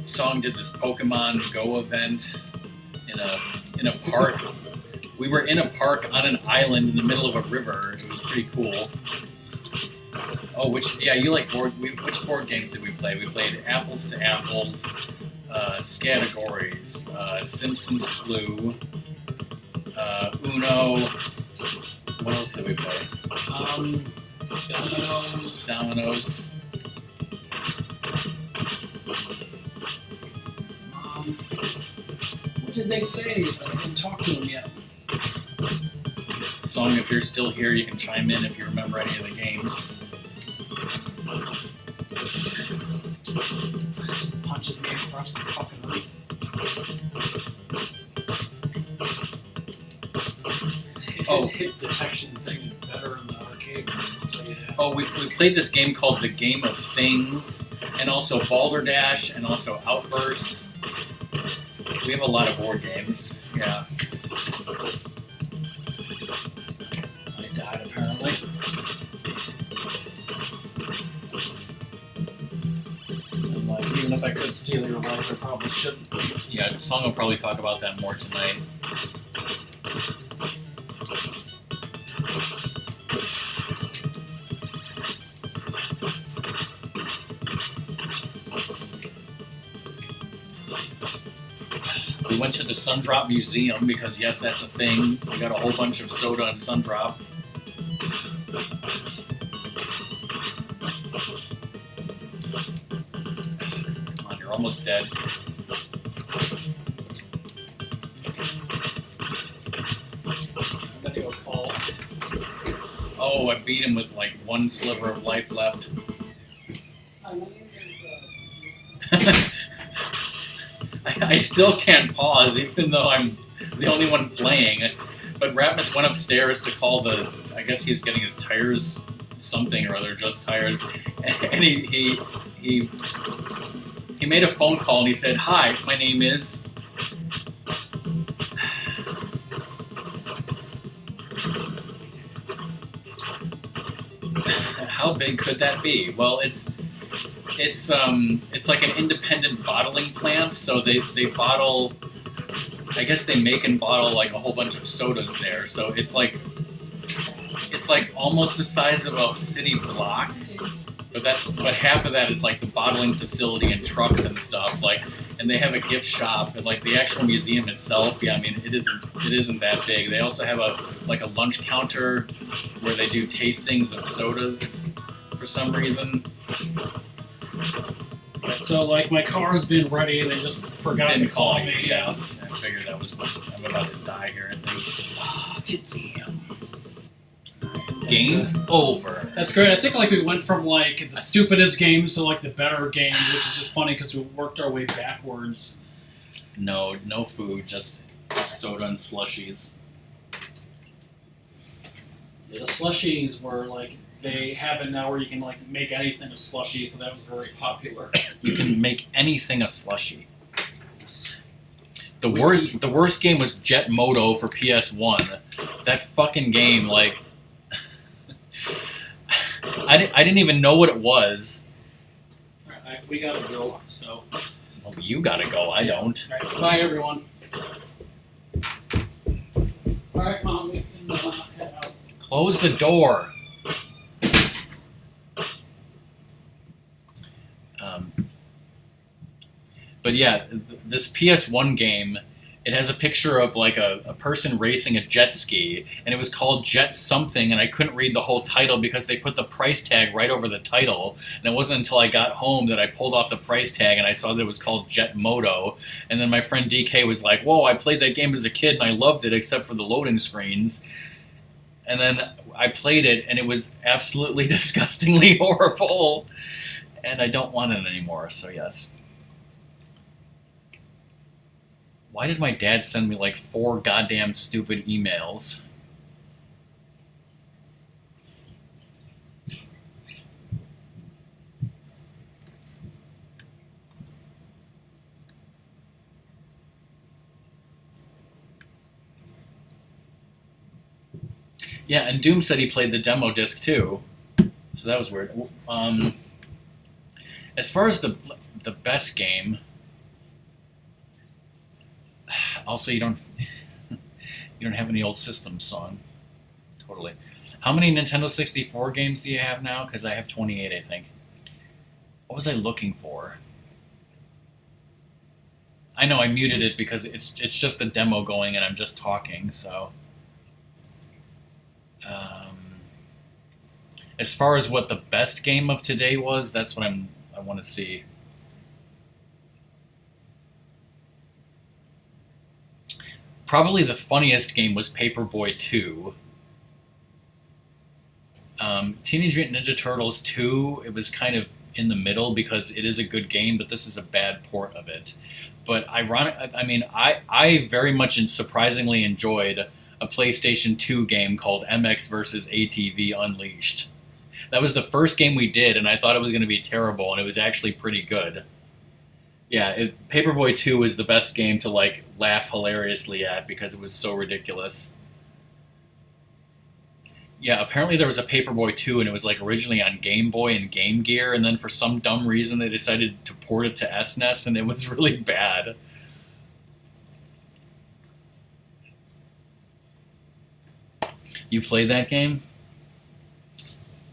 A: Song did this Pokemon Go event in a park. We were in a park on an island in the middle of a river. It was pretty cool. Oh, which board games did we play? We played Apples to Apples, Scattergories, Simpsons Clue, Uno. What else did we play? Dominoes.
B: What did they say? I didn't talk to them yet.
A: Song, if you're still here, you can chime in if you remember any of the games.
B: Punches me across the fucking roof. His hit detection thing is better in the arcade.
A: Oh, we played this game called The Game of Things, and also Balderdash, and also Outburst. We have a lot of board games. Yeah.
B: I died, apparently. And, like, even if I could steal your life, I probably shouldn't.
A: Yeah, Song will probably talk about that more tonight. We went to the Sundrop Museum because, yes, that's a thing. We got a whole bunch of soda and Sundrop. Come on, you're almost dead.
B: I'm gonna go Paul.
A: Oh, I beat him with like 1 sliver of life left.
B: Hi, my name is,
A: I still can't pause, even though I'm the only one playing. But Ratmus went upstairs to call I guess he's getting his tires, something or other, just tires. And he made a phone call and he said, "Hi, my name is..." big could that be? Well, it's like an independent bottling plant, so they bottle. I guess they make and bottle like a whole bunch of sodas there. So it's like almost the size of a city block, but half of that is like the bottling facility and trucks and stuff. Like, and they have a gift shop and like the actual museum itself. Yeah, I mean it isn't that big. They also have a lunch counter where they do tastings of sodas for some reason.
B: So, like, my car's been ready, and they just forgot to call me.
A: Yes, I figured that was. I'm about to die here, I think.
B: It's him.
A: Game over.
B: That's great. I think, like, we went from, like, the stupidest games to, like, the better games, which is just funny because we worked our way backwards.
A: No food, just soda and slushies.
B: Yeah, the slushies were, like, they have it now where you can like make anything a slushie, so that was very popular.
A: You can make anything a slushie. The worst game was Jet Moto for PS1. That fucking game, like, I didn't even know what it was.
B: Alright, we gotta go. So.
A: Well, you gotta go. I don't.
B: All right, bye everyone. All right, Mom, we can head out.
A: Close the door. But yeah, this PS1 game, it has a picture of like a person racing a jet ski, and it was called Jet something, and I couldn't read the whole title because they put the price tag right over the title, and it wasn't until I got home that I pulled off the price tag and I saw that it was called Jet Moto, and then my friend DK was like, whoa, I played that game as a kid and I loved it except for the loading screens. And then I played it, and it was absolutely disgustingly horrible, and I don't want it anymore, so yes. Why did my dad send me like 4 goddamn stupid emails? Yeah, and Doom said he played the demo disc too, so that was weird. As far as the best game, also you don't have any old system song. Totally. How many Nintendo 64 games do you have now? Because I have 28, I think. What was I looking for? I know I muted it because it's just the demo going and I'm just talking. So, as far as what the best game of today was, that's what I want to see. Probably the funniest game was Paperboy 2. Teenage Mutant Ninja Turtles 2, it was kind of in the middle because it is a good game, but this is a bad port of it. But I very much and surprisingly enjoyed a PlayStation 2 game called MX vs. ATV Unleashed. That was the first game we did, and I thought it was going to be terrible, and it was actually pretty good. Yeah, Paperboy 2 was the best game to like laugh hilariously at because it was so ridiculous. Yeah, apparently there was a Paperboy 2 and it was like originally on Game Boy and Game Gear, and then for some dumb reason they decided to port it to SNES and it was really bad. You played that game?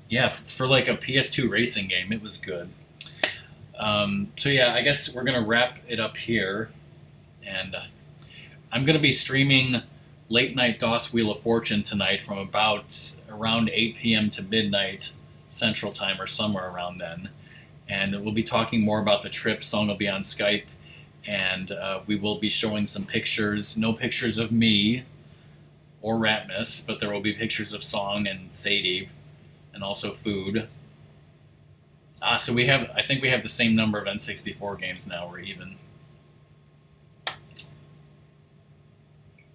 A: Yeah, for like a PS2 racing game, it was good. So yeah, I guess we're going to wrap it up here, and I'm going to be streaming Late Night DOS Wheel of Fortune tonight from about around 8 p.m. to midnight Central Time or somewhere around then, and we'll be talking more about the trip. Song will be on Skype, and we will be showing some pictures, no pictures of me or Ratmus, but there will be pictures of Song and Sadie, and also food. So I think we have the same number of N64 games now, we're even.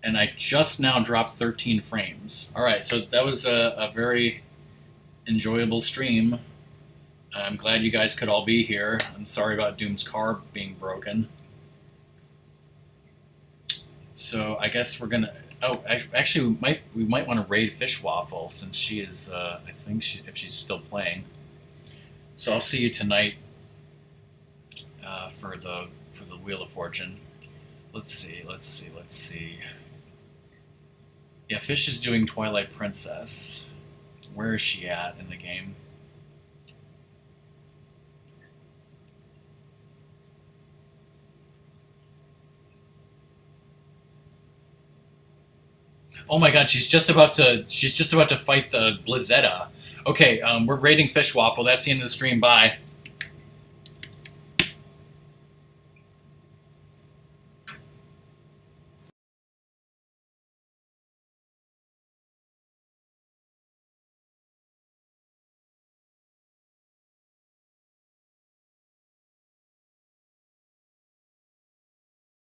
A: And I just now dropped 13 frames. Alright, so that was a very enjoyable stream. I'm glad you guys could all be here. I'm sorry about Doom's car being broken. So I guess we're gonna... Oh, actually, we might want to raid Fish Waffle since she is, I think if she's still playing. So I'll see you tonight for the Wheel of Fortune. Let's see. Yeah, Fish is doing Twilight Princess. Where is she at in the game? Oh my God, she's just about to fight the Blizzetta. Okay, we're rating Fish Waffle. That's the end of the stream. Bye.